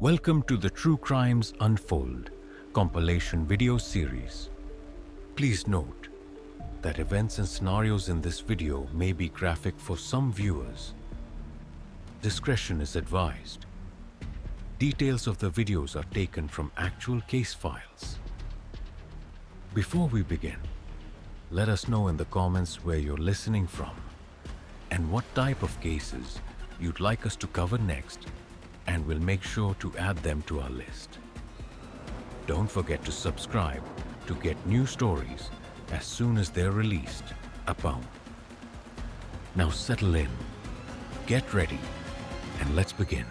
Welcome to the True Crimes Unfold compilation video series. Please note that events and scenarios in this video may be graphic for some viewers. Discretion is advised. Details of the videos are taken from actual case files. Before we begin, let us know in the comments where you're listening from and what type of cases you'd like us to cover next, and we'll make sure to add them to our list. Don't forget to subscribe to get new stories as soon as they're released. Upon. Now settle in, get ready, and let's begin.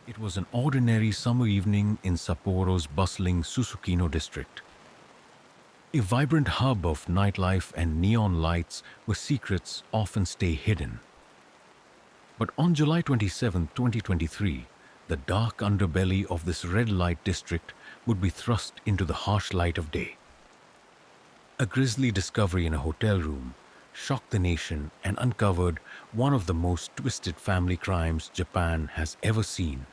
It was an ordinary summer evening in Sapporo's bustling Susukino district. A vibrant hub of nightlife and neon lights where secrets often stay hidden. But on July 27, 2023, the dark underbelly of this red light district would be thrust into the harsh light of day. A grisly discovery in a hotel room shocked the nation and uncovered one of the most twisted family crimes Japan has ever seen.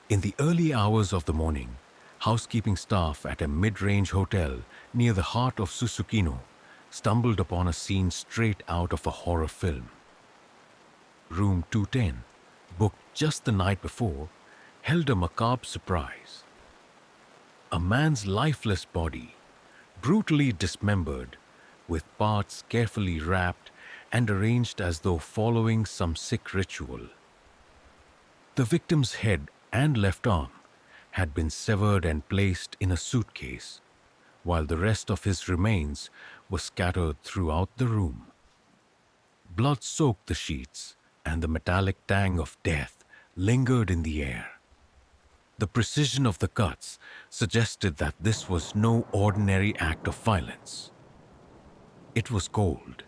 In the early hours of the morning, housekeeping staff at a mid-range hotel near the heart of Susukino stumbled upon a scene straight out of a horror film. Room 210, booked just the night before, held a macabre surprise. A man's lifeless body, brutally dismembered, with parts carefully wrapped and arranged as though following some sick ritual. The victim's head and left arm had been severed and placed in a suitcase, while the rest of his remains were scattered throughout the room. Blood soaked the sheets, and the metallic tang of death lingered in the air. The precision of the cuts suggested that this was no ordinary act of violence. It was cold,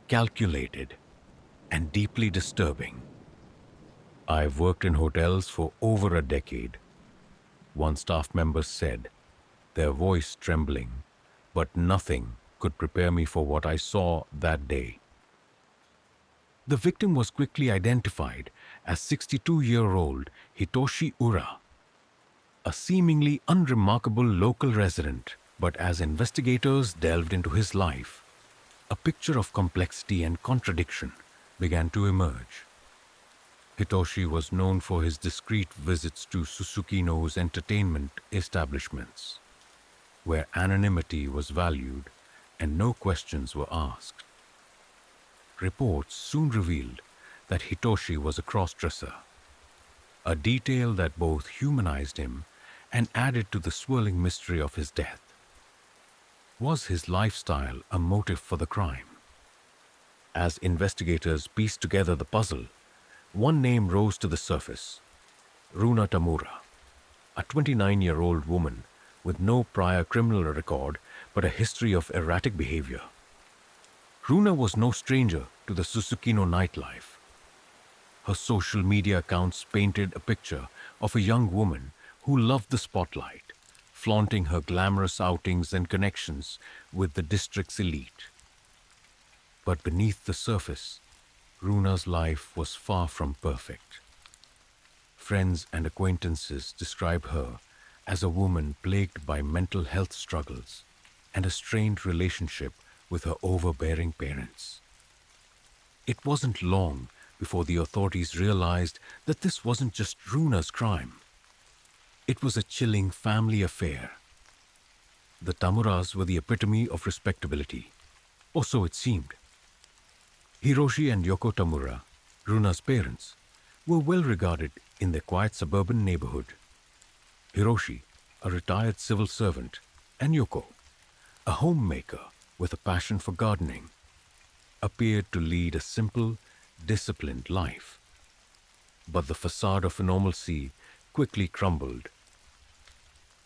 calculated, and deeply disturbing. "I've worked in hotels for over a decade," one staff member said, their voice trembling, "but nothing could prepare me for what I saw that day." The victim was quickly identified as 62-year-old Hitoshi Ura, a seemingly unremarkable local resident, but as investigators delved into his life, a picture of complexity and contradiction began to emerge. Hitoshi was known for his discreet visits to Susukino's entertainment establishments, where anonymity was valued and no questions were asked. Reports soon revealed that Hitoshi was a cross-dresser, a detail that both humanized him and added to the swirling mystery of his death. Was his lifestyle a motive for the crime? As investigators pieced together the puzzle, one name rose to the surface: Runa Tamura, a 29-year-old woman with no prior criminal record but a history of erratic behavior. Runa was no stranger to the Susukino nightlife. Her social media accounts painted a picture of a young woman who loved the spotlight, flaunting her glamorous outings and connections with the district's elite. But beneath the surface, Runa's life was far from perfect. Friends and acquaintances describe her as a woman plagued by mental health struggles and a strained relationship with her overbearing parents. It wasn't long before the authorities realized that this wasn't just Runa's crime. It was a chilling family affair. The Tamuras were the epitome of respectability, or so it seemed. Hiroshi and Yoko Tamura, Runa's parents, were well regarded in their quiet suburban neighborhood. Hiroshi, a retired civil servant, and Yoko, a homemaker with a passion for gardening, appeared to lead a simple, disciplined life. But the facade of normalcy quickly crumbled.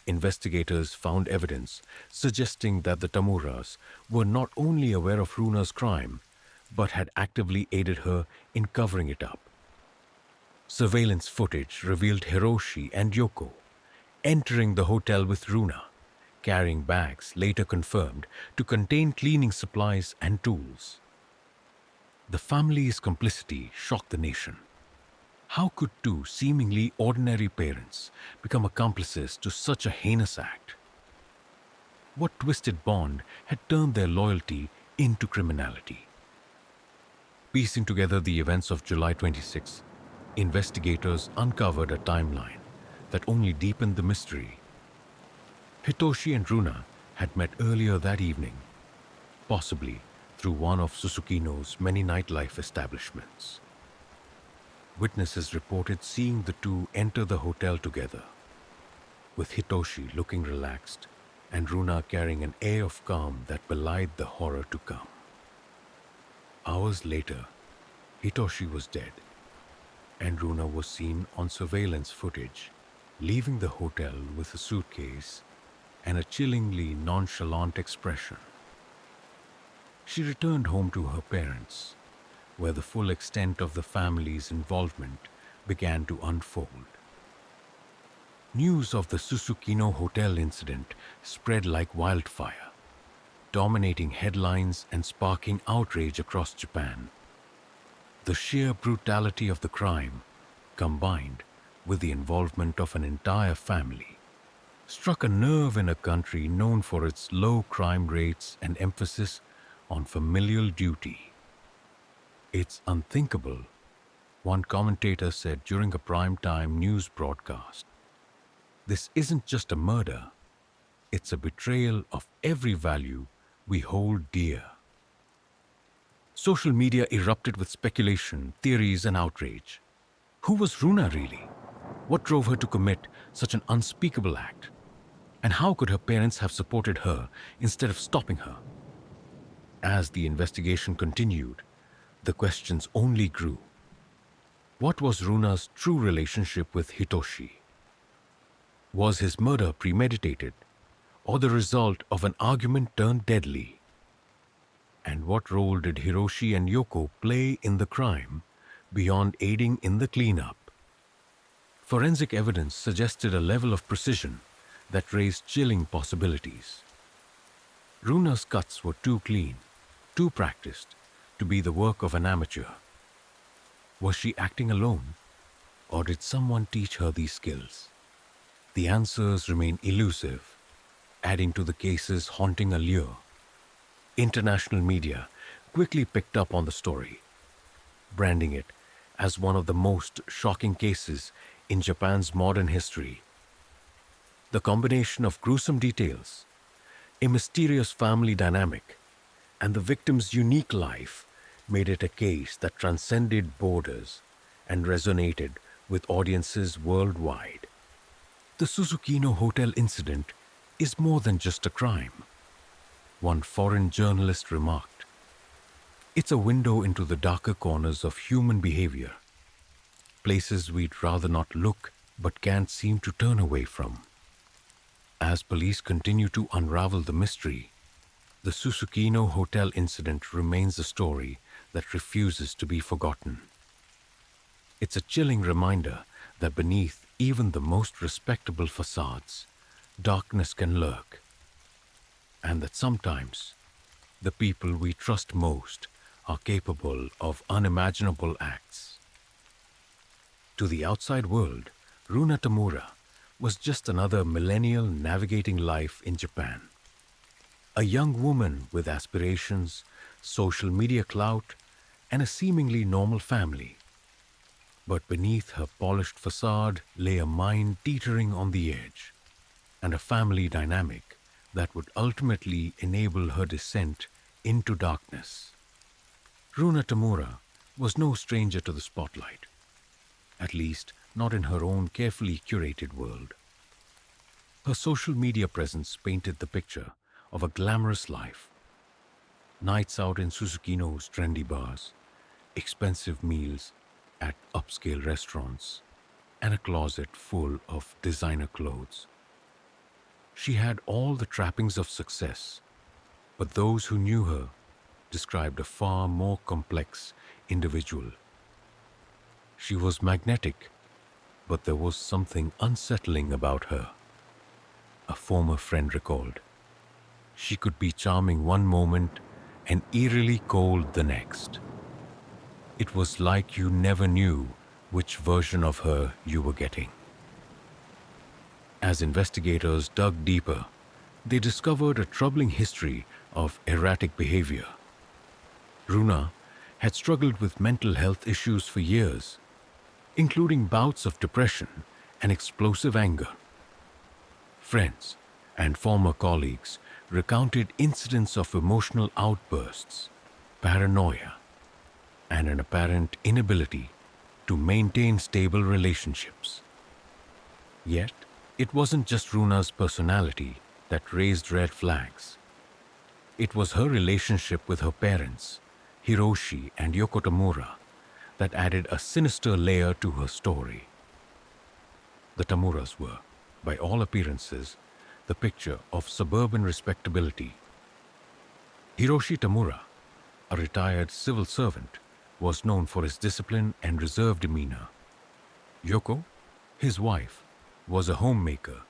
Investigators found evidence suggesting that the Tamuras were not only aware of Runa's crime, but had actively aided her in covering it up. Surveillance footage revealed Hiroshi and Yoko entering the hotel with Runa, carrying bags later confirmed to contain cleaning supplies and tools. The family's complicity shocked the nation. How could two seemingly ordinary parents become accomplices to such a heinous act? What twisted bond had turned their loyalty into criminality? Piecing together the events of July 26, investigators uncovered a timeline that only deepened the mystery. Hitoshi and Runa had met earlier that evening, possibly through one of Susukino's many nightlife establishments. Witnesses reported seeing the two enter the hotel together, with Hitoshi looking relaxed and Runa carrying an air of calm that belied the horror to come. Hours later, Hitoshi was dead, and Runa was seen on surveillance footage leaving the hotel with a suitcase and a chillingly nonchalant expression. She returned home to her parents, where the full extent of the family's involvement began to unfold. News of the Susukino hotel incident spread like wildfire, dominating headlines and sparking outrage across Japan. The sheer brutality of the crime, combined with the involvement of an entire family, struck a nerve in a country known for its low crime rates and emphasis on familial duty. "It's unthinkable," one commentator said during a primetime news broadcast. "This isn't just a murder, it's a betrayal of every value we hold dear." Social media erupted with speculation, theories, and outrage. Who was Runa really? What drove her to commit such an unspeakable act? And how could her parents have supported her instead of stopping her? As the investigation continued, the questions only grew. What was Runa's true relationship with Hitoshi? Was his murder premeditated, or the result of an argument turned deadly? And what role did Hiroshi and Yoko play in the crime, beyond aiding in the cleanup? Forensic evidence suggested a level of precision that raised chilling possibilities. Runa's cuts were too clean, too practiced, to be the work of an amateur. Was she acting alone, or did someone teach her these skills? The answers remain elusive, adding to the case's haunting allure. International media quickly picked up on the story, branding it as one of the most shocking cases in Japan's modern history. The combination of gruesome details, a mysterious family dynamic, and the victim's unique life made it a case that transcended borders and resonated with audiences worldwide. The Susukino hotel incident is more than just a crime, one foreign journalist remarked. It's a window into the darker corners of human behavior, places we'd rather not look but can't seem to turn away from. As police continue to unravel the mystery, the Susukino hotel incident remains a story that refuses to be forgotten. It's a chilling reminder that beneath even the most respectable facades, darkness can lurk, and that sometimes the people we trust most are capable of unimaginable acts. To the outside world, Runa Tamura was just another millennial navigating life in Japan. A young woman with aspirations, social media clout, and a seemingly normal family. But beneath her polished facade lay a mind teetering on the edge, and a family dynamic that would ultimately enable her descent into darkness. Runa Tamura was no stranger to the spotlight, at least not in her own carefully curated world. Her social media presence painted the picture of a glamorous life. Nights out in Susukino's trendy bars, expensive meals at upscale restaurants, and a closet full of designer clothes. She had all the trappings of success, but those who knew her described a far more complex individual. She was magnetic, but there was something unsettling about her. A former friend recalled. She could be charming one moment and eerily cold the next. It was like you never knew which version of her you were getting. As investigators dug deeper, they discovered a troubling history of erratic behavior. Runa had struggled with mental health issues for years, including bouts of depression and explosive anger. Friends and former colleagues recounted incidents of emotional outbursts, paranoia, and an apparent inability to maintain stable relationships. Yet, it wasn't just Runa's personality that raised red flags. It was her relationship with her parents, Hiroshi and Yoko Tamura, that added a sinister layer to her story. The Tamuras were, by all appearances, the picture of suburban respectability. Hiroshi Tamura, a retired civil servant, was known for his discipline and reserved demeanor. Yoko, his wife, was a homemaker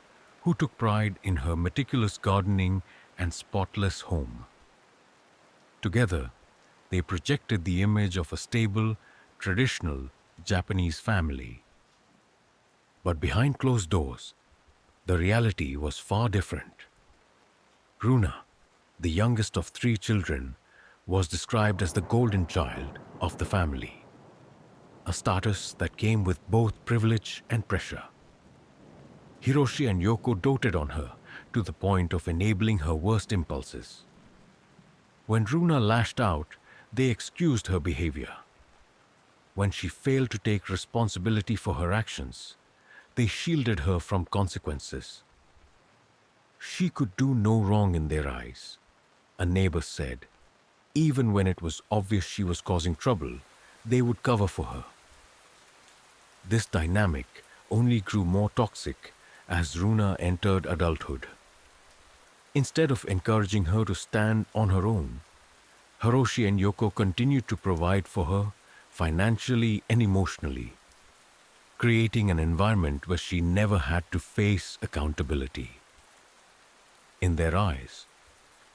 who took pride in her meticulous gardening and spotless home. Together, they projected the image of a stable, traditional Japanese family. But behind closed doors, the reality was far different. Runa, the youngest of 3 children, was described as the golden child of the family, a status that came with both privilege and pressure. Hiroshi and Yoko doted on her to the point of enabling her worst impulses. When Runa lashed out, they excused her behavior. When she failed to take responsibility for her actions, they shielded her from consequences. She could do no wrong in their eyes, a neighbor said. Even when it was obvious she was causing trouble, they would cover for her. This dynamic only grew more toxic as Runa entered adulthood. Instead of encouraging her to stand on her own, Hiroshi and Yoko continued to provide for her financially and emotionally, creating an environment where she never had to face accountability. In their eyes,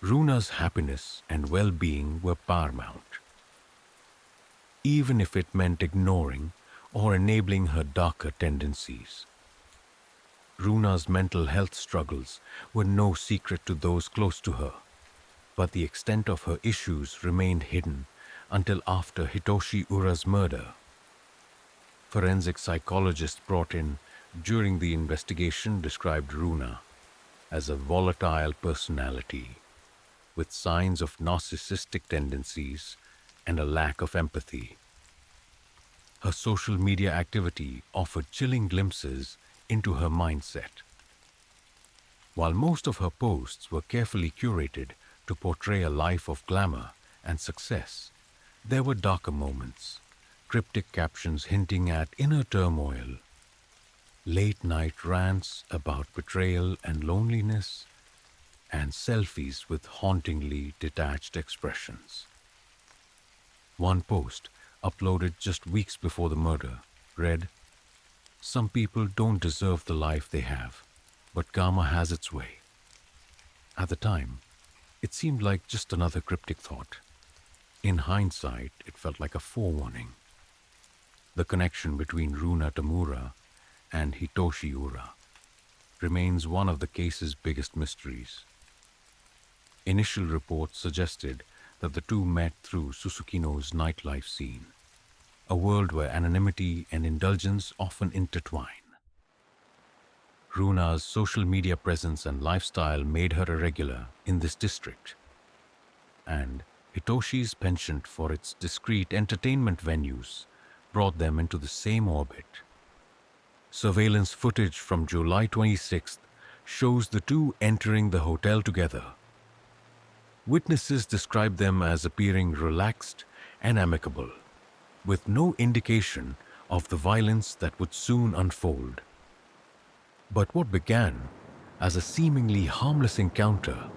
Runa's happiness and well-being were paramount, even if it meant ignoring or enabling her darker tendencies. Runa's mental health struggles were no secret to those close to her, but the extent of her issues remained hidden until after Hitoshi Ura's murder. Forensic psychologists brought in during the investigation described Runa as a volatile personality with signs of narcissistic tendencies and a lack of empathy. Her social media activity offered chilling glimpses into her mindset. While most of her posts were carefully curated to portray a life of glamour and success, there were darker moments, cryptic captions hinting at inner turmoil, late-night rants about betrayal and loneliness, and selfies with hauntingly detached expressions. One post, uploaded just weeks before the murder, read, "Some people don't deserve the life they have, but karma has its way." At the time, it seemed like just another cryptic thought. In hindsight, it felt like a forewarning. The connection between Runa Tamura and Hitoshi Ura remains one of the case's biggest mysteries. Initial reports suggested that the two met through Susukino's nightlife scene, a world where anonymity and indulgence often intertwine. Runa's social media presence and lifestyle made her a regular in this district, and Hitoshi's penchant for its discreet entertainment venues brought them into the same orbit. Surveillance footage from July 26th shows the two entering the hotel together. Witnesses describe them as appearing relaxed and amicable, with no indication of the violence that would soon unfold. But what began as a seemingly harmless encounter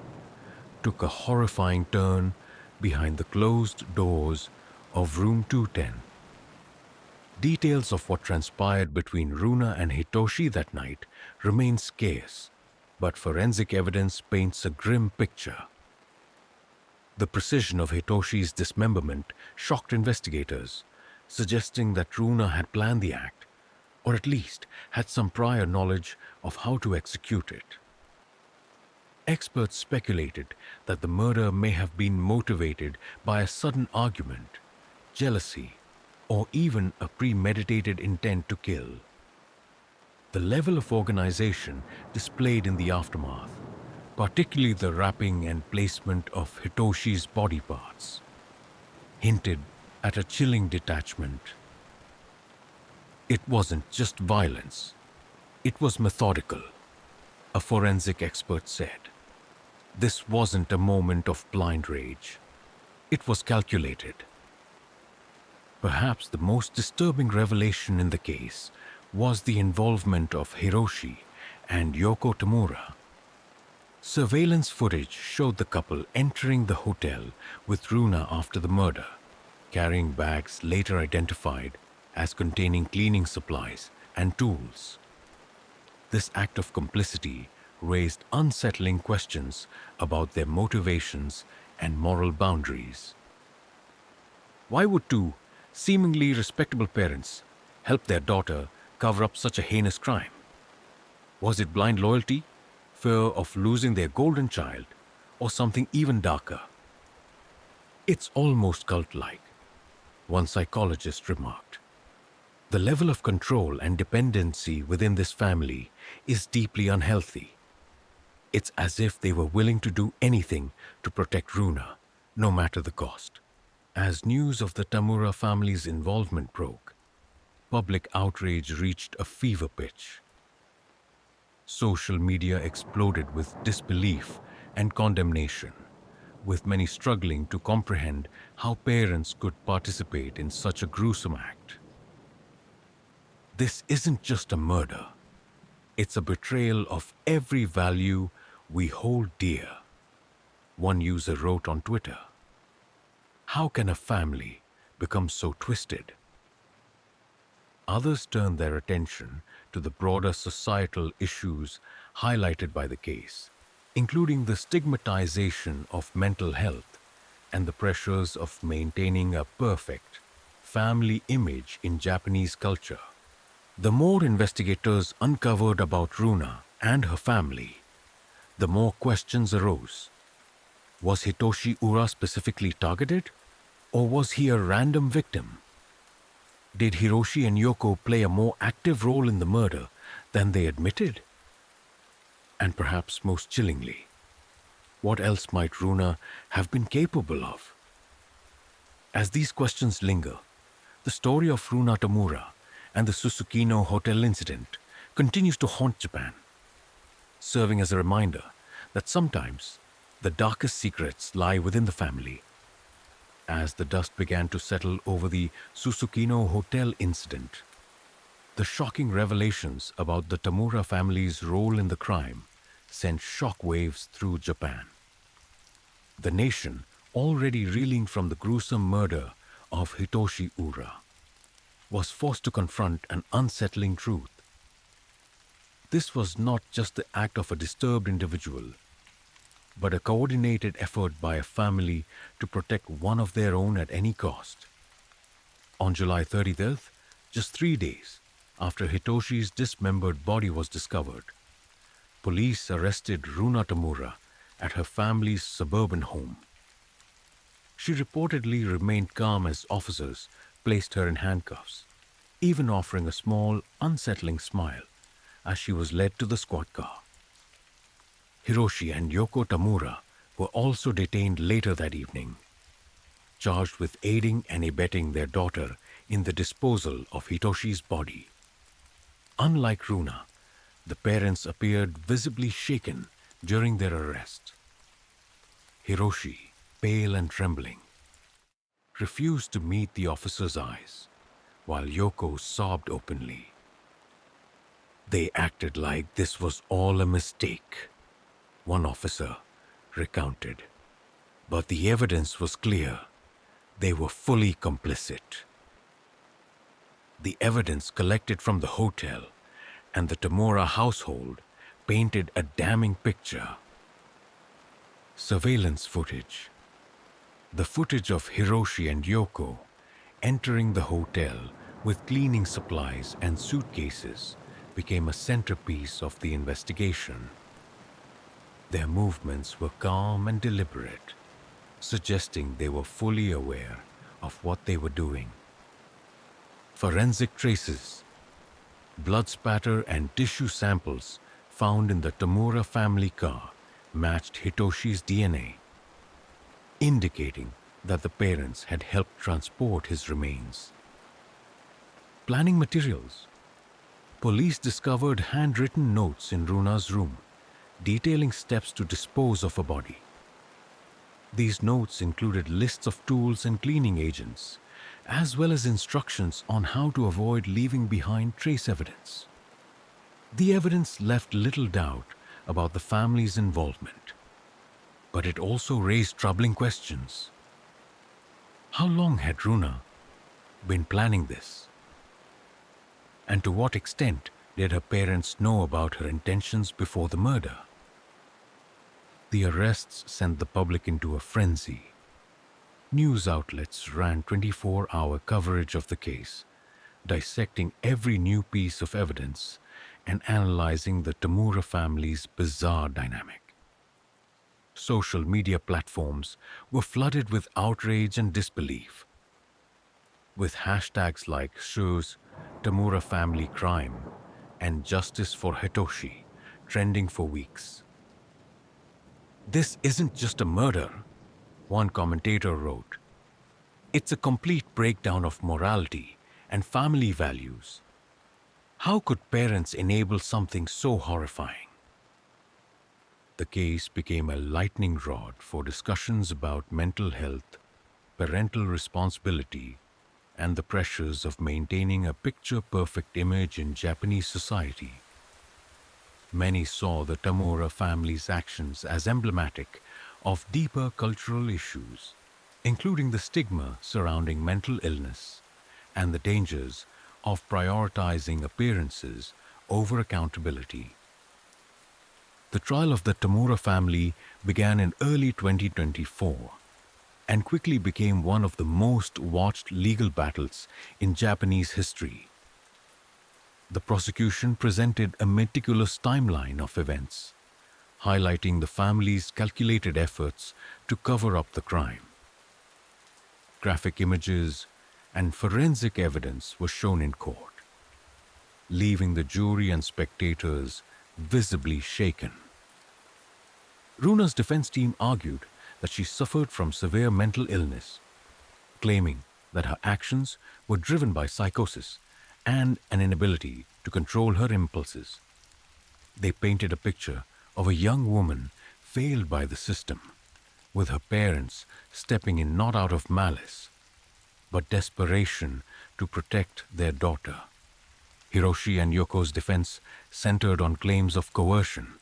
took a horrifying turn behind the closed doors of room 210. Details of what transpired between Runa and Hitoshi that night remain scarce, but forensic evidence paints a grim picture. The precision of Hitoshi's dismemberment shocked investigators, suggesting that Runa had planned the act, or at least had some prior knowledge of how to execute it. Experts speculated that the murder may have been motivated by a sudden argument, jealousy, or even a premeditated intent to kill. The level of organization displayed in the aftermath, particularly the wrapping and placement of Hitoshi's body parts, hinted at a chilling detachment. It wasn't just violence, it was methodical, a forensic expert said. This wasn't a moment of blind rage. It was calculated. Perhaps the most disturbing revelation in the case was the involvement of Hiroshi and Yoko Tamura. Surveillance footage showed the couple entering the hotel with Runa after the murder, carrying bags later identified as containing cleaning supplies and tools. This act of complicity raised unsettling questions about their motivations and moral boundaries. Why would two seemingly respectable parents help their daughter cover up such a heinous crime? Was it blind loyalty, fear of losing their golden child, or something even darker? It's almost cult-like, one psychologist remarked. The level of control and dependency within this family is deeply unhealthy. It's as if they were willing to do anything to protect Runa, no matter the cost. As news of the Tamura family's involvement broke, public outrage reached a fever pitch. Social media exploded with disbelief and condemnation, with many struggling to comprehend how parents could participate in such a gruesome act. This isn't just a murder. It's a betrayal of every value we hold dear. One user wrote on Twitter, "How can a family become so twisted?" Others turned their attention to the broader societal issues highlighted by the case, including the stigmatization of mental health and the pressures of maintaining a perfect family image in Japanese culture. The more investigators uncovered about Runa and her family, the more questions arose. Was Hitoshi Ura specifically targeted, or was he a random victim? Did Hiroshi and Yoko play a more active role in the murder than they admitted? And perhaps most chillingly, what else might Runa have been capable of? As these questions linger, the story of Runa Tamura and the Susukino Hotel incident continues to haunt Japan, serving as a reminder that sometimes the darkest secrets lie within the family. As the dust began to settle over the Susukino Hotel incident, the shocking revelations about the Tamura family's role in the crime sent shockwaves through Japan. The nation, already reeling from the gruesome murder of Hitoshi Ura, was forced to confront an unsettling truth. This was not just the act of a disturbed individual, but a coordinated effort by a family to protect one of their own at any cost. On July 30th, just 3 days after Hitoshi's dismembered body was discovered, police arrested Runa Tamura at her family's suburban home. She reportedly remained calm as officers placed her in handcuffs, even offering a small, unsettling smile as she was led to the squad car. Hiroshi and Yoko Tamura were also detained later that evening, charged with aiding and abetting their daughter in the disposal of Hitoshi's body. Unlike Runa, the parents appeared visibly shaken during their arrest. Hiroshi, pale and trembling, refused to meet the officer's eyes, while Yoko sobbed openly. "They acted like this was all a mistake," one officer recounted. "But the evidence was clear. They were fully complicit." The evidence collected from the hotel and the Tamura household painted a damning picture. Surveillance footage, the footage of Hiroshi and Yoko Entering the hotel with cleaning supplies and suitcases became a centerpiece of the investigation. Their movements were calm and deliberate, suggesting they were fully aware of what they were doing. Forensic traces, blood spatter, and tissue samples found in the Tamura family car matched Hitoshi's DNA, indicating that the parents had helped transport his remains. Planning materials. Police discovered handwritten notes in Runa's room, detailing steps to dispose of a body. These notes included lists of tools and cleaning agents, as well as instructions on how to avoid leaving behind trace evidence. The evidence left little doubt about the family's involvement, but it also raised troubling questions. How long had Runa been planning this? And to what extent did her parents know about her intentions before the murder? The arrests sent the public into a frenzy. News outlets ran 24-hour coverage of the case, dissecting every new piece of evidence and analyzing the Tamura family's bizarre dynamic. Social media platforms were flooded with outrage and disbelief, with hashtags like shows Tamura family crime and justice for Hitoshi trending for weeks. "This isn't just a murder," one commentator wrote. "It's a complete breakdown of morality and family values. How could parents enable something so horrifying?" The case became a lightning rod for discussions about mental health, parental responsibility, and the pressures of maintaining a picture-perfect image in Japanese society. Many saw the Tamura family's actions as emblematic of deeper cultural issues, including the stigma surrounding mental illness and the dangers of prioritizing appearances over accountability. The trial of the Tamura family began in early 2024 and quickly became one of the most watched legal battles in Japanese history. The prosecution presented a meticulous timeline of events, highlighting the family's calculated efforts to cover up the crime. Graphic images and forensic evidence were shown in court, leaving the jury and spectators visibly shaken. Runa's defense team argued that she suffered from severe mental illness, claiming that her actions were driven by psychosis and an inability to control her impulses. They painted a picture of a young woman failed by the system, with her parents stepping in not out of malice, but desperation to protect their daughter. Hiroshi and Yoko's defense centered on claims of coercion.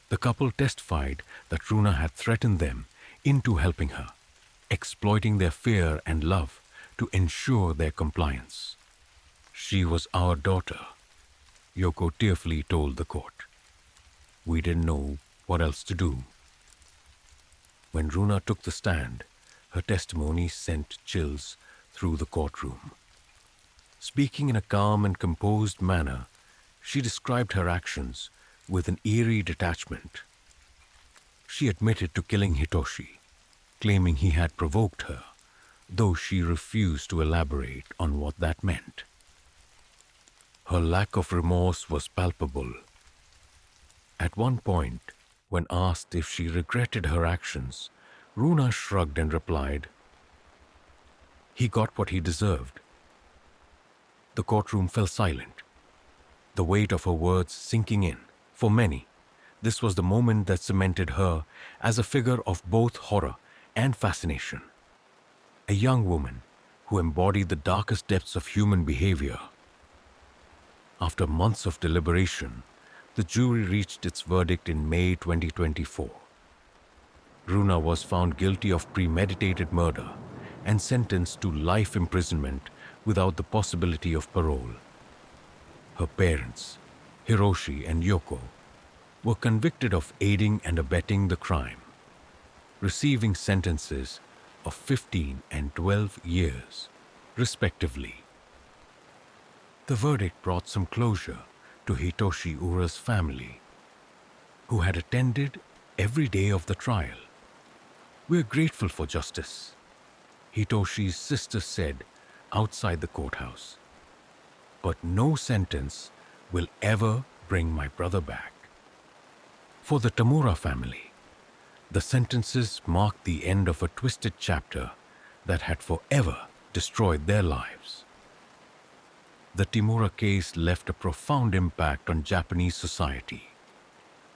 The couple testified that Runa had threatened them into helping her, exploiting their fear and love to ensure their compliance. "She was our daughter," Yoko tearfully told the court. "We didn't know what else to do." When Runa took the stand, her testimony sent chills through the courtroom. Speaking in a calm and composed manner, she described her actions with an eerie detachment. She admitted to killing Hitoshi, claiming he had provoked her, though she refused to elaborate on what that meant. Her lack of remorse was palpable. At one point, when asked if she regretted her actions, Runa shrugged and replied, "He got what he deserved." The courtroom fell silent, the weight of her words sinking in. For many, this was the moment that cemented her as a figure of both horror and fascination. A young woman who embodied the darkest depths of human behavior. After months of deliberation, the jury reached its verdict in May 2024. Runa was found guilty of premeditated murder and sentenced to life imprisonment without the possibility of parole. Her parents, Hiroshi and Yoko, were convicted of aiding and abetting the crime, receiving sentences of 15 and 12 years. respectively. The verdict brought some closure to Hitoshi Ura's family, who had attended every day of the trial. "We're grateful for justice," Hitoshi's sister said outside the courthouse. "But no sentence will ever bring my brother back." For the Tamura family, the sentences marked the end of a twisted chapter that had forever destroyed their lives. The Tamura case left a profound impact on Japanese society,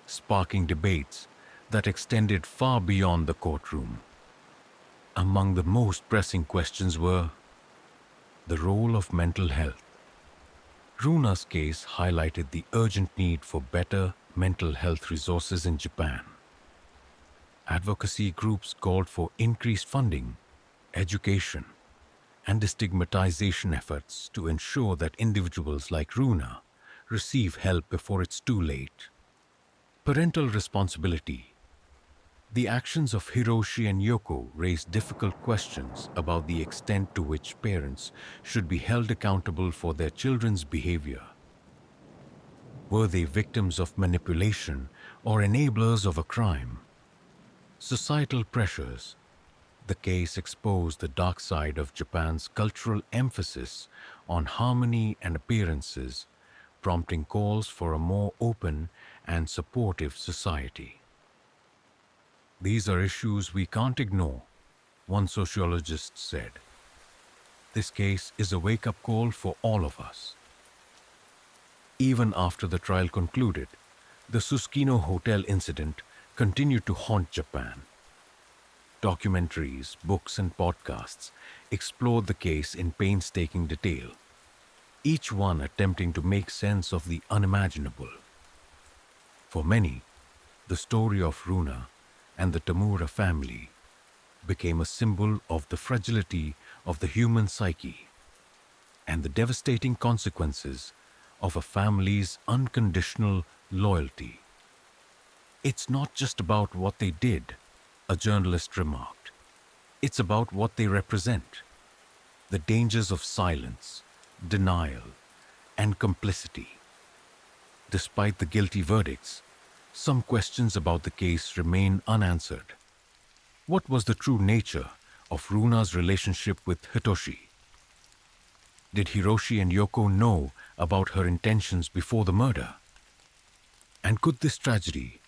sparking debates that extended far beyond the courtroom. Among the most pressing questions were the role of mental health. Runa's case highlighted the urgent need for better mental health resources in Japan. Advocacy groups called for increased funding, education, and destigmatization efforts to ensure that individuals like Runa receive help before it's too late. Parental responsibility. The actions of Hiroshi and Yoko raised difficult questions about the extent to which parents should be held accountable for their children's behavior. Were they victims of manipulation or enablers of a crime? Societal pressures. The case exposed the dark side of Japan's cultural emphasis on harmony and appearances, prompting calls for a more open and supportive society. "These are issues we can't ignore," one sociologist said. "This case is a wake-up call for all of us." Even after the trial concluded, the Susukino Hotel incident continued to haunt Japan. Documentaries, books, and podcasts explored the case in painstaking detail, each one attempting to make sense of the unimaginable. For many, the story of Runa and the Tamura family became a symbol of the fragility of the human psyche and the devastating consequences of a family's unconditional loyalty. "It's not just about what they did," a journalist remarked. "It's about what they represent. The dangers of silence, denial, and complicity." Despite the guilty verdicts, some questions about the case remain unanswered. What was the true nature of Runa's relationship with Hitoshi? Did Hiroshi and Yoko know about her intentions before the murder? And could this tragedy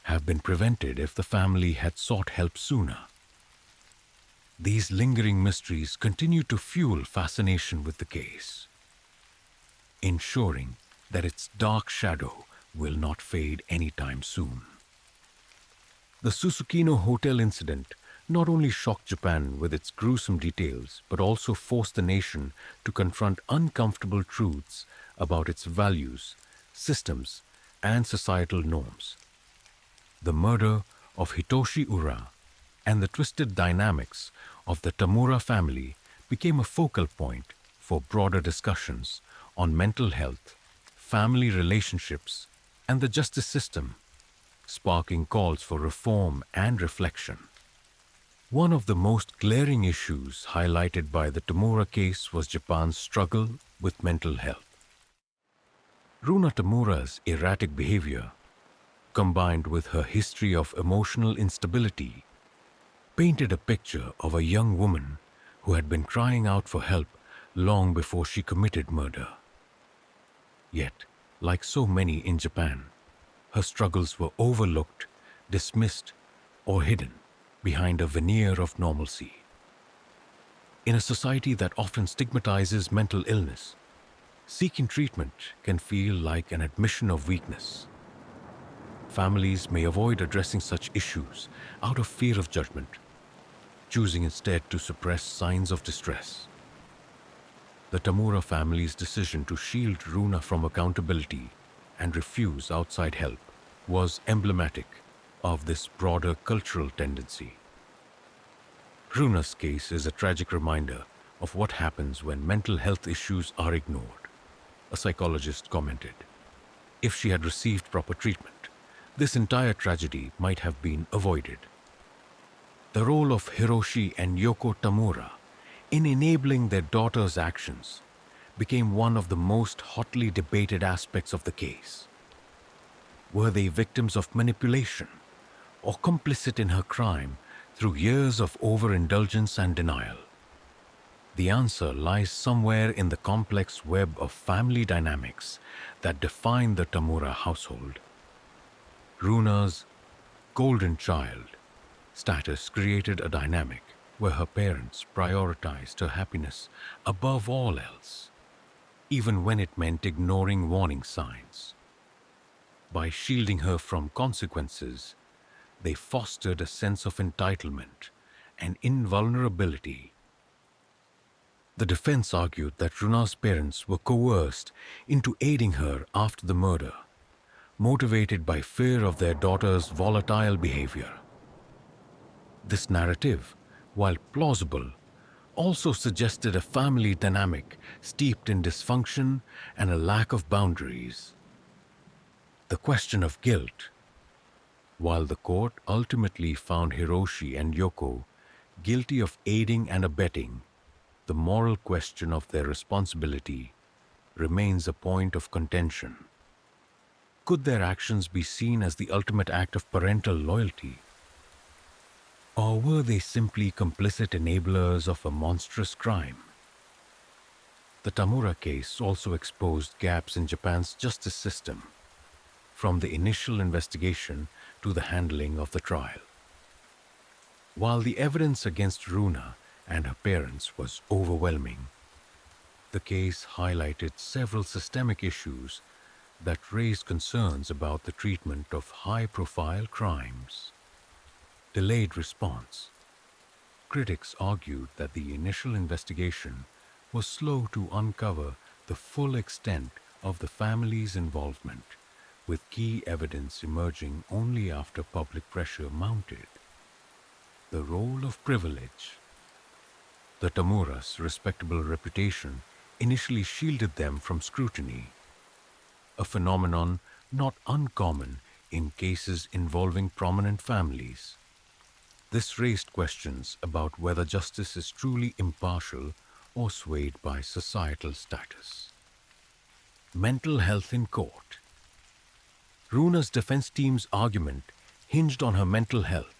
have been prevented if the family had sought help sooner? These lingering mysteries continue to fuel fascination with the case, ensuring that its dark shadow will not fade anytime soon. The Susukino Hotel incident not only shocked Japan with its gruesome details, but also forced the nation to confront uncomfortable truths about its values, systems, and societal norms. The murder of Hitoshi Ura and the twisted dynamics of the Tamura family became a focal point for broader discussions on mental health, family relationships, and the justice system, sparking calls for reform and reflection. One of the most glaring issues highlighted by the Tamura case was Japan's struggle with mental health. Runa Tamura's erratic behavior, combined with her history of emotional instability, painted a picture of a young woman who had been crying out for help long before she committed murder. Yet, like so many in Japan, her struggles were overlooked, dismissed, or hidden behind a veneer of normalcy. In a society that often stigmatizes mental illness, seeking treatment can feel like an admission of weakness. Families may avoid addressing such issues out of fear of judgment, choosing instead to suppress signs of distress. The Tamura family's decision to shield Runa from accountability and refuse outside help was emblematic of this broader cultural tendency. Runa's case is a tragic reminder of what happens when mental health issues are ignored, a psychologist commented. If she had received proper treatment, this entire tragedy might have been avoided. The role of Hiroshi and Yoko Tamura in enabling their daughter's actions became one of the most hotly debated aspects of the case. Were they victims of manipulation or complicit in her crime through years of overindulgence and denial? The answer lies somewhere in the complex web of family dynamics that define the Tamura household. Runa's golden child status created a dynamic where her parents prioritized her happiness above all else, even when it meant ignoring warning signs. By shielding her from consequences, they fostered a sense of entitlement and invulnerability. The defense argued that Runa's parents were coerced into aiding her after the murder, motivated by fear of their daughter's volatile behavior. This narrative, while plausible, also suggested a family dynamic steeped in dysfunction and a lack of boundaries. The question of guilt. While the court ultimately found Hiroshi and Yoko guilty of aiding and abetting, the moral question of their responsibility remains a point of contention. Could their actions be seen as the ultimate act of parental loyalty? Or were they simply complicit enablers of a monstrous crime? The Tamura case also exposed gaps in Japan's justice system, from the initial investigation to the handling of the trial. While the evidence against Runa and her parents was overwhelming, the case highlighted several systemic issues that raised concerns about the treatment of high-profile crimes. Delayed response. Critics argued that the initial investigation was slow to uncover the full extent of the family's involvement, with key evidence emerging only after public pressure mounted. The role of privilege. The Tamura's respectable reputation initially shielded them from scrutiny, a phenomenon not uncommon in cases involving prominent families. This raised questions about whether justice is truly impartial or swayed by societal status. Mental health in court. Runa's defense team's argument hinged on her mental health,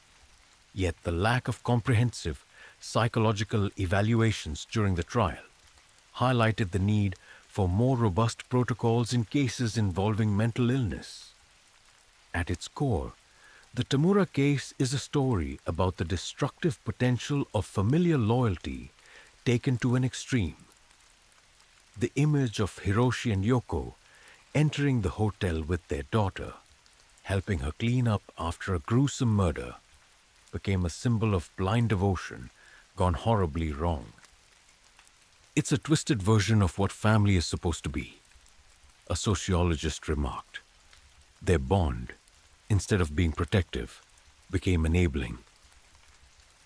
yet the lack of comprehensive psychological evaluations during the trial highlighted the need for more robust protocols in cases involving mental illness. At its core, the Tamura case is a story about the destructive potential of familial loyalty taken to an extreme. The image of Hiroshi and Yoko entering the hotel with their daughter, helping her clean up after a gruesome murder, became a symbol of blind devotion gone horribly wrong. It's a twisted version of what family is supposed to be, a sociologist remarked. Their bond, instead of being protective, became enabling.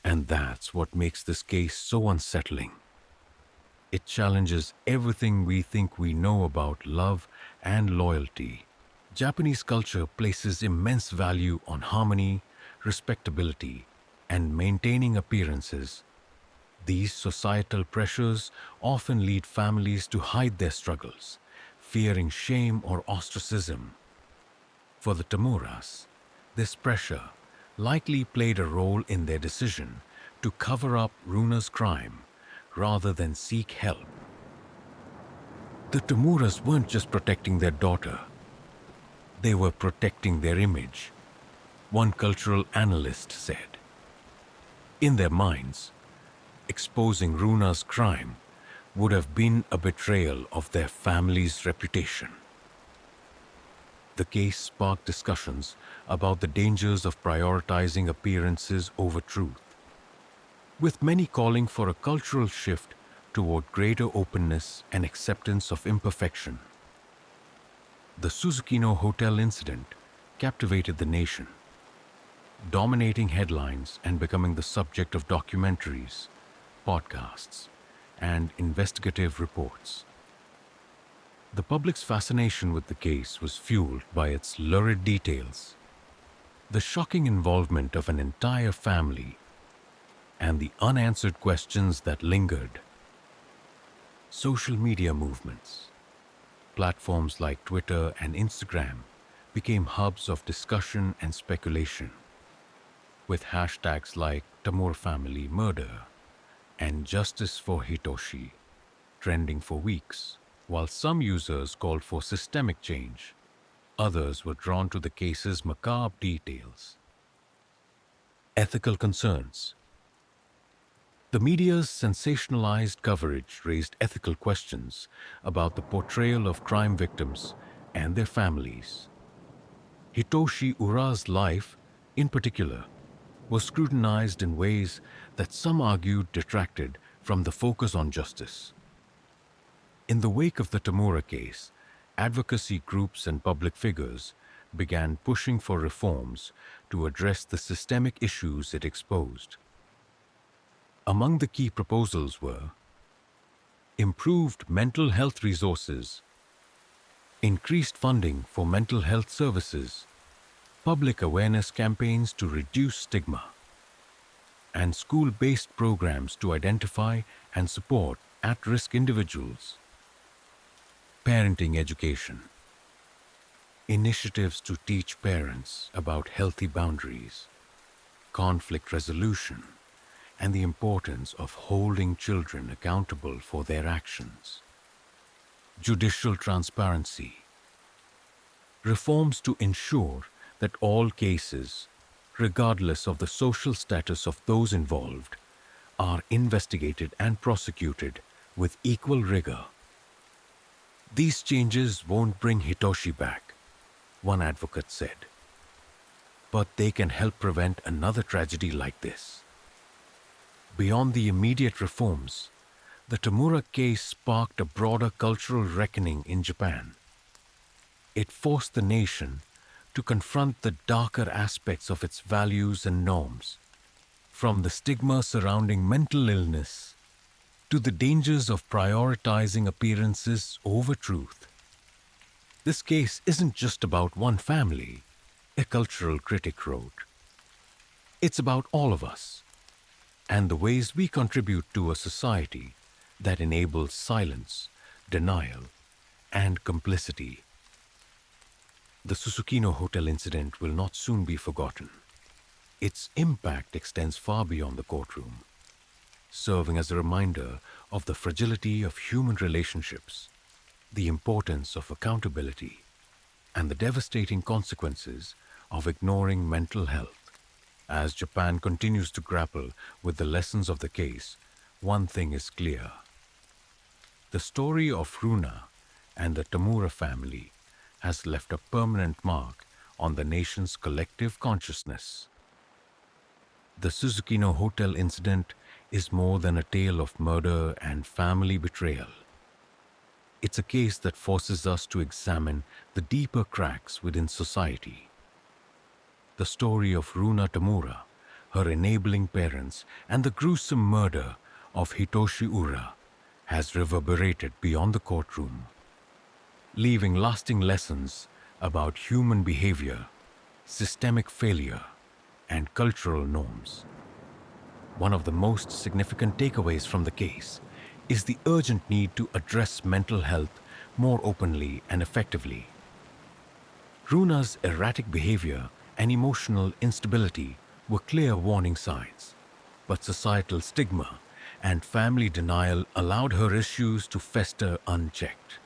And that's what makes this case so unsettling. It challenges everything we think we know about love and loyalty. Japanese culture places immense value on harmony, respectability, and maintaining appearances. These societal pressures often lead families to hide their struggles, fearing shame or ostracism. For the Tamuras, this pressure likely played a role in their decision to cover up Runa's crime rather than seek help. The Tamuras weren't just protecting their daughter, they were protecting their image, one cultural analyst said. In their minds, exposing Runa's crime would have been a betrayal of their family's reputation. The case sparked discussions about the dangers of prioritizing appearances over truth, with many calling for a cultural shift toward greater openness and acceptance of imperfection. The Suzukino Hotel incident captivated the nation, dominating headlines and becoming the subject of documentaries, podcasts, and investigative reports. The public's fascination with the case was fueled by its lurid details, the shocking involvement of an entire family, and the unanswered questions that lingered. Social media movements, platforms like Twitter and Instagram, became hubs of discussion and speculation, with hashtags like Tamur family murder and Justice for Hitoshi trending for weeks. While some users called for systemic change, others were drawn to the case's macabre details. Ethical concerns. The media's sensationalized coverage raised ethical questions about the portrayal of crime victims and their families. Hitoshi Ura's life, in particular, was scrutinized in ways that some argued detracted from the focus on justice. In the wake of the Tamura case, advocacy groups and public figures began pushing for reforms to address the systemic issues it exposed. Among the key proposals were improved mental health resources, increased funding for mental health services, public awareness campaigns to reduce stigma, and school-based programs to identify and support at-risk individuals. Parenting education. Initiatives to teach parents about healthy boundaries, conflict resolution, and the importance of holding children accountable for their actions. Judicial transparency. Reforms to ensure that all cases, regardless of the social status of those involved, are investigated and prosecuted with equal rigor. These changes won't bring Hitoshi back, one advocate said, but they can help prevent another tragedy like this. Beyond the immediate reforms, the Tamura case sparked a broader cultural reckoning in Japan. It forced the nation to confront the darker aspects of its values and norms, from the stigma surrounding mental illness to the dangers of prioritizing appearances over truth. This case isn't just about one family, a cultural critic wrote. It's about all of us, and the ways we contribute to a society that enables silence, denial, and complicity. The Susukino Hotel incident will not soon be forgotten. Its impact extends far beyond the courtroom, serving as a reminder of the fragility of human relationships, the importance of accountability, and the devastating consequences of ignoring mental health. As Japan continues to grapple with the lessons of the case, one thing is clear. The story of Runa and the Tamura family has left a permanent mark on the nation's collective consciousness. The Susukino Hotel incident is more than a tale of murder and family betrayal. It's a case that forces us to examine the deeper cracks within society. The story of Runa Tamura, her enabling parents, and the gruesome murder of Hitoshi Ura has reverberated beyond the courtroom, leaving lasting lessons about human behavior, systemic failure, and cultural norms. One of the most significant takeaways from the case is the urgent need to address mental health more openly and effectively. Runa's erratic behavior and emotional instability were clear warning signs, but societal stigma and family denial allowed her issues to fester unchecked.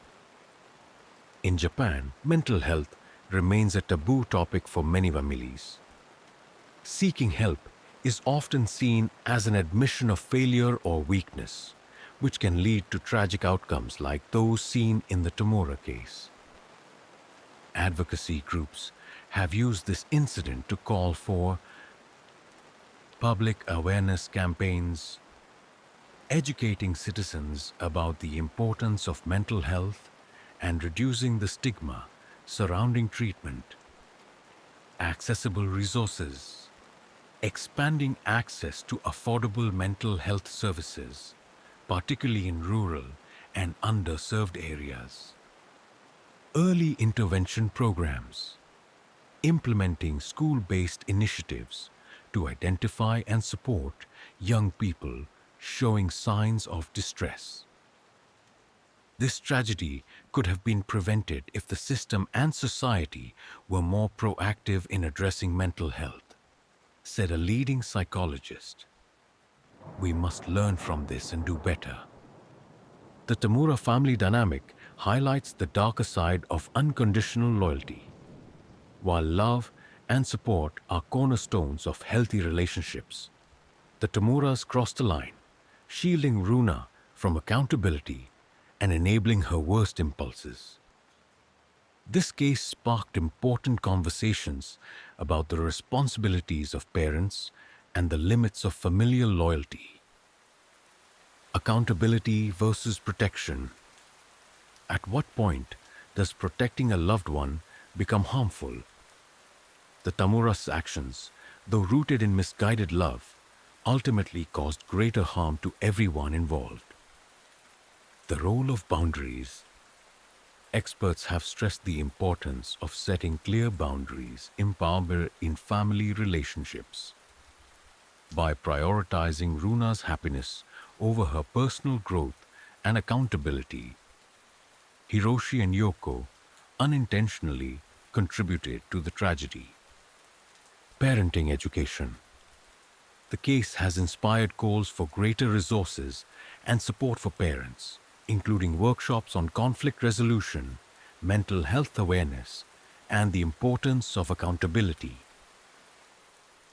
In Japan, mental health remains a taboo topic for many families. Seeking help is often seen as an admission of failure or weakness, which can lead to tragic outcomes like those seen in the Tamura case. Advocacy groups have used this incident to call for public awareness campaigns, educating citizens about the importance of mental health and reducing the stigma surrounding treatment. Accessible resources, expanding access to affordable mental health services, particularly in rural and underserved areas. Early intervention programs, implementing school-based initiatives to identify and support young people showing signs of distress. This tragedy could have been prevented if the system and society were more proactive in addressing mental health, said a leading psychologist. We must learn from this and do better. The Tamura family dynamic highlights the darker side of unconditional loyalty. While love and support are cornerstones of healthy relationships, the Tamuras crossed a line, shielding Runa from accountability and enabling her worst impulses. This case sparked important conversations about the responsibilities of parents and the limits of familial loyalty. Accountability versus protection. At what point does protecting a loved one become harmful? The Tamura's actions, though rooted in misguided love, ultimately caused greater harm to everyone involved. The role of boundaries. Experts have stressed the importance of setting clear boundaries in family relationships. By prioritizing Runa's happiness over her personal growth and accountability, Hiroshi and Yoko unintentionally contributed to the tragedy. Parenting education. The case has inspired calls for greater resources and support for parents, including workshops on conflict resolution, mental health awareness, and the importance of accountability.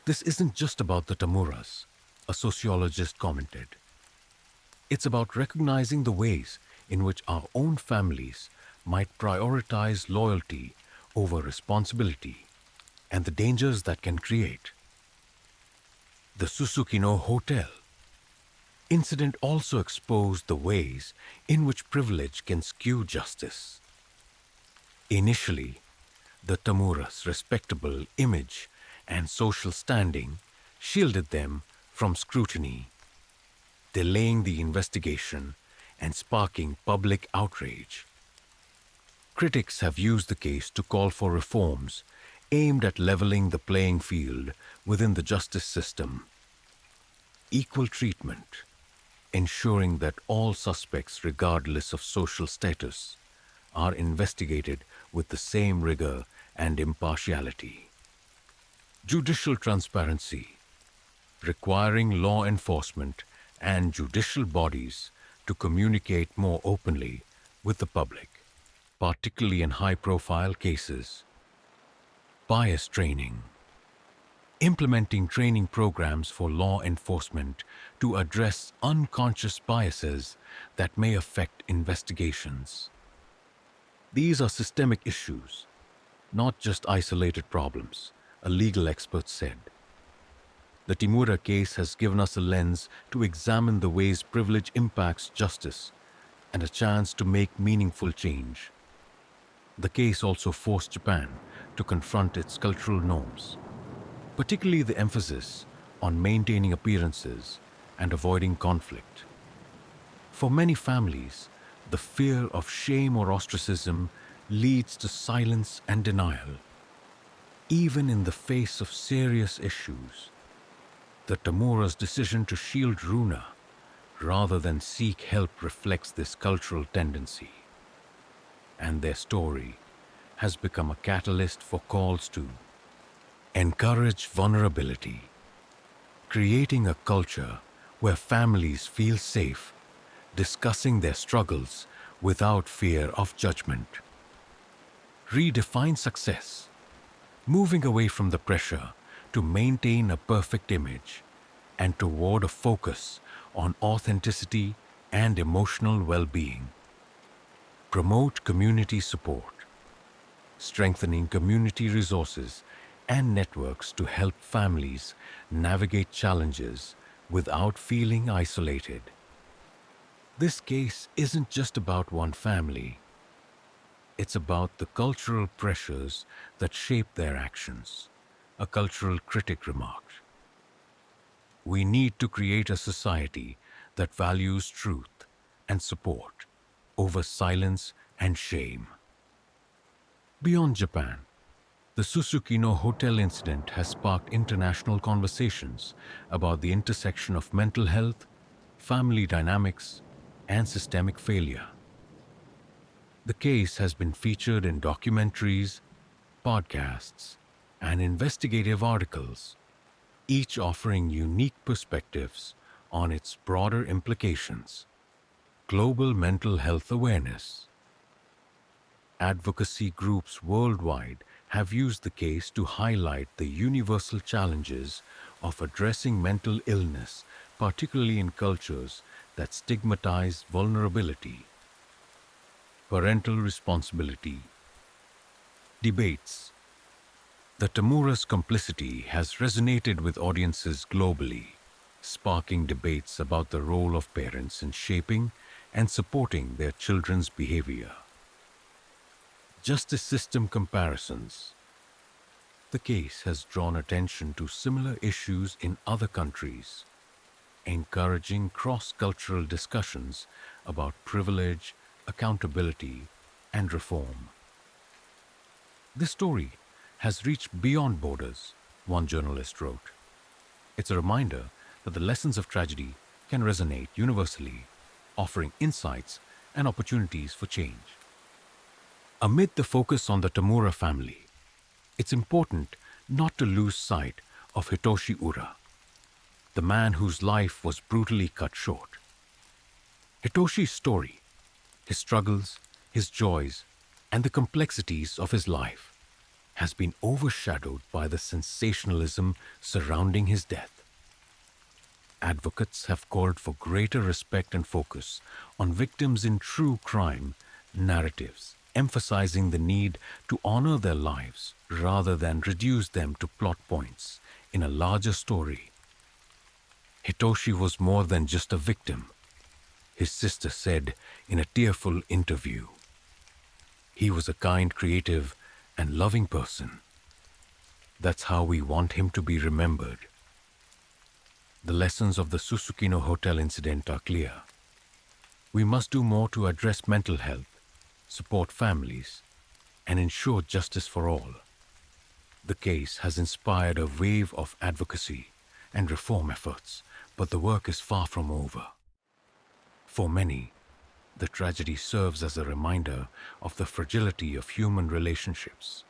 This isn't just about the Tamuras, a sociologist commented. It's about recognizing the ways in which our own families might prioritize loyalty over responsibility and the dangers that can create. The Susukino Hotel incident also exposed the ways in which privilege can skew justice. Initially, the Tamura's respectable image and social standing shielded them from scrutiny, delaying the investigation and sparking public outrage. Critics have used the case to call for reforms aimed at leveling the playing field within the justice system. Equal treatment, ensuring that all suspects, regardless of social status, are investigated with the same rigor and impartiality. Judicial transparency, requiring law enforcement and judicial bodies to communicate more openly with the public, particularly in high-profile cases. Bias training, implementing training programs for law enforcement to address unconscious biases that may affect investigations. These are systemic issues, not just isolated problems, a legal expert said. The Timura case has given us a lens to examine the ways privilege impacts justice and a chance to make meaningful change. The case also forced Japan to confront its cultural norms, particularly the emphasis on maintaining appearances and avoiding conflict. For many families, the fear of shame or ostracism leads to silence and denial, even in the face of serious issues. The Tamura's decision to shield Runa rather than seek help reflects this cultural tendency, and their story has become a catalyst for calls to encourage vulnerability, creating a culture where families feel safe discussing their struggles without fear of judgment. Redefine success, moving away from the pressure to maintain a perfect image and toward a focus on authenticity and emotional well-being. Promote community support, strengthening community resources and networks to help families navigate challenges without feeling isolated. This case isn't just about one family. It's about the cultural pressures that shape their actions, a cultural critic remarked. We need to create a society that values truth and support over silence and shame. Beyond Japan, The Susukino hotel incident has sparked international conversations about the intersection of mental health, family dynamics, and systemic failure. The case has been featured in documentaries, podcasts, and investigative articles, each offering unique perspectives on its broader implications. Global mental health awareness. Advocacy groups worldwide have used the case to highlight the universal challenges of addressing mental illness, particularly in cultures that stigmatize vulnerability. Parental responsibility. Debates. The Tamura's complicity has resonated with audiences globally, sparking debates about the role of parents in shaping and supporting their children's behavior. Justice system comparisons. The case has drawn attention to similar issues in other countries, encouraging cross-cultural discussions about privilege, accountability, and reform. This story has reached beyond borders, one journalist wrote. It's a reminder that the lessons of tragedy can resonate universally, offering insights and opportunities for change. Amid the focus on the Tamura family, it's important not to lose sight of Hitoshi Ura, the man whose life was brutally cut short. Hitoshi's story, his struggles, his joys, and the complexities of his life has been overshadowed by the sensationalism surrounding his death. Advocates have called for greater respect and focus on victims in true crime narratives, emphasizing the need to honor their lives rather than reduce them to plot points in a larger story. Hitoshi was more than just a victim, his sister said in a tearful interview. He was a kind, creative, and loving person. That's how we want him to be remembered. The lessons of the Susukino Hotel incident are clear. We must do more to address mental health, support families, and ensure justice for all. The case has inspired a wave of advocacy and reform efforts, but the work is far from over. For many, the tragedy serves as a reminder of the fragility of human relationships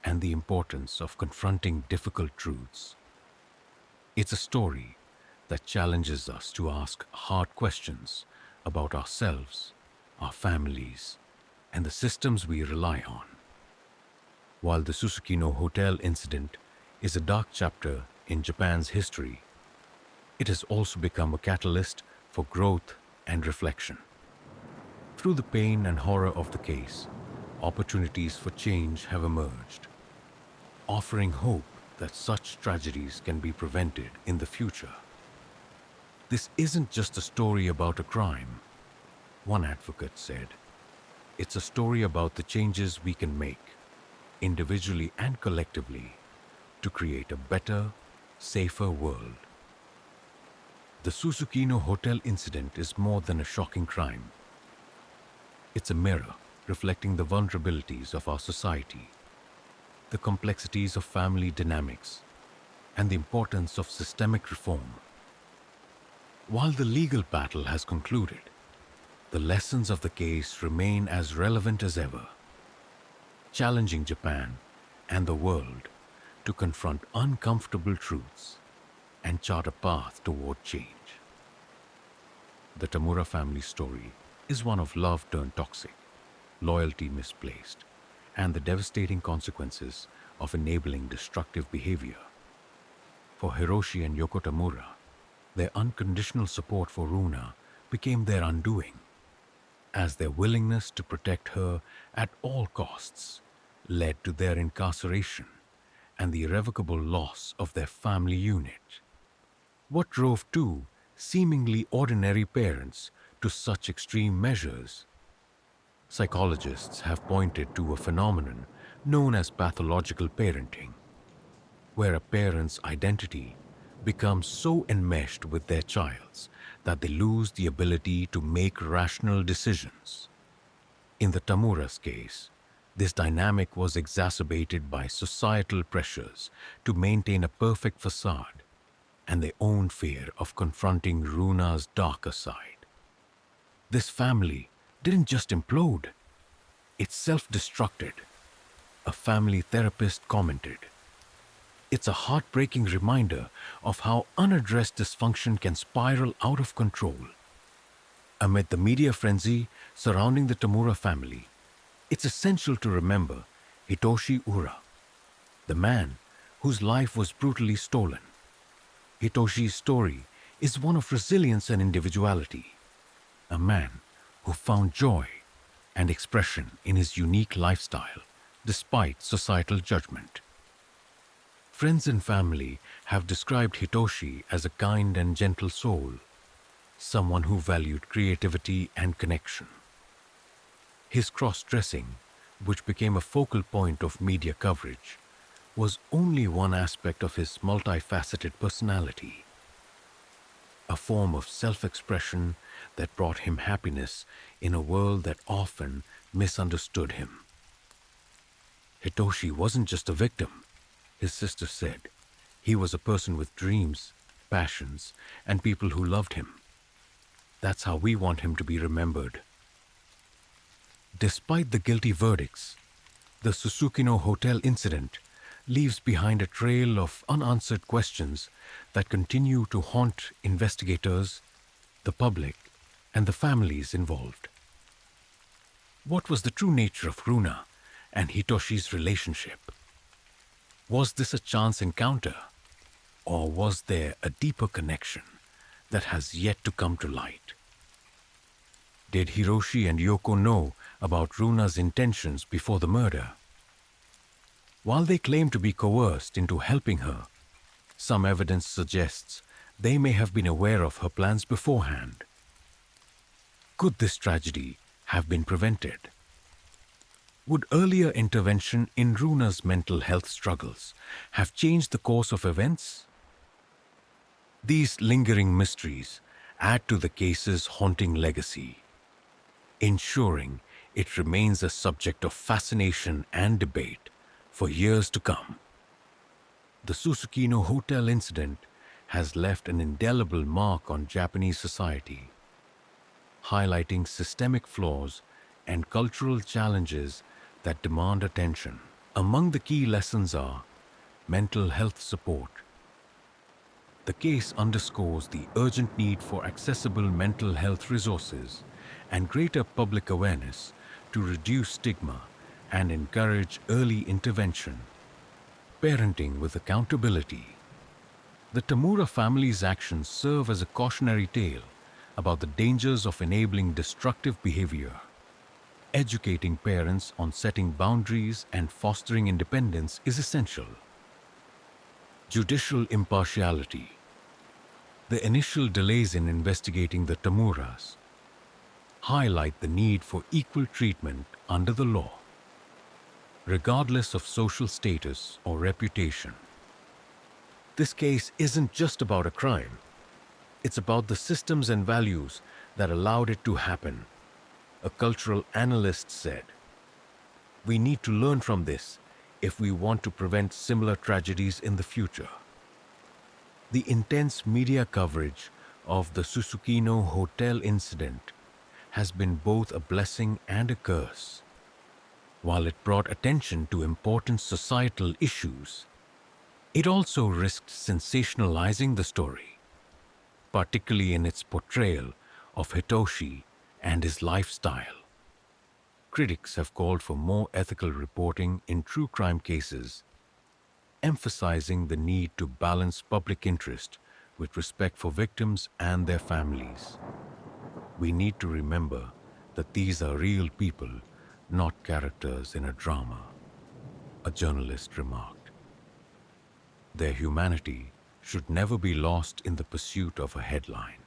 and the importance of confronting difficult truths. It's a story that challenges us to ask hard questions about ourselves, our families, and the systems we rely on. While the Susukino Hotel incident is a dark chapter in Japan's history, it has also become a catalyst for growth and reflection. Through the pain and horror of the case, opportunities for change have emerged, offering hope that such tragedies can be prevented in the future. This isn't just a story about a crime, one advocate said. It's a story about the changes we can make, individually and collectively, to create a better, safer world. The Susukino Hotel incident is more than a shocking crime. It's a mirror reflecting the vulnerabilities of our society, the complexities of family dynamics, and the importance of systemic reform. While the legal battle has concluded, the lessons of the case remain as relevant as ever, challenging Japan and the world to confront uncomfortable truths and chart a path toward change. The Tamura family story is one of love turned toxic, loyalty misplaced, and the devastating consequences of enabling destructive behavior. For Hiroshi and Yoko Tamura, their unconditional support for Runa became their undoing, as their willingness to protect her at all costs led to their incarceration and the irrevocable loss of their family unit. What drove two seemingly ordinary parents to such extreme measures? Psychologists have pointed to a phenomenon known as pathological parenting, where a parent's identity becomes so enmeshed with their child's that they lose the ability to make rational decisions. In the Tamura's case, This dynamic was exacerbated by societal pressures to maintain a perfect facade and their own fear of confronting Runa's darker side. This family didn't just implode, it self-destructed. A family therapist commented, "It's a heartbreaking reminder of how unaddressed dysfunction can spiral out of control." Amid the media frenzy surrounding the Tamura family, it's essential to remember Hitoshi Ura, the man whose life was brutally stolen. Hitoshi's story is one of resilience and individuality, a man who found joy and expression in his unique lifestyle despite societal judgment. Friends and family have described Hitoshi as a kind and gentle soul, someone who valued creativity and connection. His cross-dressing, which became a focal point of media coverage, was only one aspect of his multifaceted personality, a form of self-expression that brought him happiness in a world that often misunderstood him. Hitoshi wasn't just a victim, his sister said. He was a person with dreams, passions, and people who loved him. That's how we want him to be remembered. Despite the guilty verdicts, the Susukino Hotel incident leaves behind a trail of unanswered questions that continue to haunt investigators, the public, and the families involved. What was the true nature of Runa and Hitoshi's relationship? Was this a chance encounter, or was there a deeper connection that has yet to come to light? Did Hiroshi and Yoko know about Runa's intentions before the murder? While they claim to be coerced into helping her, some evidence suggests they may have been aware of her plans beforehand. Could this tragedy have been prevented? Would earlier intervention in Runa's mental health struggles have changed the course of events? These lingering mysteries add to the case's haunting legacy, ensuring it remains a subject of fascination and debate for years to come. The Susukino Hotel incident has left an indelible mark on Japanese society, highlighting systemic flaws and cultural challenges that demand attention. Among the key lessons are mental health support. The case underscores the urgent need for accessible mental health resources and greater public awareness to reduce stigma and encourage early intervention. Parenting with accountability. The Tamura family's actions serve as a cautionary tale about the dangers of enabling destructive behavior. Educating parents on setting boundaries and fostering independence is essential. Judicial impartiality. The initial delays in investigating the Tamuras highlight the need for equal treatment under the law, regardless of social status or reputation. This case isn't just about a crime. It's about the systems and values that allowed it to happen. A cultural analyst said, "We need to learn from this if we want to prevent similar tragedies in the future." The intense media coverage of the Susukino Hotel incident has been both a blessing and a curse. While it brought attention to important societal issues, it also risked sensationalizing the story, particularly in its portrayal of Hitoshi and his lifestyle. Critics have called for more ethical reporting in true crime cases, emphasizing the need to balance public interest with respect for victims and their families. We need to remember that these are real people, not characters in a drama, a journalist remarked. Their humanity should never be lost in the pursuit of a headline.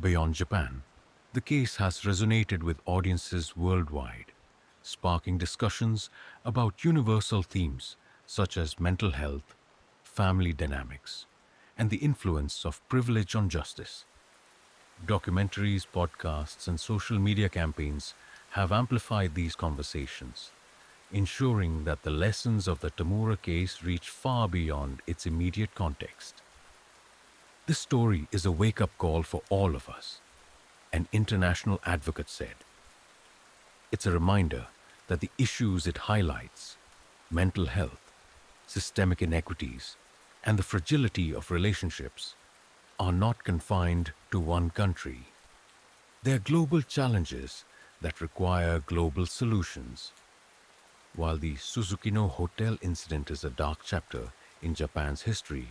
Beyond Japan, the case has resonated with audiences worldwide, sparking discussions about universal themes such as mental health, family dynamics, and the influence of privilege on justice. Documentaries, podcasts, and social media campaigns have amplified these conversations, ensuring that the lessons of the Tamura case reach far beyond its immediate context. This story is a wake-up call for all of us, an international advocate said. It's a reminder that the issues it highlights, mental health, systemic inequities, and the fragility of relationships, are not confined to one country. They're global challenges that require global solutions. While the Suzukino Hotel incident is a dark chapter in Japan's history,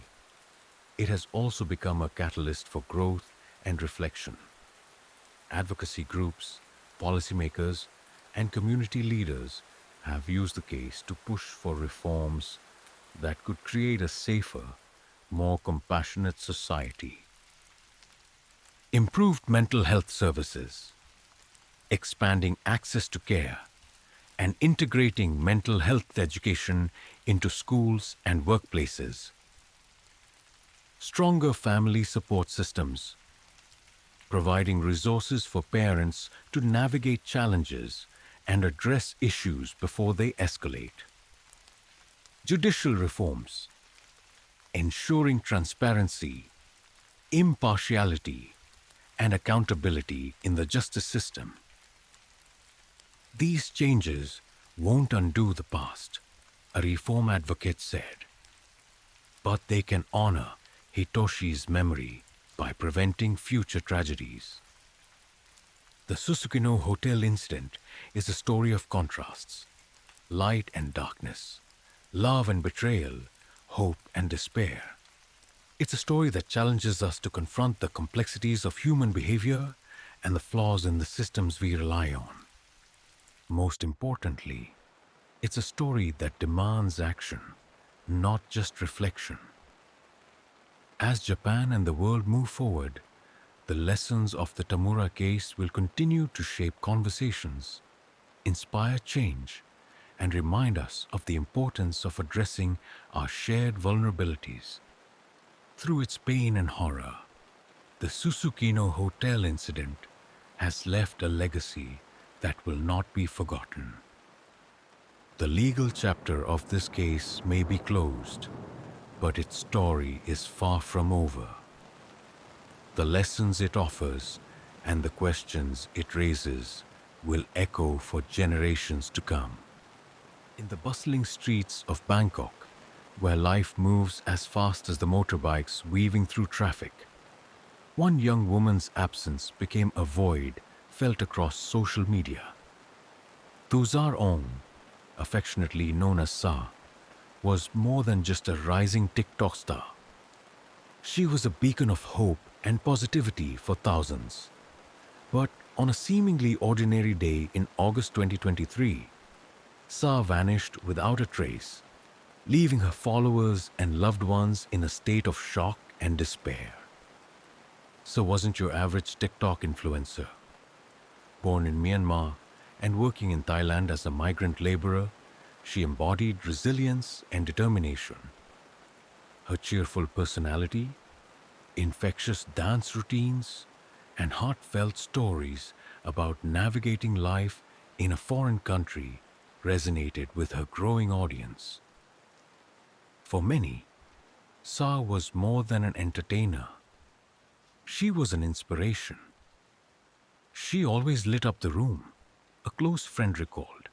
it has also become a catalyst for growth and reflection. Advocacy groups, policymakers, and community leaders have used the case to push for reforms that could create a safer, more compassionate society. Improved mental health services, expanding access to care, and integrating mental health education into schools and workplaces. Stronger family support systems, providing resources for parents to navigate challenges and address issues before they escalate. Judicial reforms, ensuring transparency, impartiality, and accountability in the justice system. These changes won't undo the past, a reform advocate said, but they can honor Hitoshi's memory by preventing future tragedies. The Susukino Hotel incident is a story of contrasts, light and darkness, love and betrayal, hope and despair. It's a story that challenges us to confront the complexities of human behavior and the flaws in the systems we rely on. Most importantly, it's a story that demands action, not just reflection. As Japan and the world move forward, the lessons of the Tamura case will continue to shape conversations, inspire change, and remind us of the importance of addressing our shared vulnerabilities. Through its pain and horror, the Susukino Hotel incident has left a legacy that will not be forgotten. The legal chapter of this case may be closed, but its story is far from over. The lessons it offers and the questions it raises will echo for generations to come. In the bustling streets of Bangkok, where life moves as fast as the motorbikes weaving through traffic, one young woman's absence became a void felt across social media. Tuzar Ong, affectionately known as Sa, was more than just a rising TikTok star. She was a beacon of hope and positivity for thousands. But on a seemingly ordinary day in August 2023, Sa vanished without a trace, leaving her followers and loved ones in a state of shock and despair. So wasn't your average TikTok influencer. Born in Myanmar and working in Thailand as a migrant laborer, she embodied resilience and determination. Her cheerful personality, infectious dance routines, and heartfelt stories about navigating life in a foreign country resonated with her growing audience. For many, Sa was more than an entertainer. She was an inspiration. She always lit up the room, a close friend recalled.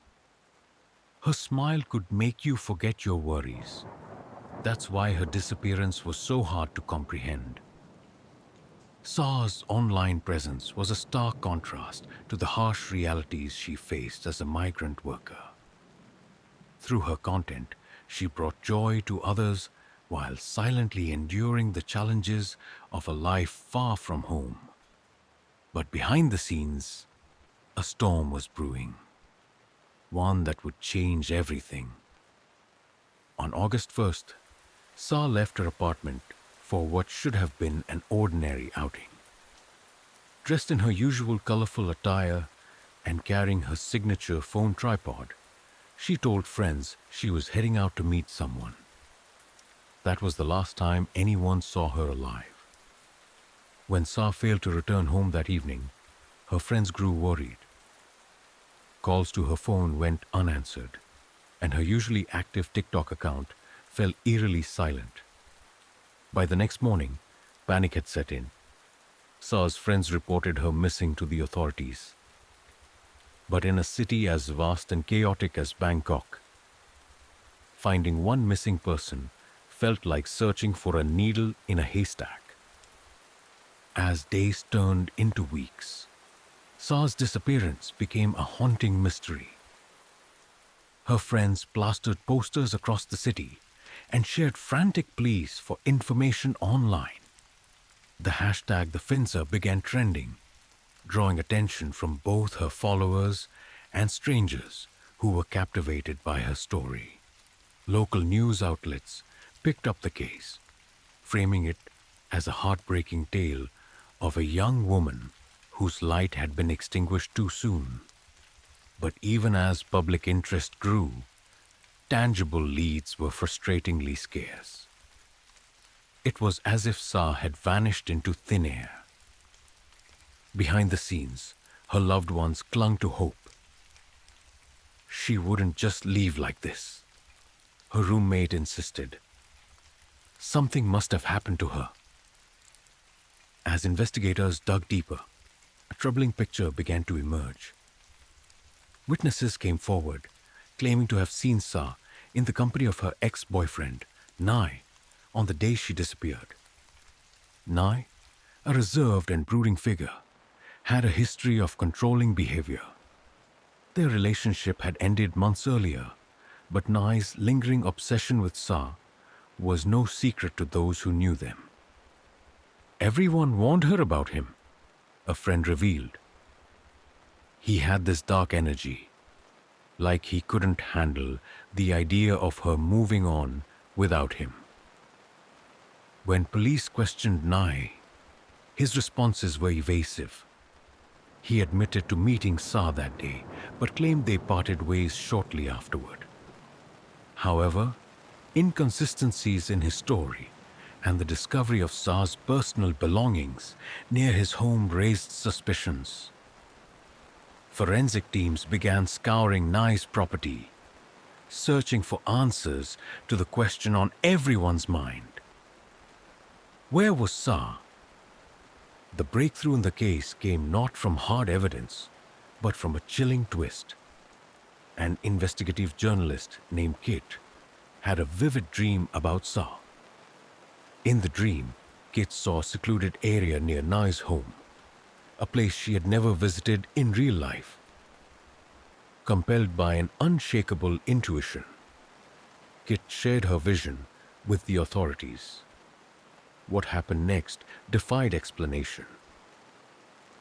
Her smile could make you forget your worries. That's why her disappearance was so hard to comprehend. Sa's online presence was a stark contrast to the harsh realities she faced as a migrant worker. Through her content, she brought joy to others while silently enduring the challenges of a life far from home. But behind the scenes, a storm was brewing, one that would change everything. On August 1st, Sa left her apartment for what should have been an ordinary outing. Dressed in her usual colorful attire and carrying her signature phone tripod, she told friends she was heading out to meet someone. That was the last time anyone saw her alive. When Sa failed to return home that evening, her friends grew worried. calls to her phone went unanswered, and her usually active TikTok account fell eerily silent. By the next morning, panic had set in. Sa's friends reported her missing to the authorities. But in a city as vast and chaotic as Bangkok, finding one missing person felt like searching for a needle in a haystack. As days turned into weeks, Sa's disappearance became a haunting mystery. Her friends plastered posters across the city and shared frantic pleas for information online. The hashtag The Finzer began trending, drawing attention from both her followers and strangers who were captivated by her story. Local news outlets picked up the case, framing it as a heartbreaking tale of a young woman whose light had been extinguished too soon. But even as public interest grew, tangible leads were frustratingly scarce. It was as if Sa had vanished into thin air. Behind the scenes, her loved ones clung to hope. She wouldn't just leave like this, her roommate insisted. Something must have happened to her. As investigators dug deeper, a troubling picture began to emerge. Witnesses came forward, claiming to have seen Sa in the company of her ex-boyfriend, Nai, on the day she disappeared. Nai, a reserved and brooding figure, had a history of controlling behavior. Their relationship had ended months earlier, but Nai's lingering obsession with Sa was no secret to those who knew them. Everyone warned her about him, a friend revealed. He had this dark energy, like he couldn't handle the idea of her moving on without him. When police questioned Nai, his responses were evasive. He admitted to meeting Sa that day, but claimed they parted ways shortly afterward. However, inconsistencies in his story and the discovery of Sa's personal belongings near his home raised suspicions. Forensic teams began scouring Nai's property, searching for answers to the question on everyone's mind. Where was Sa? The breakthrough in the case came not from hard evidence, but from a chilling twist. An investigative journalist named Kit had a vivid dream about Sa. In the dream, Kit saw a secluded area near Nai's home, a place she had never visited in real life. Compelled by an unshakable intuition, Kit shared her vision with the authorities. What happened next defied explanation.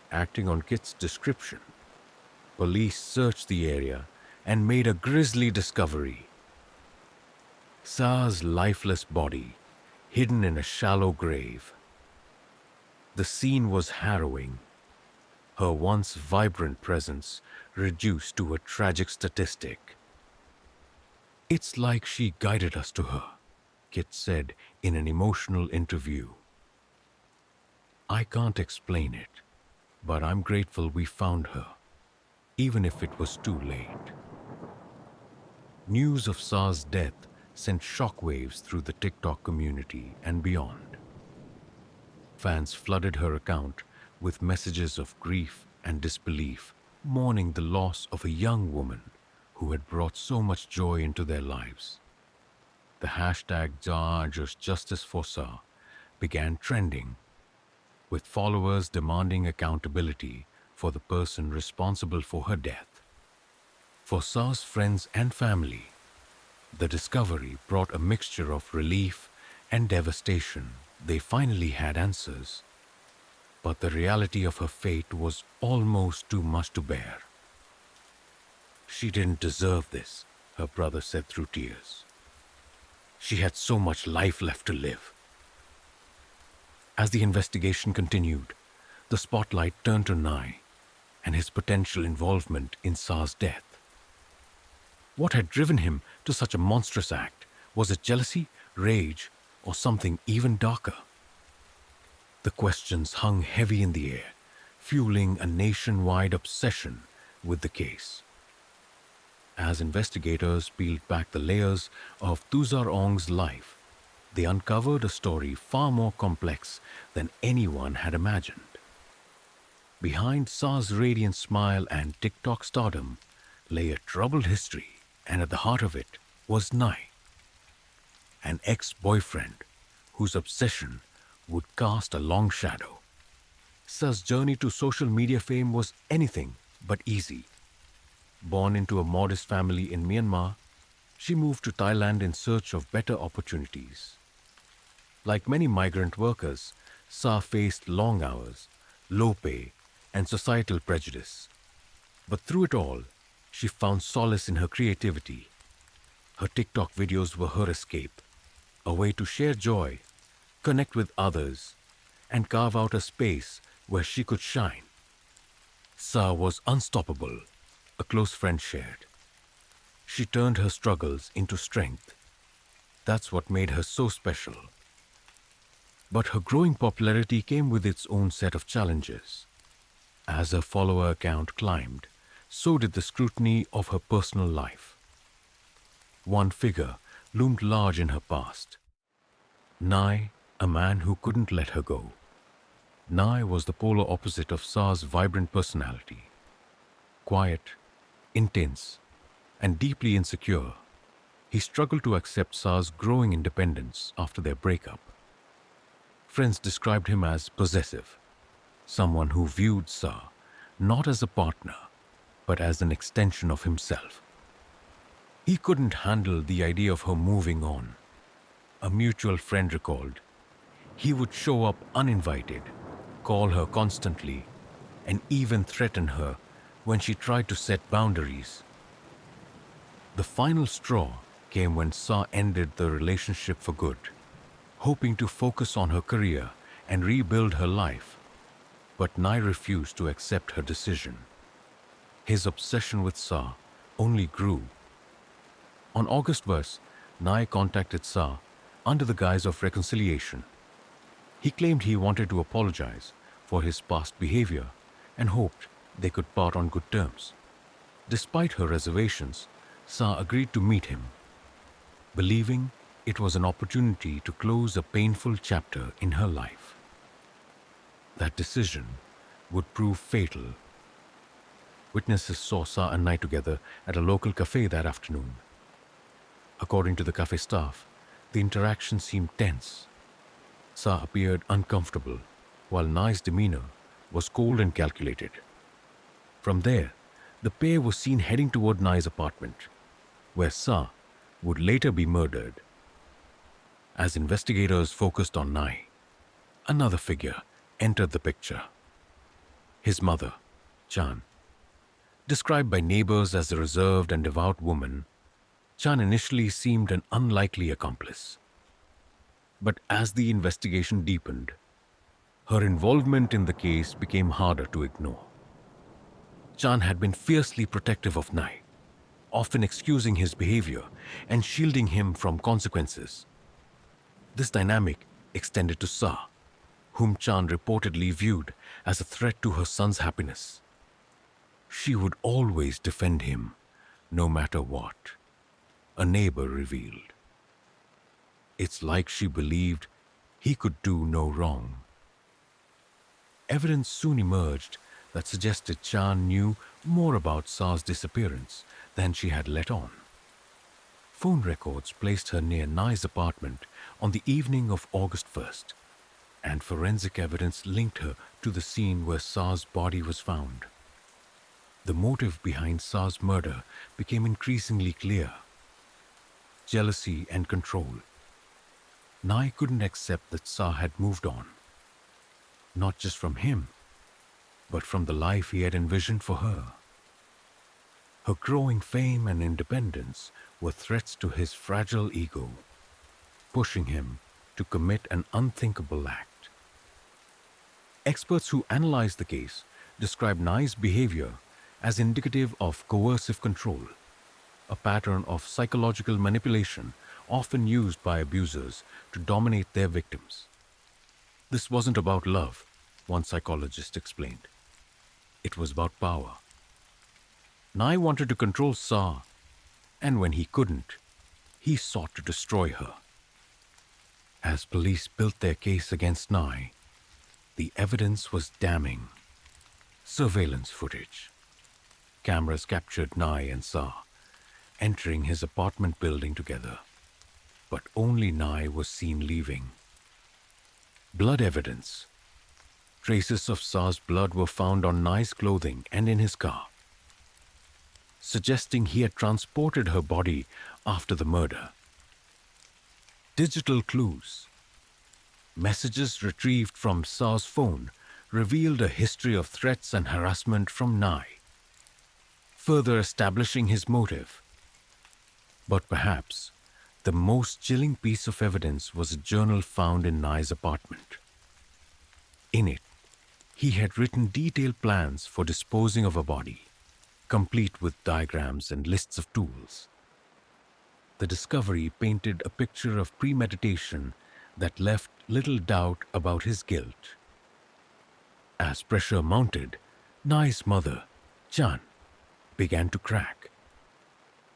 Acting on Kit's description, police searched the area and made a grisly discovery. Sa's lifeless body, hidden in a shallow grave. The scene was harrowing, her once vibrant presence reduced to a tragic statistic. "It's like she guided us to her," Kit said in an emotional interview. "I can't explain it, but I'm grateful we found her, even if it was too late." News of Sa's death sent shockwaves through the TikTok community and beyond. Fans flooded her account with messages of grief and disbelief, mourning the loss of a young woman who had brought so much joy into their lives. The hashtag #Justice for Sa began trending, with followers demanding accountability for the person responsible for her death. For Sa's friends and family, the discovery brought a mixture of relief and devastation. They finally had answers, but the reality of her fate was almost too much to bear. "She didn't deserve this," her brother said through tears. "She had so much life left to live." As the investigation continued, the spotlight turned to Nai and his potential involvement in Sa's death. What had driven him to such a monstrous act? Was it jealousy, rage, or something even darker? The questions hung heavy in the air, fueling a nationwide obsession with the case. As investigators peeled back the layers of Tuzar Ong's life, they uncovered a story far more complex than anyone had imagined. Behind Sa's radiant smile and TikTok stardom lay a troubled history, and at the heart of it was Nai, an ex boyfriend whose obsession would cast a long shadow. Sa's journey to social media fame was anything but easy. Born into a modest family in Myanmar, she moved to Thailand in search of better opportunities. Like many migrant workers, Sa faced long hours, low pay, and societal prejudice. But through it all, she found solace in her creativity. Her TikTok videos were her escape, a way to share joy, connect with others, and carve out a space where she could shine. Sa was unstoppable, a close friend shared. She turned her struggles into strength. That's what made her so special. But her growing popularity came with its own set of challenges. As her follower count climbed, so did the scrutiny of her personal life. One figure loomed large in her past. Nai, a man who couldn't let her go. Nai was the polar opposite of Sa's vibrant personality. Quiet, intense, and deeply insecure, he struggled to accept Sa's growing independence after their breakup. Friends described him as possessive, someone who viewed Sa not as a partner, but as an extension of himself. He couldn't handle the idea of her moving on. A mutual friend recalled, he would show up uninvited, call her constantly, and even threaten her when she tried to set boundaries. The final straw came when Sa ended the relationship for good, hoping to focus on her career and rebuild her life. But Nai refused to accept her decision. His obsession with Sa only grew. On August 1st, Nai contacted Sa under the guise of reconciliation. He claimed he wanted to apologize for his past behavior and hoped they could part on good terms. Despite her reservations, Sa agreed to meet him, believing it was an opportunity to close a painful chapter in her life. That decision would prove fatal. Witnesses saw Sa and Nai together at a local cafe that afternoon. According to the cafe staff, the interaction seemed tense. Sa appeared uncomfortable, while Nai's demeanor was cold and calculated. From there, the pair was seen heading toward Nai's apartment, where Sa would later be murdered. As investigators focused on Nai, another figure entered the picture. His mother, Chan. Described by neighbors as a reserved and devout woman, Chan initially seemed an unlikely accomplice. But as the investigation deepened, her involvement in the case became harder to ignore. Chan had been fiercely protective of Nai, often excusing his behavior and shielding him from consequences. This dynamic extended to Sa, whom Chan reportedly viewed as a threat to her son's happiness. She would always defend him, no matter what, a neighbor revealed. It's like she believed he could do no wrong. Evidence soon emerged that suggested Chan knew more about Sa's disappearance than she had let on. Phone records placed her near Nai's apartment on the evening of August 1st, and forensic evidence linked her to the scene where Sa's body was found. The motive behind Sa's murder became increasingly clear: jealousy and control. Nai couldn't accept that Sa had moved on, not just from him, but from the life he had envisioned for her. Her growing fame and independence were threats to his fragile ego, pushing him to commit an unthinkable act. Experts who analyzed the case described Nai's behavior as indicative of coercive control, a pattern of psychological manipulation often used by abusers to dominate their victims. This wasn't about love, one psychologist explained. It was about power. Nai wanted to control Sa and when he couldn't, he sought to destroy her. As police built their case against Nye, the evidence was damning. Surveillance footage. Cameras captured Nye and Sa entering his apartment building together, but only Nye was seen leaving. Blood evidence. Traces of Sa's blood were found on Nye's clothing and in his car, suggesting he had transported her body after the murder. Digital clues. Messages retrieved from Sa's phone revealed a history of threats and harassment from Nye, further establishing his motive. But perhaps the most chilling piece of evidence was a journal found in Nye's apartment. In it, he had written detailed plans for disposing of a body, complete with diagrams and lists of tools. The discovery painted a picture of premeditation that left little doubt about his guilt. As pressure mounted, Nye's mother, Chan, began to crack.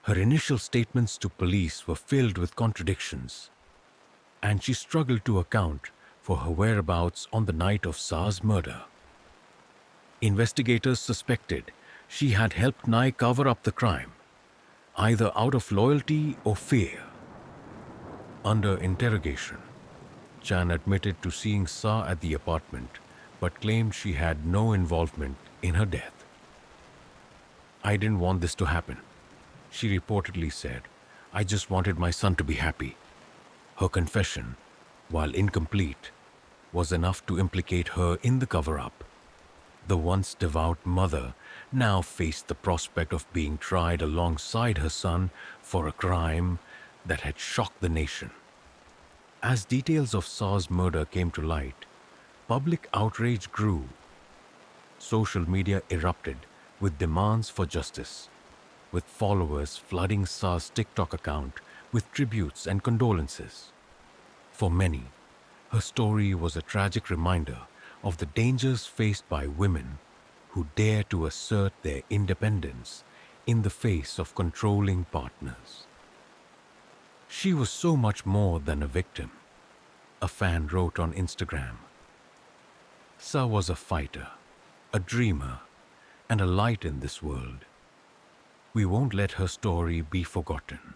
Her initial statements to police were filled with contradictions, and she struggled to account for her whereabouts on the night of Sa's murder. Investigators suspected she had helped Nye cover up the crime, either out of loyalty or fear. Under interrogation, Chan admitted to seeing Sa at the apartment, but claimed she had no involvement in her death. "I didn't want this to happen," she reportedly said. "I just wanted my son to be happy." Her confession, while incomplete, was enough to implicate her in the cover-up. The once devout mother now faced the prospect of being tried alongside her son for a crime that had shocked the nation. As details of Sa's murder came to light, public outrage grew. Social media erupted with demands for justice, with followers flooding Sa's TikTok account with tributes and condolences. For many, her story was a tragic reminder of the dangers faced by women who dare to assert their independence in the face of controlling partners. She was so much more than a victim, a fan wrote on Instagram. Sa was a fighter, a dreamer, and a light in this world. We won't let her story be forgotten.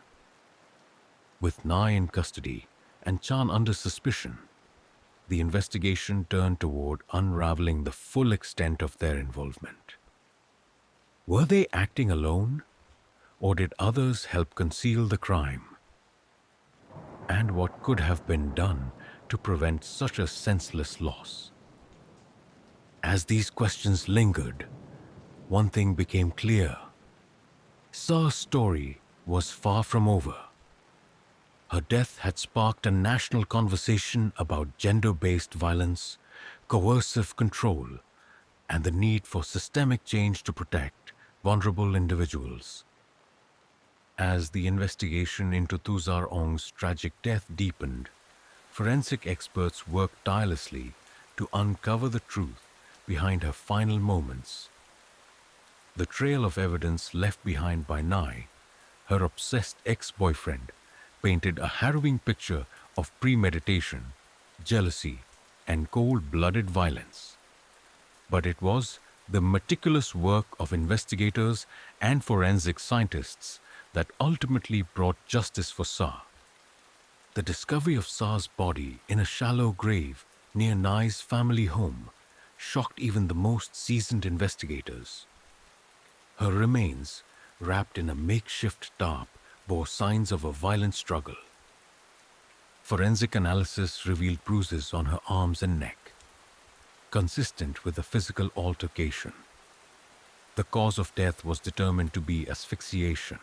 With Nye in custody and Chan under suspicion, the investigation turned toward unraveling the full extent of their involvement. Were they acting alone, or did others help conceal the crime? And what could have been done to prevent such a senseless loss? As these questions lingered, one thing became clear. Sa's story was far from over. Her death had sparked a national conversation about gender-based violence, coercive control, and the need for systemic change to protect vulnerable individuals. As the investigation into Tuzar Ong's tragic death deepened, forensic experts worked tirelessly to uncover the truth behind her final moments. The trail of evidence left behind by Nye, her obsessed ex-boyfriend, painted a harrowing picture of premeditation, jealousy, and cold-blooded violence. But it was the meticulous work of investigators and forensic scientists that ultimately brought justice for Sa. The discovery of Sa's body in a shallow grave near Nye's family home shocked even the most seasoned investigators. Her remains, wrapped in a makeshift tarp, bore signs of a violent struggle. Forensic analysis revealed bruises on her arms and neck, consistent with a physical altercation. The cause of death was determined to be asphyxiation,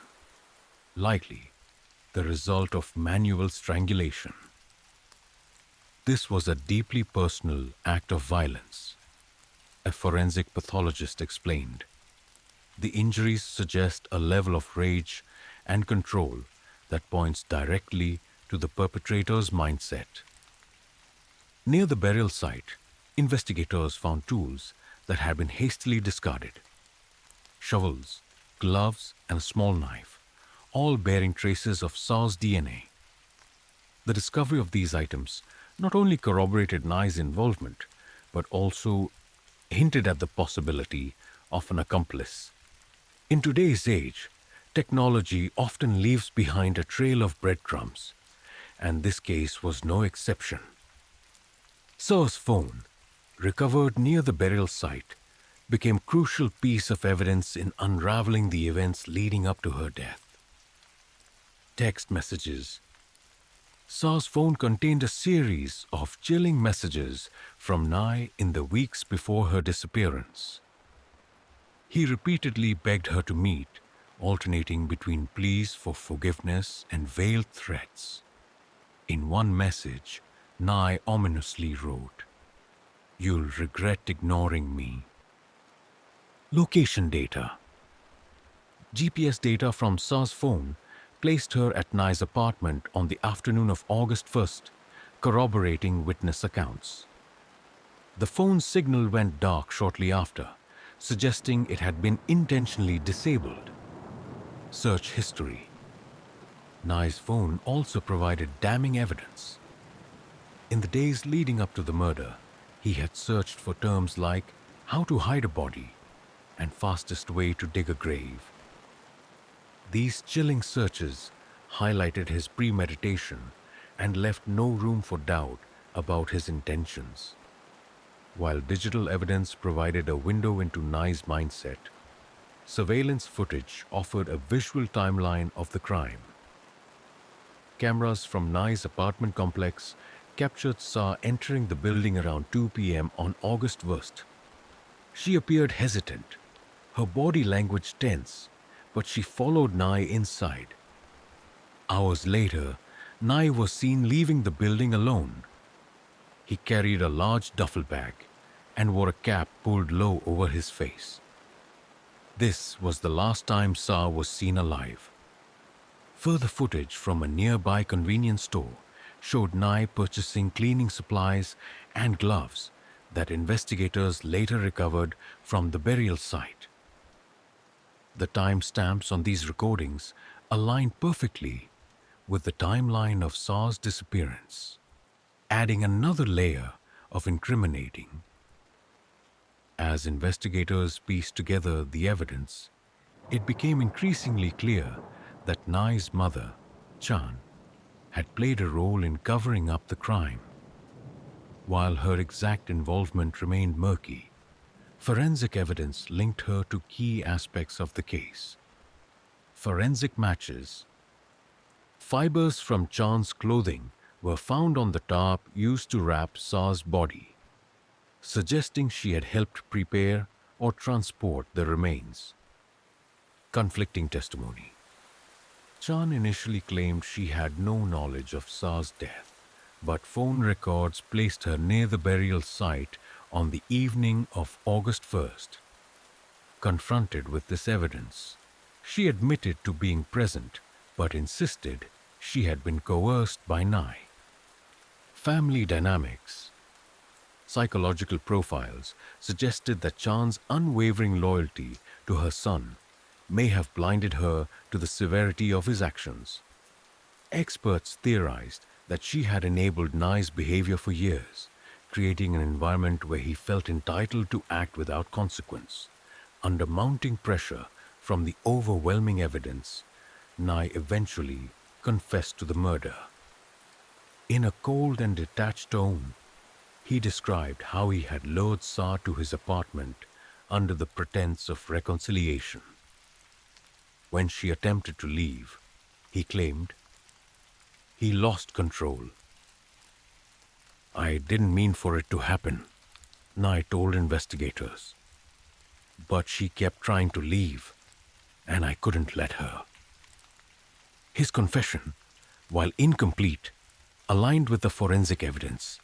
likely the result of manual strangulation. This was a deeply personal act of violence, a forensic pathologist explained. The injuries suggest a level of rage and control that points directly to the perpetrator's mindset. Near the burial site, investigators found tools that had been hastily discarded. Shovels, gloves, and a small knife, all bearing traces of Sa's DNA. The discovery of these items not only corroborated Nye's involvement, but also hinted at the possibility of an accomplice. In today's age, technology often leaves behind a trail of breadcrumbs, and this case was no exception. Sa's phone, recovered near the burial site, became a crucial piece of evidence in unraveling the events leading up to her death. Text messages. Sa's phone contained a series of chilling messages from Nye in the weeks before her disappearance. He repeatedly begged her to meet, alternating between pleas for forgiveness and veiled threats. In one message, Nye ominously wrote, "You'll regret ignoring me." Location data. GPS data from Sa's phone placed her at Nye's apartment on the afternoon of August 1st, corroborating witness accounts. The phone's signal went dark shortly after, suggesting it had been intentionally disabled. Search history. Nye's phone also provided damning evidence. In the days leading up to the murder, he had searched for terms like how to hide a body and fastest way to dig a grave. These chilling searches highlighted his premeditation and left no room for doubt about his intentions. While digital evidence provided a window into Nye's mindset, surveillance footage offered a visual timeline of the crime. Cameras from Nye's apartment complex captured Sa entering the building around 2 p.m. on August 1st. She appeared hesitant, her body language tense, but she followed Nye inside. Hours later, Nye was seen leaving the building alone. He carried a large duffel bag and wore a cap pulled low over his face. This was the last time Sa was seen alive. Further footage from a nearby convenience store showed Nye purchasing cleaning supplies and gloves that investigators later recovered from the burial site. The timestamps on these recordings aligned perfectly with the timeline of Sa's disappearance, adding another layer of incriminating. As investigators pieced together the evidence, it became increasingly clear that Nye's mother, Chan, had played a role in covering up the crime. While her exact involvement remained murky, forensic evidence linked her to key aspects of the case. Forensic matches. Fibers from Chan's clothing were found on the tarp used to wrap Sa's body, suggesting she had helped prepare or transport the remains. Conflicting testimony. Chan initially claimed she had no knowledge of Sa's death, but phone records placed her near the burial site on the evening of August 1st. Confronted with this evidence, she admitted to being present, but insisted she had been coerced by Nye. Family dynamics. Psychological profiles suggested that Chan's unwavering loyalty to her son may have blinded her to the severity of his actions. Experts theorized that she had enabled Nye's behavior for years, creating an environment where he felt entitled to act without consequence. Under mounting pressure from the overwhelming evidence, Nye eventually confessed to the murder. In a cold and detached tone, he described how he had lured Sa to his apartment under the pretense of reconciliation. When she attempted to leave, he claimed, he lost control. "I didn't mean for it to happen," Nye told investigators. "But she kept trying to leave, and I couldn't let her." His confession, while incomplete, aligned with the forensic evidence.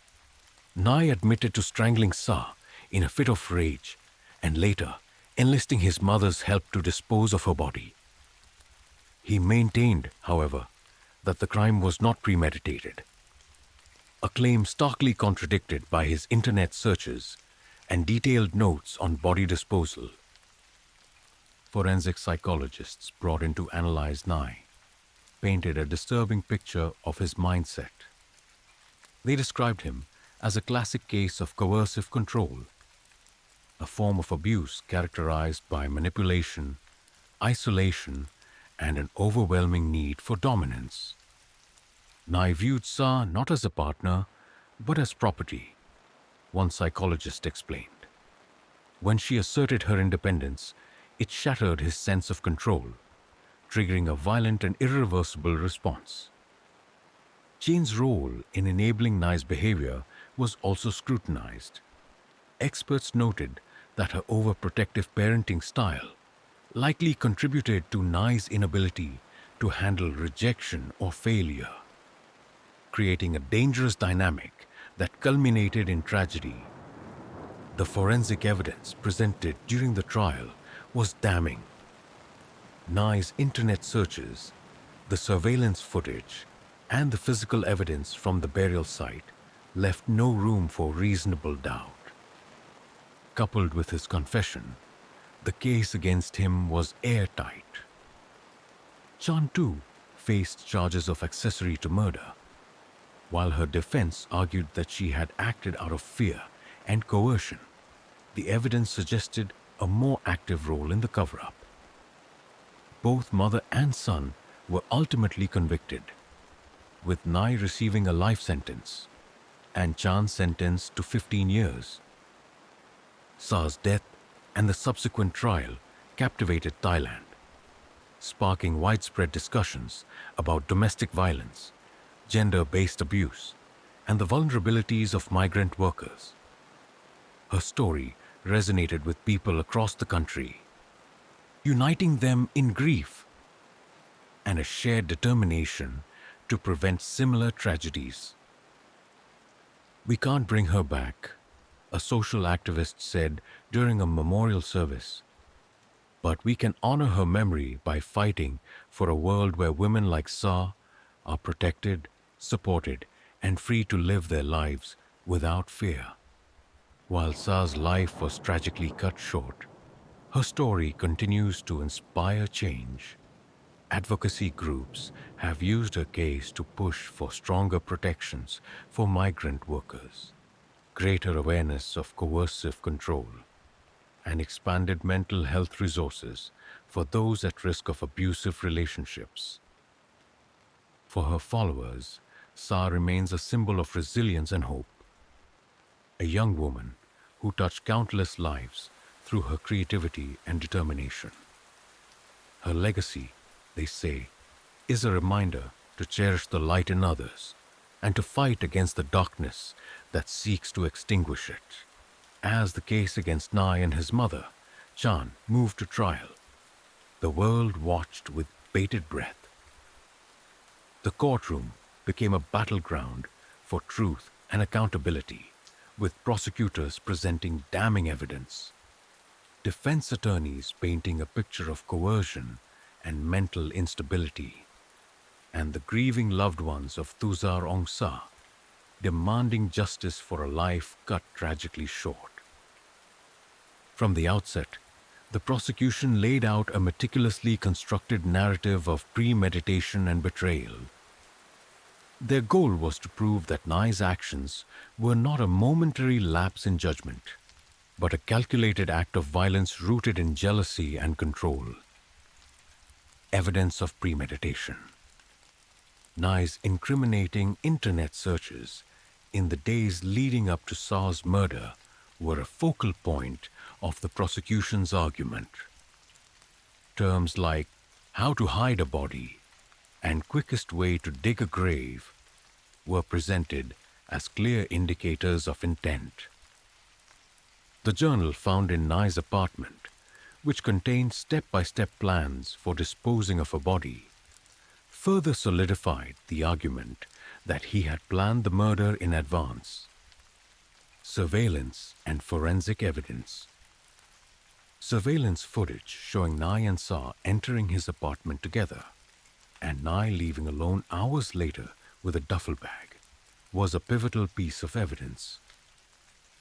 Nye admitted to strangling Sa in a fit of rage and later enlisting his mother's help to dispose of her body. He maintained, however, that the crime was not premeditated, a claim starkly contradicted by his internet searches and detailed notes on body disposal. Forensic psychologists brought in to analyze Nye. painted a disturbing picture of his mindset. They described him as a classic case of coercive control, a form of abuse characterized by manipulation, isolation, and an overwhelming need for dominance. Nye viewed Sa not as a partner, but as property, one psychologist explained. When she asserted her independence, it shattered his sense of control, triggering a violent and irreversible response. Jane's role in enabling Nye's behavior was also scrutinized. Experts noted that her overprotective parenting style likely contributed to Nye's inability to handle rejection or failure, creating a dangerous dynamic that culminated in tragedy. The forensic evidence presented during the trial was damning. Nye's internet searches, the surveillance footage, and the physical evidence from the burial site left no room for reasonable doubt. Coupled with his confession, the case against him was airtight. Chan too faced charges of accessory to murder, while her defense argued that she had acted out of fear and coercion. The evidence suggested a more active role in the cover-up. Both mother and son were ultimately convicted, with Nye receiving a life sentence and Chan sentenced to 15 years. Sa's death and the subsequent trial captivated Thailand, sparking widespread discussions about domestic violence, gender-based abuse, and the vulnerabilities of migrant workers. Her story resonated with people across the country, uniting them in grief and a shared determination to prevent similar tragedies. "We can't bring her back," a social activist said during a memorial service, "but we can honor her memory by fighting for a world where women like Sa are protected, supported, and free to live their lives without fear." While Sa's life was tragically cut short, her story continues to inspire change. Advocacy groups have used her case to push for stronger protections for migrant workers, greater awareness of coercive control, and expanded mental health resources for those at risk of abusive relationships. For her followers, Sa remains a symbol of resilience and hope, a young woman who touched countless lives through her creativity and determination. Her legacy, they say, is a reminder to cherish the light in others and to fight against the darkness that seeks to extinguish it. As the case against Nye and his mother, Chan, moved to trial, the world watched with bated breath. The courtroom became a battleground for truth and accountability, with prosecutors presenting damning evidence, defense attorneys painting a picture of coercion and mental instability, and the grieving loved ones of Thuzar Ong Sa demanding justice for a life cut tragically short. From the outset, the prosecution laid out a meticulously constructed narrative of premeditation and betrayal. Their goal was to prove that Nye's actions were not a momentary lapse in judgment, but a calculated act of violence rooted in jealousy and control. Evidence of premeditation. Nye's incriminating internet searches in the days leading up to Sa's murder were a focal point of the prosecution's argument. Terms like "how to hide a body" and "quickest way to dig a grave" were presented as clear indicators of intent. The journal found in Nye's apartment, which contained step-by-step plans for disposing of a body, further solidified the argument that he had planned the murder in advance. Surveillance and forensic evidence. Surveillance footage showing Nye and Sa entering his apartment together and Nye leaving alone hours later with a duffel bag was a pivotal piece of evidence.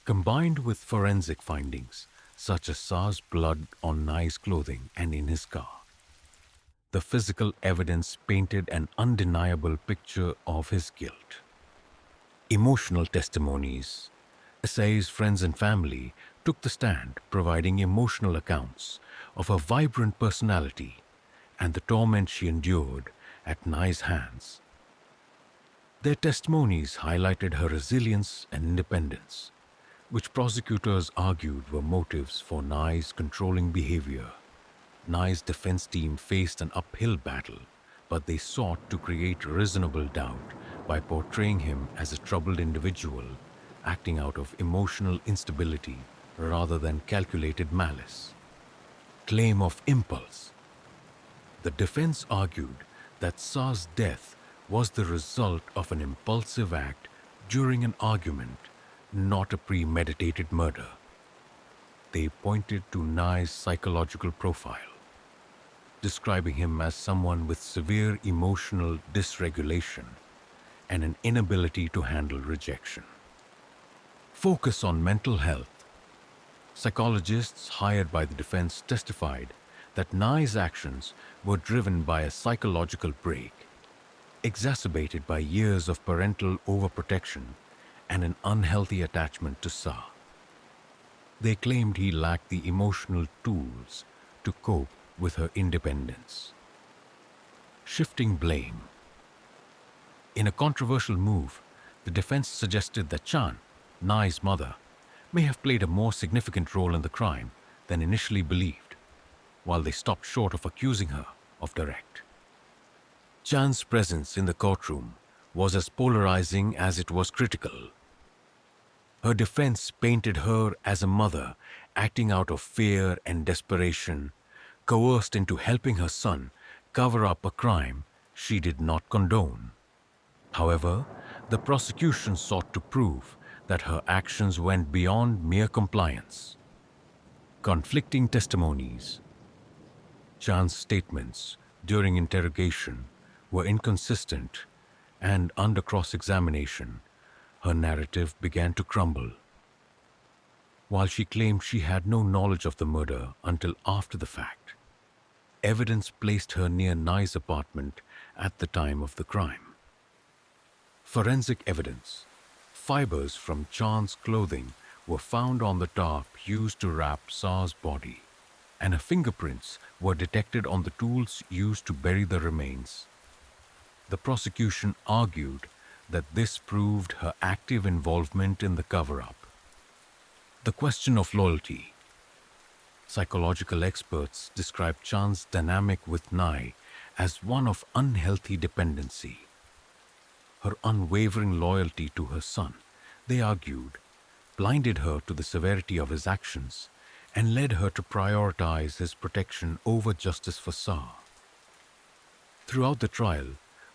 Combined with forensic findings such as Sa's blood on Nye's clothing and in his car, The physical evidence painted an undeniable picture of his guilt. Emotional testimonies. Assay's friends and family took the stand, providing emotional accounts of her vibrant personality and the torment she endured at Nai's hands. Their testimonies highlighted her resilience and independence, which prosecutors argued were motives for Nai's controlling behavior. Nai's defense team faced an uphill battle, but they sought to create reasonable doubt by portraying him as a troubled individual, acting out of emotional instability rather than calculated malice. Claim of impulse. The defense argued that Sa's death was the result of an impulsive act during an argument, not a premeditated murder. They pointed to Nai's psychological profile, describing him as someone with severe emotional dysregulation and an inability to handle rejection. Focus on mental health. Psychologists hired by the defense testified that Nai's actions were driven by a psychological break, exacerbated by years of parental overprotection and an unhealthy attachment to Sa. They claimed he lacked the emotional tools to cope with her independence. Shifting blame. In a controversial move, the defense suggested that Chan, Nai's mother, may have played a more significant role in the crime than initially believed, while they stopped short of accusing her of direct. Chan's presence in the courtroom was as polarizing as it was critical. Her defense painted her as a mother acting out of fear and desperation, coerced into helping her son cover up a crime she did not condone. However, the prosecution sought to prove that her actions went beyond mere compliance. Conflicting testimonies. Chan's statements during interrogation were inconsistent, and under cross-examination, her narrative began to crumble. While she claimed she had no knowledge of the murder until after the fact, evidence placed her near Nai's apartment at the time of the crime. Forensic evidence. Fibers from Chan's clothing were found on the tarp used to wrap Sa's body, and her fingerprints were detected on the tools used to bury the remains. The prosecution argued that this proved her active involvement in the cover-up. The question of loyalty. Psychological experts described Chan's dynamic with Nai as one of unhealthy dependency. Her unwavering loyalty to her son, they argued, blinded her to the severity of his actions and led her to prioritize his protection over justice for Sa. Throughout the trial,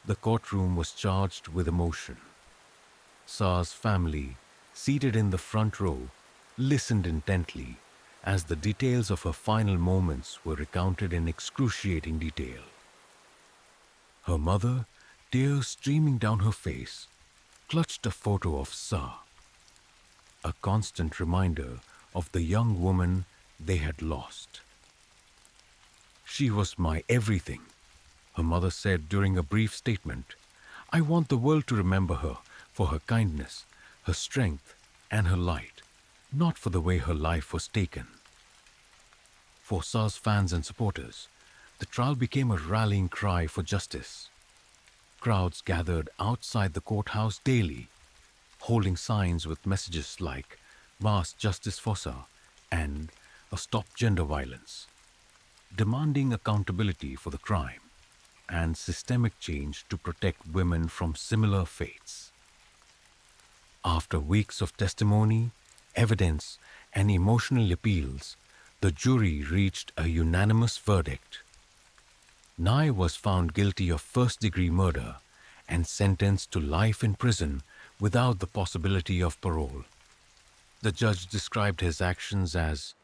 the courtroom was charged with emotion. Sa's family, seated in the front row, listened intently as the details of her final moments were recounted in excruciating detail. Her mother, tears streaming down her face, clutched a photo of Sa, a constant reminder of the young woman they had lost. "She was my everything," her mother said during a brief statement. "I want the world to remember her for her kindness, her strength, and her light, not for the way her life was taken." For Sa's fans and supporters, the trial became a rallying cry for justice. Crowds gathered outside the courthouse daily, holding signs with messages like "Mass Justice for Sa" and "Stop Gender Violence," demanding accountability for the crime and systemic change to protect women from similar fates. After weeks of testimony, evidence, and emotional appeals, the jury reached a unanimous verdict. Nai was found guilty of first-degree murder and sentenced to life in prison without the possibility of parole. The judge described his actions as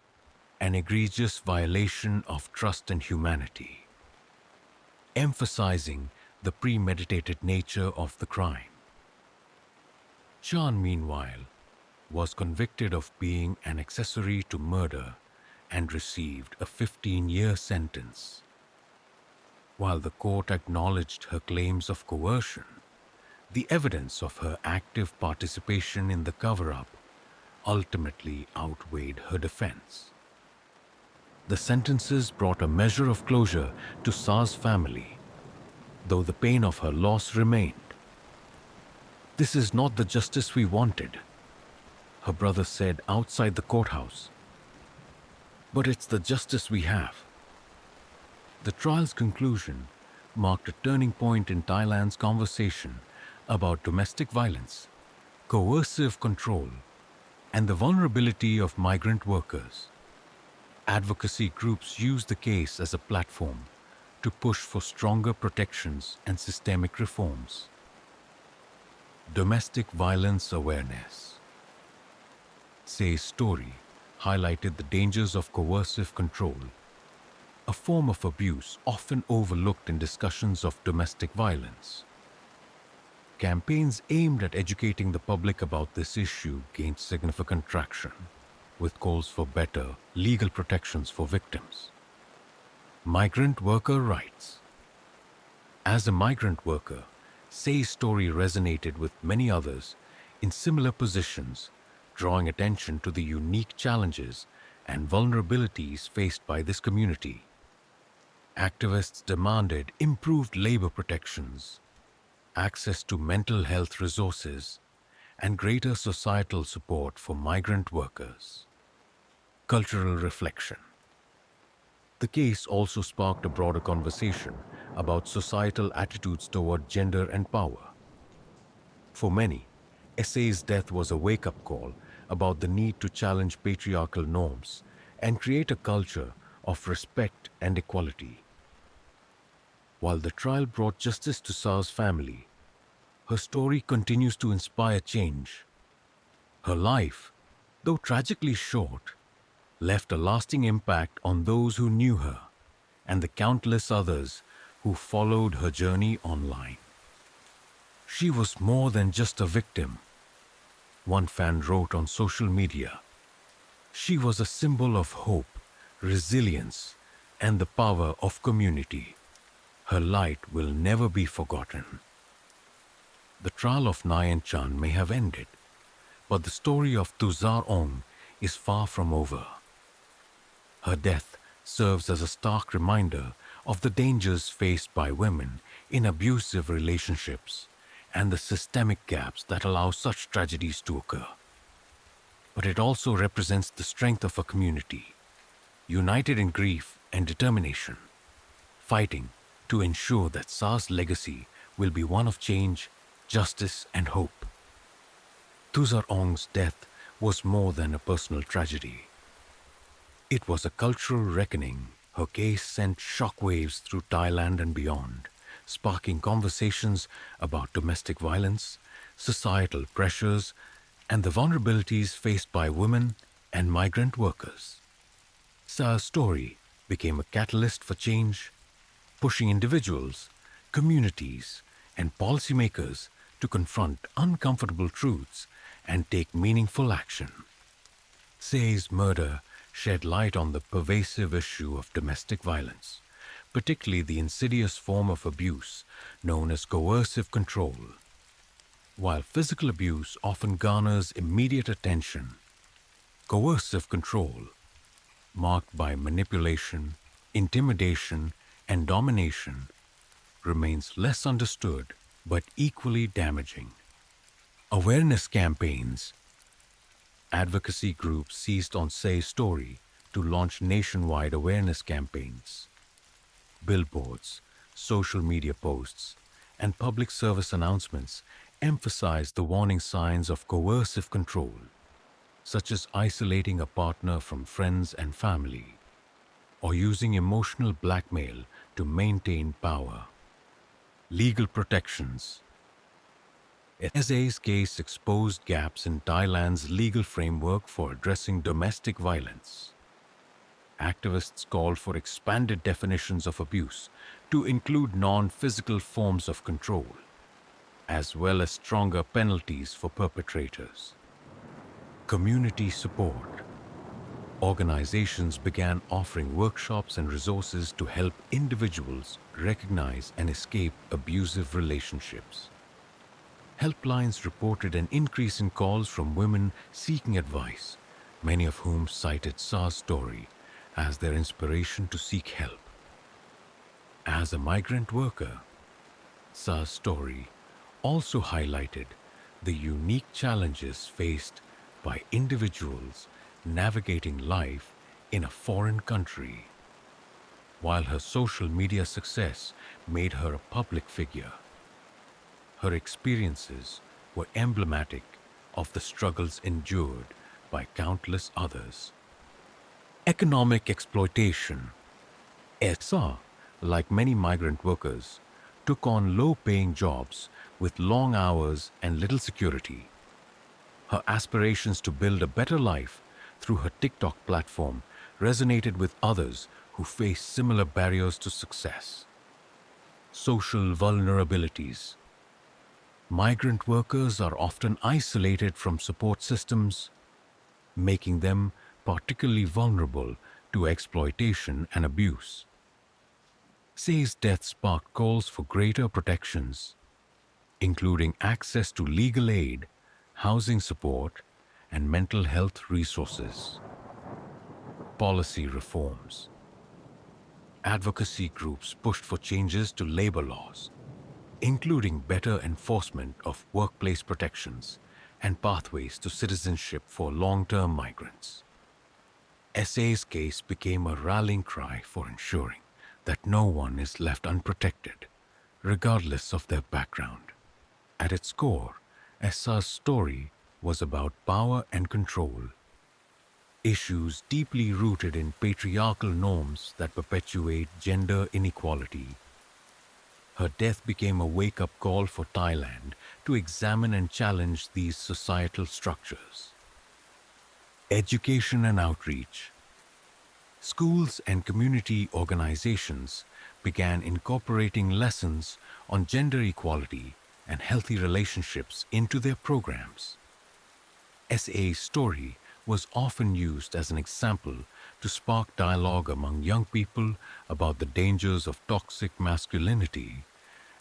an egregious violation of trust and humanity, emphasizing the premeditated nature of the crime. Chan, meanwhile, was convicted of being an accessory to murder and received a 15-year sentence. While the court acknowledged her claims of coercion, the evidence of her active participation in the cover-up ultimately outweighed her defense. The sentences brought a measure of closure to Sa's family, though the pain of her loss remained. "This is not the justice we wanted," her brother said outside the courthouse. "But it's the justice we have." The trial's conclusion marked a turning point in Thailand's conversation about domestic violence, coercive control, and the vulnerability of migrant workers. Advocacy groups used the case as a platform to push for stronger protections and systemic reforms. Domestic violence awareness. Say's story highlighted the dangers of coercive control, a form of abuse often overlooked in discussions of domestic violence. Campaigns aimed at educating the public about this issue gained significant traction, with calls for better legal protections for victims. Migrant worker rights. As a migrant worker, Say's story resonated with many others in similar positions, drawing attention to the unique challenges and vulnerabilities faced by this community. Activists demanded improved labor protections, access to mental health resources, and greater societal support for migrant workers. Cultural reflection. The case also sparked a broader conversation about societal attitudes toward gender and power. For many, Essay's death was a wake-up call about the need to challenge patriarchal norms and create a culture of respect and equality. While the trial brought justice to Sa's family, her story continues to inspire change. Her life, though tragically short, left a lasting impact on those who knew her and the countless others who followed her journey online. She was more than just a victim, one fan wrote on social media. She was a symbol of hope, resilience, and the power of community. Her light will never be forgotten. The trial of Nayan Chan may have ended, but the story of Tuzar Ong is far from over. Her death serves as a stark reminder of the dangers faced by women in abusive relationships and the systemic gaps that allow such tragedies to occur. But it also represents the strength of a community, united in grief and determination, fighting to ensure that Sa's legacy will be one of change, justice, and hope. Tuzar Ong's death was more than a personal tragedy. It was a cultural reckoning. Her case sent shockwaves through Thailand and beyond, sparking conversations about domestic violence, societal pressures, and the vulnerabilities faced by women and migrant workers. Sa's story became a catalyst for change, pushing individuals, communities, and policymakers to confront uncomfortable truths and take meaningful action. Say's murder shed light on the pervasive issue of domestic violence, particularly the insidious form of abuse known as coercive control. While physical abuse often garners immediate attention, coercive control, marked by manipulation, intimidation, and domination, remains less understood but equally damaging. Awareness campaigns. Advocacy groups seized on Say's story to launch nationwide awareness campaigns. Billboards, social media posts, and public service announcements emphasized the warning signs of coercive control, such as isolating a partner from friends and family, or using emotional blackmail to maintain power. Legal protections. Essay's case exposed gaps in Thailand's legal framework for addressing domestic violence. Activists called for expanded definitions of abuse to include non-physical forms of control, as well as stronger penalties for perpetrators. Community support. Organizations began offering workshops and resources to help individuals recognize and escape abusive relationships. Helplines reported an increase in calls from women seeking advice, many of whom cited Sa's story as their inspiration to seek help. As a migrant worker, Sa's story also highlighted the unique challenges faced by individuals navigating life in a foreign country. While her social media success made her a public figure, her experiences were emblematic of the struggles endured by countless others. Economic exploitation. Essa, like many migrant workers, took on low-paying jobs with long hours and little security. Her aspirations to build a better life through her TikTok platform resonated with others who faced similar barriers to success. Social vulnerabilities. Migrant workers are often isolated from support systems, making them particularly vulnerable to exploitation and abuse. Say's death sparked calls for greater protections, including access to legal aid, housing support, and mental health resources. Policy reforms. Advocacy groups pushed for changes to labor laws, including better enforcement of workplace protections and pathways to citizenship for long-term migrants. SA's case became a rallying cry for ensuring that no one is left unprotected, regardless of their background. At its core, Sa's story was about power and control, issues deeply rooted in patriarchal norms that perpetuate gender inequality. Her death became a wake-up call for Thailand to examine and challenge these societal structures. Education and outreach. Schools and community organizations began incorporating lessons on gender equality and healthy relationships into their programs. SA's story was often used as an example to spark dialogue among young people about the dangers of toxic masculinity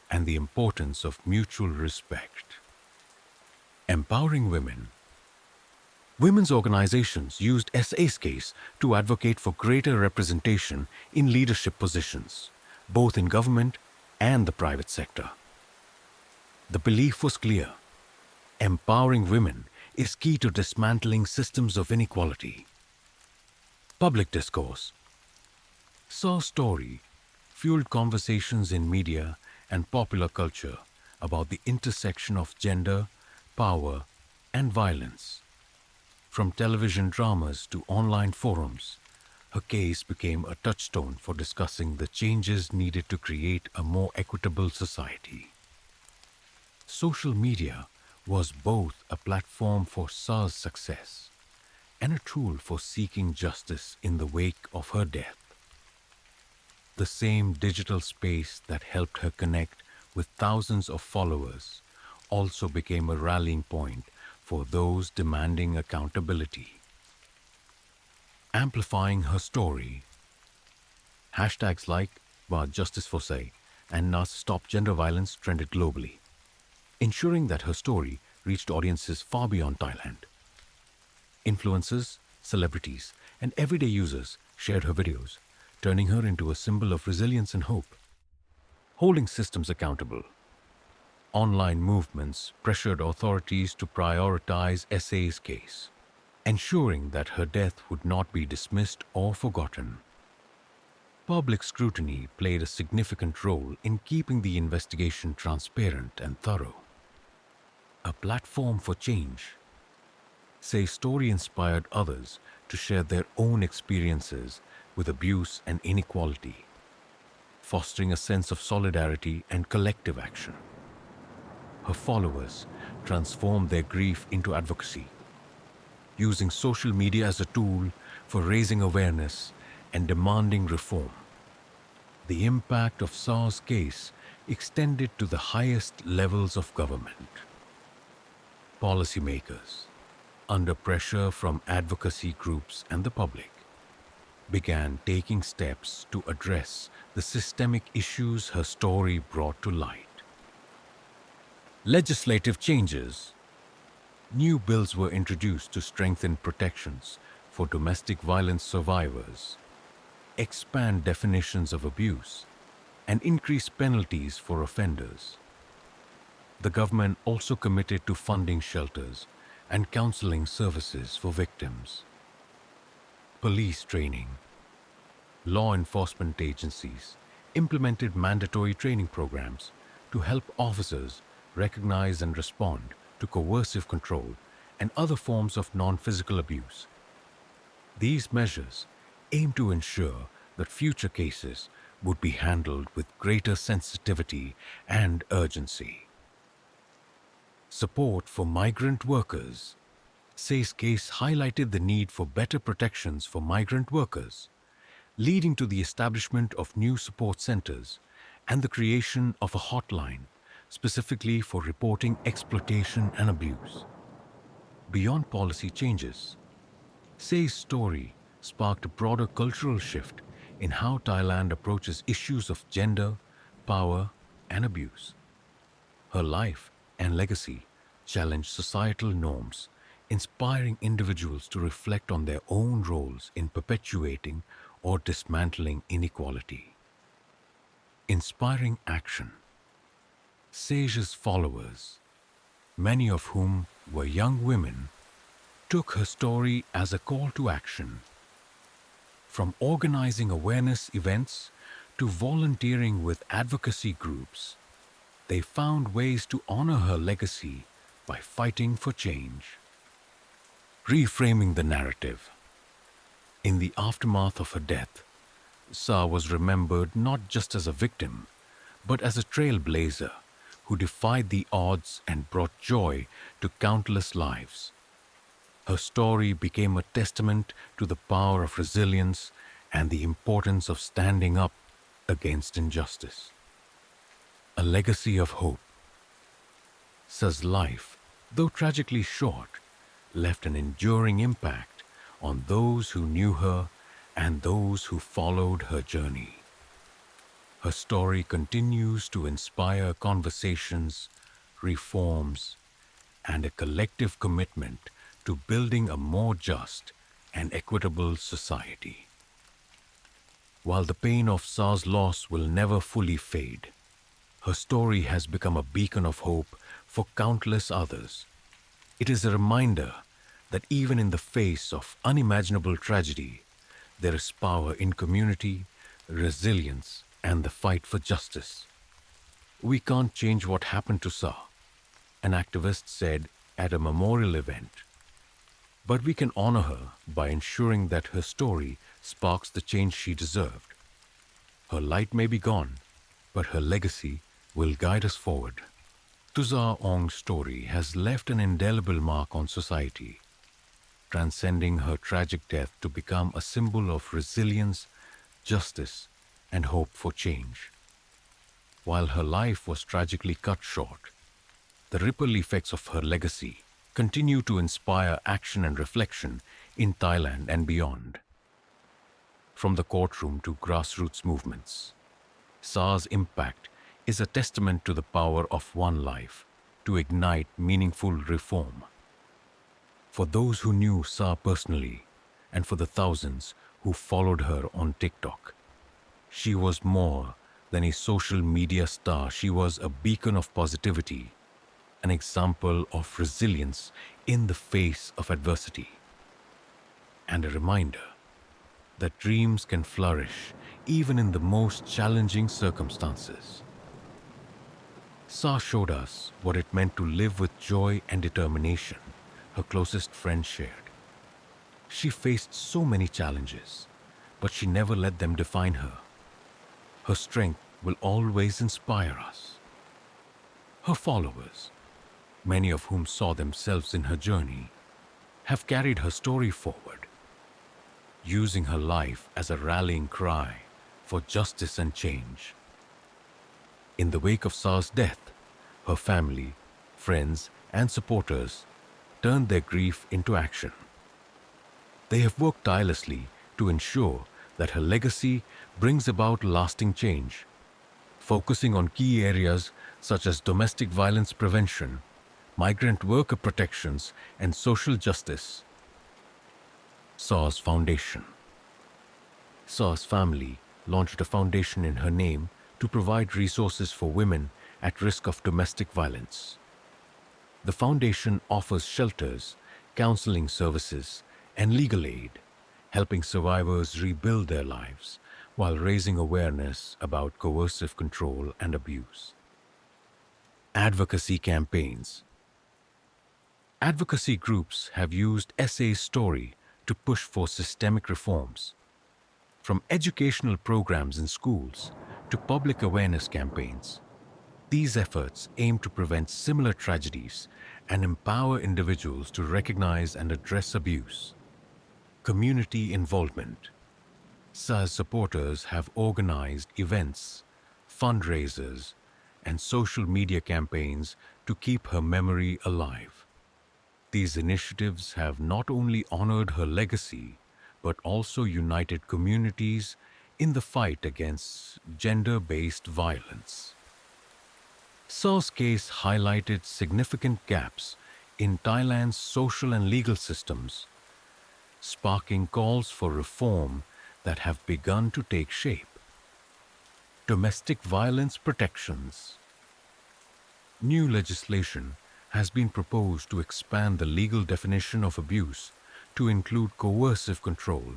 and the importance of mutual respect. Empowering women. Women's organizations used SA's case to advocate for greater representation in leadership positions, both in government and the private sector. The belief was clear: empowering women is key to dismantling systems of inequality. Public discourse. Saw's story fueled conversations in media and popular culture about the intersection of gender, power, and violence. From television dramas to online forums, her case became a touchstone for discussing the changes needed to create a more equitable society. Social media was both a platform for Saw's success and a tool for seeking justice in the wake of her death. The same digital space that helped her connect with thousands of followers also became a rallying point for those demanding accountability. Amplifying her story. Hashtags like #Justice for Say and Nas Stop Gender Violence trended globally, ensuring that her story reached audiences far beyond Thailand. Influencers, celebrities, and everyday users shared her videos, turning her into a symbol of resilience and hope. Holding systems accountable. Online movements pressured authorities to prioritize SA's case, ensuring that her death would not be dismissed or forgotten. Public scrutiny played a significant role in keeping the investigation transparent and thorough. A platform for change. Say's story inspired others to share their own experiences with abuse and inequality, fostering a sense of solidarity and collective action. Her followers transformed their grief into advocacy, using social media as a tool for raising awareness and demanding reform. The impact of Saw's case extended to the highest levels of government. Policymakers. under pressure from advocacy groups and the public, began taking steps to address the systemic issues her story brought to light. Legislative changes. New bills were introduced to strengthen protections for domestic violence survivors, expand definitions of abuse, and increase penalties for offenders. The government also committed to funding shelters and counseling services for victims. Police training. Law enforcement agencies implemented mandatory training programs to help officers recognize and respond to coercive control and other forms of non-physical abuse. These measures aim to ensure that future cases would be handled with greater sensitivity and urgency. Support for migrant workers. Say's case highlighted the need for better protections for migrant workers, leading to the establishment of new support centers and the creation of a hotline specifically for reporting exploitation and abuse. Beyond policy changes, Say's story sparked a broader cultural shift in how Thailand approaches issues of gender, power, and abuse. Her life and legacy challenge societal norms, inspiring individuals to reflect on their own roles in perpetuating or dismantling inequality. Inspiring action. Sage's followers, many of whom were young women, took her story as a call to action. From organizing awareness events to volunteering with advocacy groups, they found ways to honor her legacy by fighting for change. Reframing the narrative. In the aftermath of her death, Sa was remembered not just as a victim, but as a trailblazer who defied the odds and brought joy to countless lives. Her story became a testament to the power of resilience and the importance of standing up against injustice. A legacy of hope. Sa's life, though tragically short, left an enduring impact on those who knew her and those who followed her journey. Her story continues to inspire conversations, reforms, and a collective commitment to building a more just and equitable society. While the pain of Sa's loss will never fully fade, her story has become a beacon of hope for countless others. It is a reminder that even in the face of unimaginable tragedy, there is power in community, resilience, and the fight for justice. We can't change what happened to Sa, an activist said at a memorial event, but we can honor her by ensuring that her story sparks the change she deserved. Her light may be gone, but her legacy will guide us forward. Tuza Ong's story has left an indelible mark on society, transcending her tragic death to become a symbol of resilience, justice, and hope for change. While her life was tragically cut short, the ripple effects of her legacy continue to inspire action and reflection in Thailand and beyond. From the courtroom to grassroots movements, Sa's impact is a testament to the power of one life to ignite meaningful reform. For those who knew Sa personally, and for the thousands who followed her on TikTok, she was more than a social media star. She was a beacon of positivity, an example of resilience in the face of adversity, and a reminder that dreams can flourish even in the most challenging circumstances. Sa showed us what it meant to live with joy and determination, her closest friend shared. She faced so many challenges, but she never let them define her. Her strength will always inspire us. Her followers, many of whom saw themselves in her journey, have carried her story forward, using her life as a rallying cry for justice and change. In the wake of Sa's death, her family, friends, and supporters turned their grief into action. They have worked tirelessly to ensure that her legacy brings about lasting change, focusing on key areas such as domestic violence prevention, migrant worker protections, and social justice. Saw's Foundation. Saw's family launched a foundation in her name to provide resources for women at risk of domestic violence. The foundation offers shelters, counseling services, and legal aid, helping survivors rebuild their lives while raising awareness about coercive control and abuse. Advocacy campaigns. Advocacy groups have used SA's story to push for systemic reforms, from educational programs in schools to public awareness campaigns. These efforts aim to prevent similar tragedies and empower individuals to recognize and address abuse. Community involvement. SA's supporters have organized events, fundraisers, and social media campaigns to keep her memory alive. These initiatives have not only honored her legacy, but also united communities in the fight against gender-based violence. Saw's case highlighted significant gaps in Thailand's social and legal systems, sparking calls for reform that have begun to take shape. Domestic violence protections. New legislation has been proposed to expand the legal definition of abuse to include coercive control,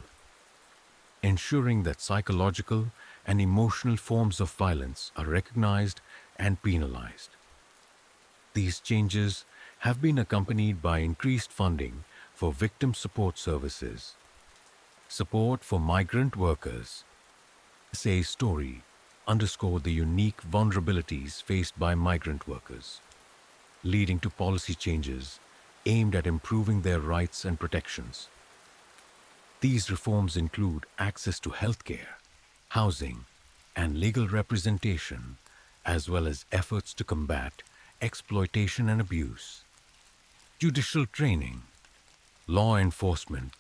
ensuring that psychological and emotional forms of violence are recognized and penalized. These changes have been accompanied by increased funding for victim support services, support for migrant workers. SA's story underscored the unique vulnerabilities faced by migrant workers, leading to policy changes aimed at improving their rights and protections. These reforms include access to healthcare, housing, and legal representation, as well as efforts to combat exploitation and abuse. Judicial training. Law enforcement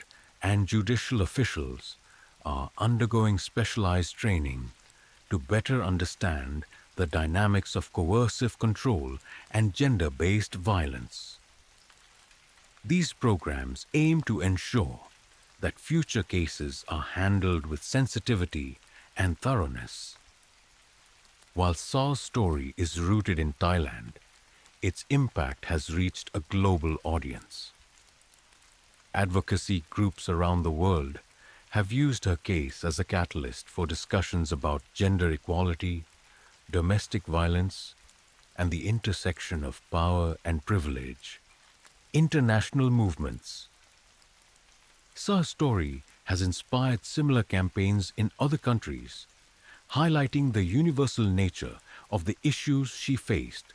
and judicial officials are undergoing specialized training to better understand the dynamics of coercive control and gender-based violence. These programs aim to ensure that future cases are handled with sensitivity and thoroughness. While Saw's story is rooted in Thailand, its impact has reached a global audience. Advocacy groups around the world have used her case as a catalyst for discussions about gender equality, domestic violence, and the intersection of power and privilege. International movements. Saw's story has inspired similar campaigns in other countries, highlighting the universal nature of the issues she faced.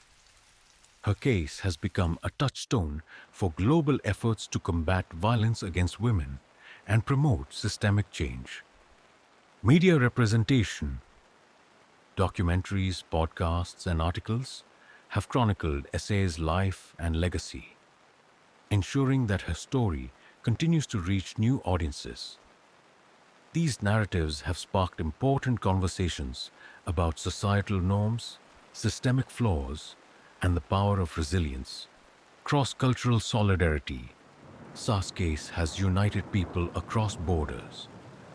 Her case has become a touchstone for global efforts to combat violence against women and promote systemic change. Media representation. Documentaries, podcasts, and articles have chronicled SA's life and legacy, ensuring that her story continues to reach new audiences. These narratives have sparked important conversations about societal norms, systemic flaws, and the power of resilience. Cross-cultural solidarity. Saw's case has united people across borders,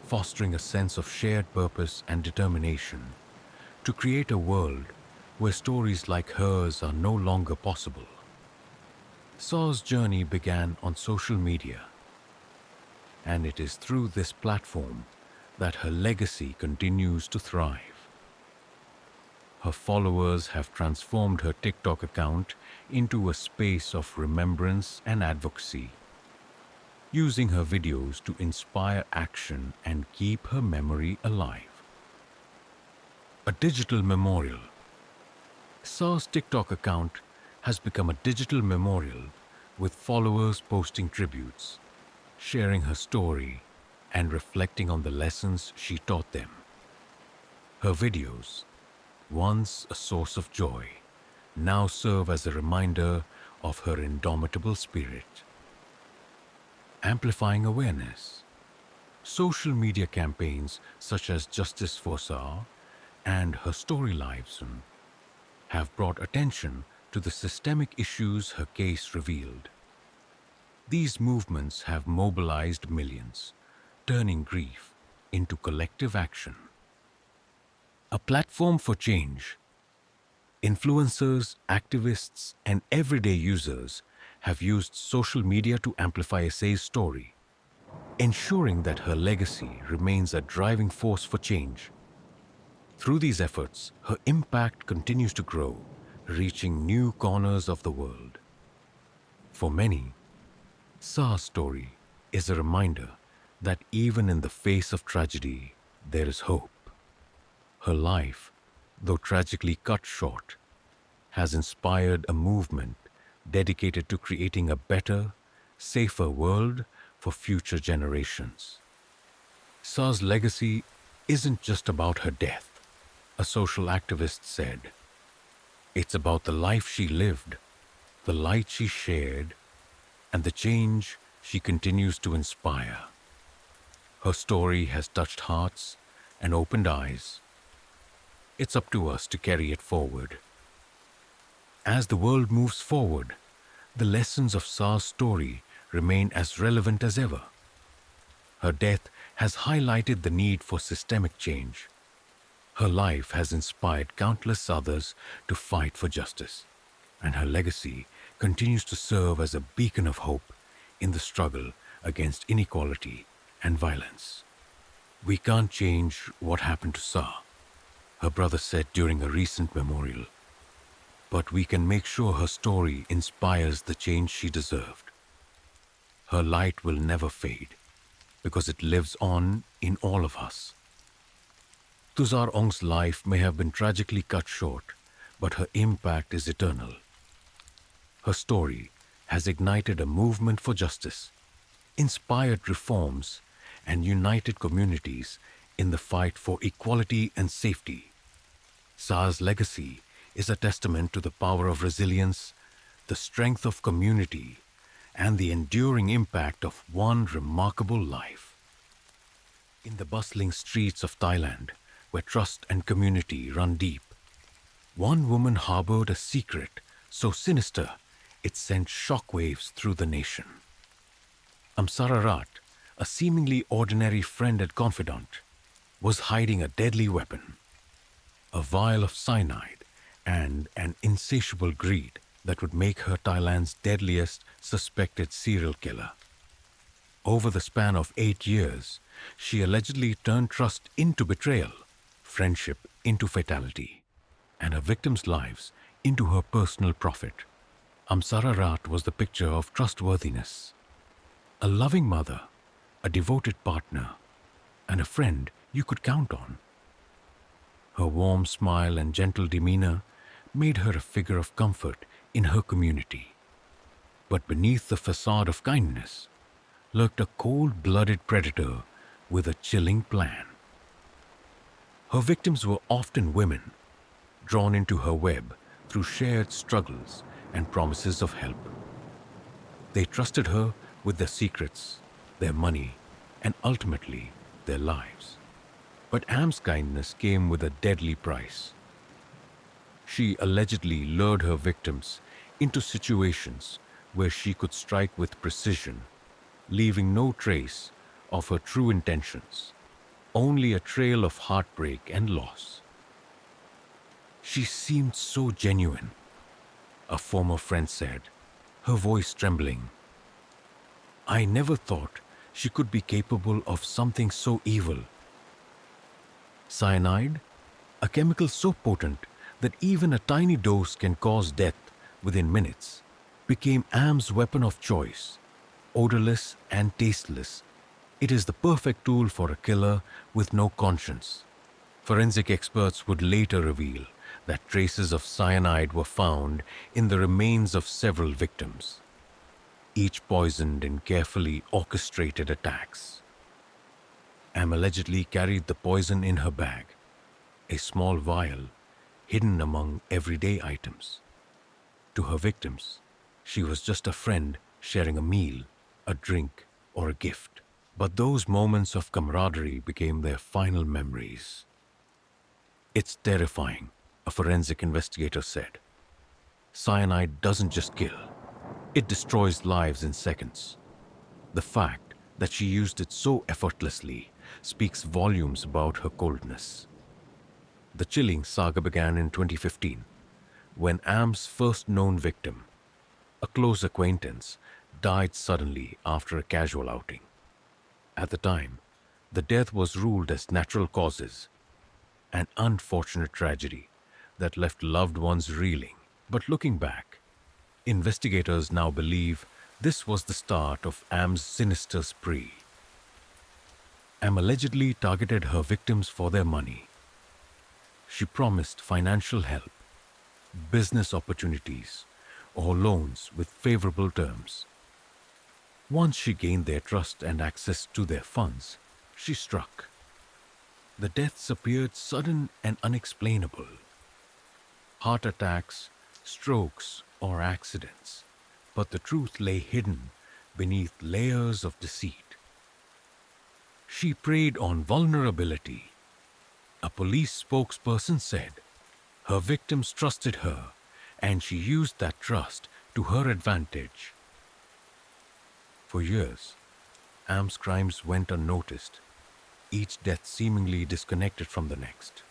fostering a sense of shared purpose and determination to create a world where stories like hers are no longer possible. Saw's journey began on social media, and it is through this platform that her legacy continues to thrive. Her followers have transformed her TikTok account into a space of remembrance and advocacy, using her videos to inspire action and keep her memory alive. A digital memorial. Saw's TikTok account has become a digital memorial with followers posting tributes, sharing her story, and reflecting on the lessons she taught them. Her videos, once a source of joy, now serve as a reminder of her indomitable spirit. Amplifying awareness. Social media campaigns such as Justice for Saar and Her Story Lives On have brought attention to the systemic issues her case revealed. These movements have mobilized millions, turning grief into collective action. A platform for change. Influencers, activists, and everyday users have used social media to amplify Essay's story, ensuring that her legacy remains a driving force for change. Through these efforts, her impact continues to grow, reaching new corners of the world. For many, Saar's story is a reminder that even in the face of tragedy, there is hope. Her life, though tragically cut short, has inspired a movement dedicated to creating a better, safer world for future generations. Saar's legacy isn't just about her death, a social activist said. It's about the life she lived, the light she shared, and the change she continues to inspire. Her story has touched hearts and opened eyes. It's up to us to carry it forward. As the world moves forward, the lessons of Saar's story remain as relevant as ever. Her death has highlighted the need for systemic change. Her life has inspired countless others to fight for justice, and her legacy continues to serve as a beacon of hope in the struggle against inequality and violence. We can't change what happened to Saar, her brother said during a recent memorial, but we can make sure her story inspires the change she deserved. Her light will never fade because it lives on in all of us. Tuzar Ong's life may have been tragically cut short, but her impact is eternal. Her story has ignited a movement for justice, inspired reforms, and united communities in the fight for equality and safety. Saar's legacy is a testament to the power of resilience, the strength of community, and the enduring impact of one remarkable life. In the bustling streets of Thailand, where trust and community run deep, one woman harbored a secret so sinister it sent shockwaves through the nation. Amsararat, a seemingly ordinary friend and confidant, was hiding a deadly weapon, a vial of cyanide and an insatiable greed that would make her Thailand's deadliest suspected serial killer. Over the span of 8 years, she allegedly turned trust into betrayal, friendship into fatality, and her victims' lives into her personal profit. Amsararat was the picture of trustworthiness, a loving mother, a devoted partner, and a friend you could count on. Her warm smile and gentle demeanor made her a figure of comfort in her community. But beneath the facade of kindness lurked a cold-blooded predator with a chilling plan. Her victims were often women, drawn into her web through shared struggles and promises of help. They trusted her with their secrets, their money, and ultimately their lives. But Am's kindness came with a deadly price. She allegedly lured her victims into situations where she could strike with precision, leaving no trace of her true intentions, only a trail of heartbreak and loss. She seemed so genuine, a former friend said, her voice trembling. I never thought she could be capable of something so evil. Cyanide, a chemical so potent that even a tiny dose can cause death within minutes, became Am's weapon of choice. Odorless and tasteless, it is the perfect tool for a killer with no conscience. Forensic experts would later reveal that traces of cyanide were found in the remains of several victims, each poisoned in carefully orchestrated attacks. Am allegedly carried the poison in her bag, a small vial hidden among everyday items. To her victims, She was just a friend sharing a meal, a drink, or a gift. But those moments of camaraderie became their final memories. It's terrifying, a forensic investigator said. Cyanide doesn't just kill, it destroys lives in seconds. The fact that she used it so effortlessly speaks volumes about her coldness. The chilling saga began in 2015, when Am's first known victim, a close acquaintance, died suddenly after a casual outing. At the time, the death was ruled as natural causes, an unfortunate tragedy that left loved ones reeling. But looking back, investigators now believe this was the start of Am's sinister spree. Am allegedly targeted her victims for their money. She promised financial help, business opportunities, or loans with favorable terms. Once she gained their trust and access to their funds, she struck. The deaths appeared sudden and unexplainable. Heart attacks, strokes, or accidents. But the truth lay hidden beneath layers of deceit. She preyed on vulnerability. A police spokesperson said her victims trusted her, and she used that trust to her advantage. For years, Am's crimes went unnoticed, each death seemingly disconnected from the next.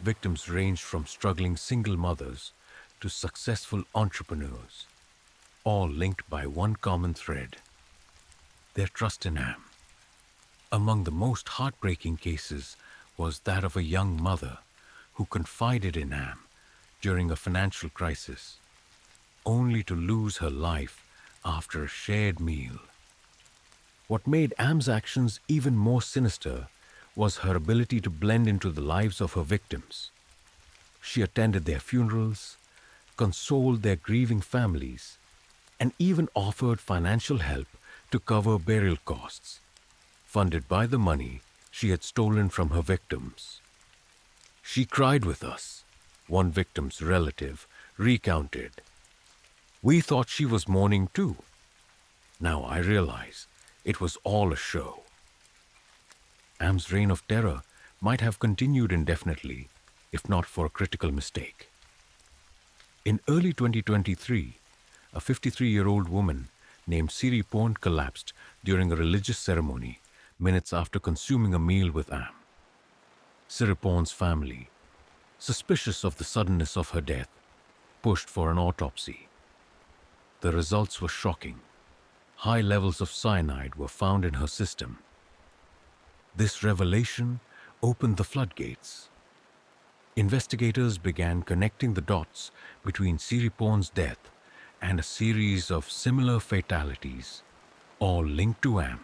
Victims ranged from struggling single mothers to successful entrepreneurs, all linked by one common thread: their trust in Am. Among the most heartbreaking cases was that of a young mother who confided in Am during a financial crisis, only to lose her life after a shared meal. What made Am's actions even more sinister was her ability to blend into the lives of her victims. She attended their funerals, consoled their grieving families, and even offered financial help to cover burial costs, funded by the money she had stolen from her victims. She cried with us, one victim's relative recounted. We thought she was mourning too. Now I realize it was all a show. Am's reign of terror might have continued indefinitely if not for a critical mistake. In early 2023, a 53-year-old woman named Siri Pond collapsed during a religious ceremony minutes after consuming a meal with Am. Siri Pond's family, suspicious of the suddenness of her death, pushed for an autopsy. The results were shocking. High levels of cyanide were found in her system. This revelation opened the floodgates. Investigators began connecting the dots between Siri Pond's death and a series of similar fatalities, all linked to Am.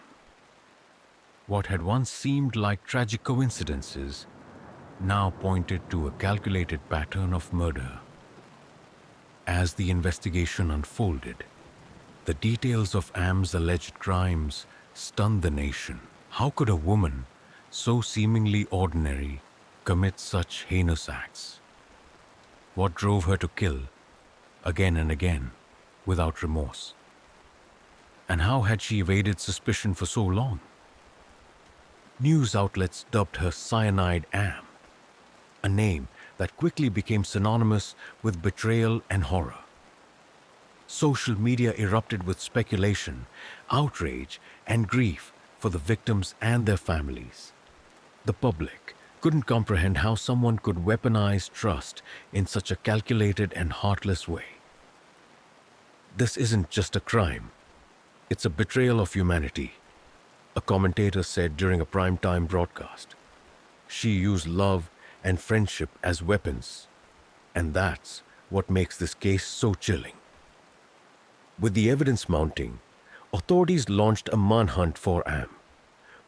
What had once seemed like tragic coincidences now pointed to a calculated pattern of murder. As the investigation unfolded, the details of Am's alleged crimes stunned the nation. How could a woman, so seemingly ordinary, commit such heinous acts? What drove her to kill, again and again, without remorse? And how had she evaded suspicion for so long? News outlets dubbed her Cyanide Am, a name that quickly became synonymous with betrayal and horror. Social media erupted with speculation, outrage, and grief for the victims and their families. The public couldn't comprehend how someone could weaponize trust in such a calculated and heartless way. This isn't just a crime, it's a betrayal of humanity, a commentator said during a primetime broadcast. She used love and friendship as weapons, and that's what makes this case so chilling. With the evidence mounting, authorities launched a manhunt for Am,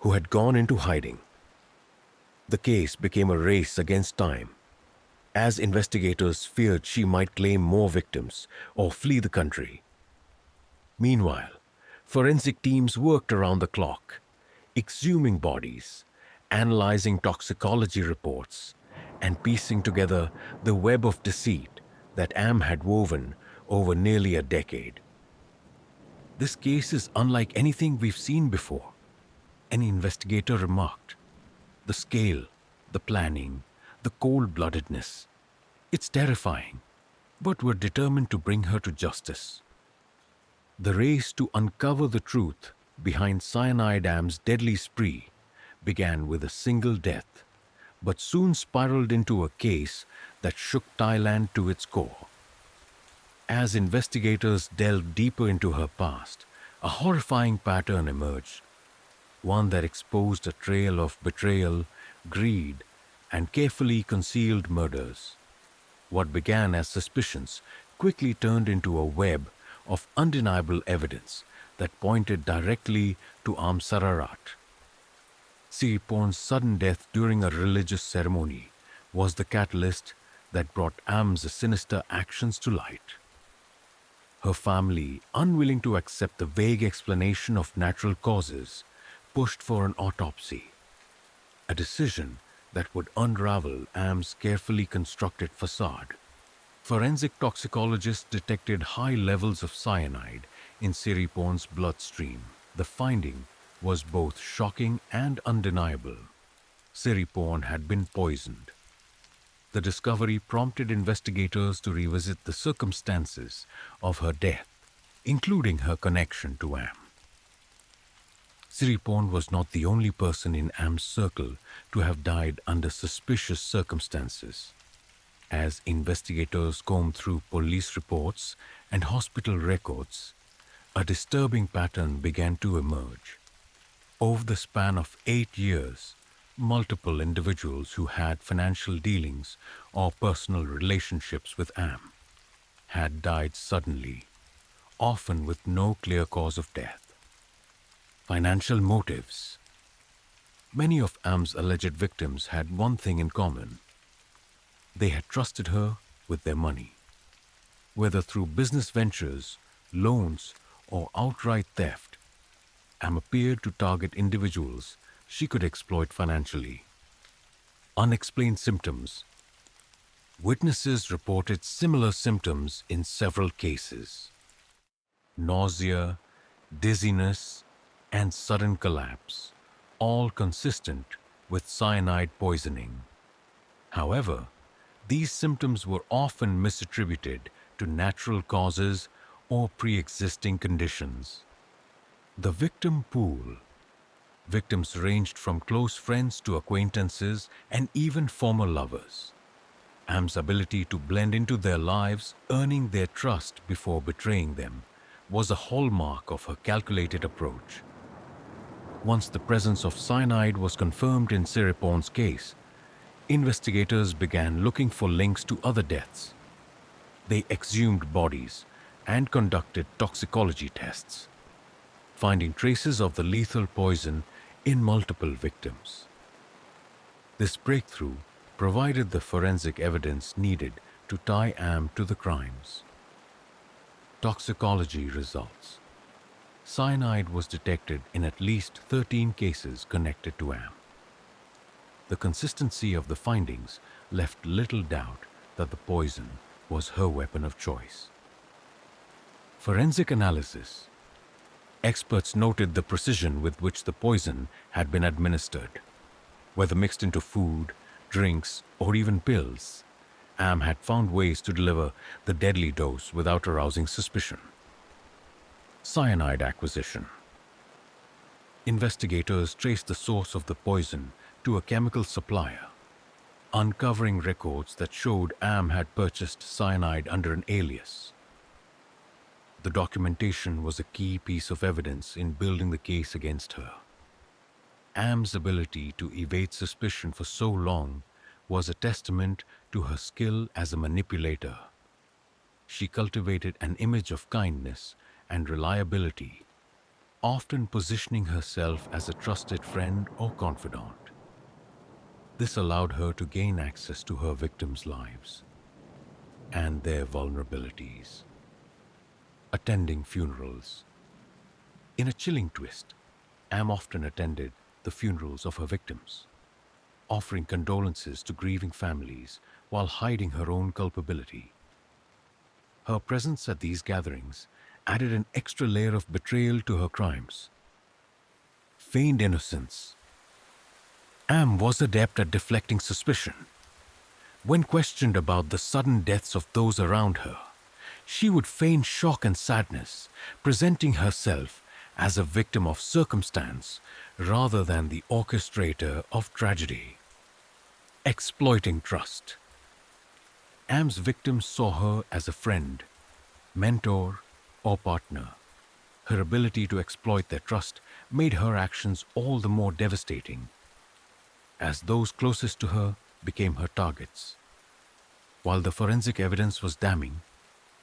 who had gone into hiding. The case became a race against time, as investigators feared she might claim more victims or flee the country. Meanwhile, forensic teams worked around the clock, exhuming bodies, analyzing toxicology reports, and piecing together the web of deceit that Am had woven over nearly a decade. This case is unlike anything we've seen before, an investigator remarked. The scale, the planning, the cold-bloodedness. It's terrifying, but we're determined to bring her to justice. The race to uncover the truth behind Cyanide Am's deadly spree began with a single death, but soon spiraled into a case that shook Thailand to its core. As investigators delved deeper into her past, a horrifying pattern emerged, one that exposed a trail of betrayal, greed, and carefully concealed murders. What began as suspicions quickly turned into a web of undeniable evidence that pointed directly to Amsararat. Siripon's sudden death during a religious ceremony was the catalyst that brought Am's sinister actions to light. Her family, unwilling to accept the vague explanation of natural causes, pushed for an autopsy, a decision that would unravel Am's carefully constructed facade. Forensic toxicologists detected high levels of cyanide in Siripon's bloodstream. The finding was both shocking and undeniable. Siripon had been poisoned. The discovery prompted investigators to revisit the circumstances of her death, including her connection to Am. Siripon was not the only person in Am's circle to have died under suspicious circumstances. As investigators combed through police reports and hospital records, a disturbing pattern began to emerge. Over the span of 8 years, multiple individuals who had financial dealings or personal relationships with Am had died suddenly, often with no clear cause of death. Financial motives. Many of Am's alleged victims had one thing in common. They had trusted her with their money. Whether through business ventures, loans, or outright theft, Am appeared to target individuals she could exploit financially. Unexplained symptoms. Witnesses reported similar symptoms in several cases. Nausea, dizziness, and sudden collapse, all consistent with cyanide poisoning. However, these symptoms were often misattributed to natural causes or pre-existing conditions. The victim pool. Victims ranged from close friends to acquaintances and even former lovers. Am's ability to blend into their lives, earning their trust before betraying them, was a hallmark of her calculated approach. Once the presence of cyanide was confirmed in Siripon's case, investigators began looking for links to other deaths. They exhumed bodies and conducted toxicology tests, finding traces of the lethal poison in multiple victims. This breakthrough provided the forensic evidence needed to tie Am to the crimes. Toxicology results. Cyanide was detected in at least 13 cases connected to Am. The consistency of the findings left little doubt that the poison was her weapon of choice. Forensic analysis. Experts noted the precision with which the poison had been administered. Whether mixed into food, drinks, or even pills, Am had found ways to deliver the deadly dose without arousing suspicion. Cyanide acquisition. Investigators traced the source of the poison to a chemical supplier, uncovering records that showed Am had purchased cyanide under an alias. The documentation was a key piece of evidence in building the case against her. Am's ability to evade suspicion for so long was a testament to her skill as a manipulator. She cultivated an image of kindness and reliability, often positioning herself as a trusted friend or confidant. This allowed her to gain access to her victims' lives and their vulnerabilities. Attending funerals. In a chilling twist, Am often attended the funerals of her victims, offering condolences to grieving families while hiding her own culpability. Her presence at these gatherings added an extra layer of betrayal to her crimes. Feigned innocence. Am was adept at deflecting suspicion. When questioned about the sudden deaths of those around her, she would feign shock and sadness, presenting herself as a victim of circumstance rather than the orchestrator of tragedy. Exploiting trust. Am's victims saw her as a friend, mentor, or partner. Her ability to exploit their trust made her actions all the more devastating, as those closest to her became her targets. While the forensic evidence was damning,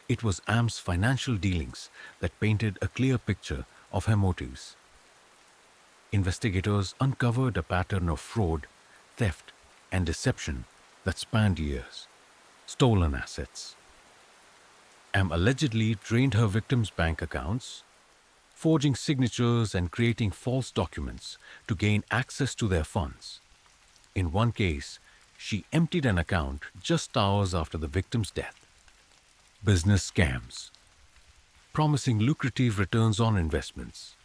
it was Am's financial dealings that painted a clear picture of her motives. Investigators uncovered a pattern of fraud, theft, and deception that spanned years. Stolen assets. Am allegedly drained her victims' bank accounts, forging signatures and creating false documents to gain access to their funds. In one case, she emptied an account just hours after the victim's death. Business scams. Promising lucrative returns on investments,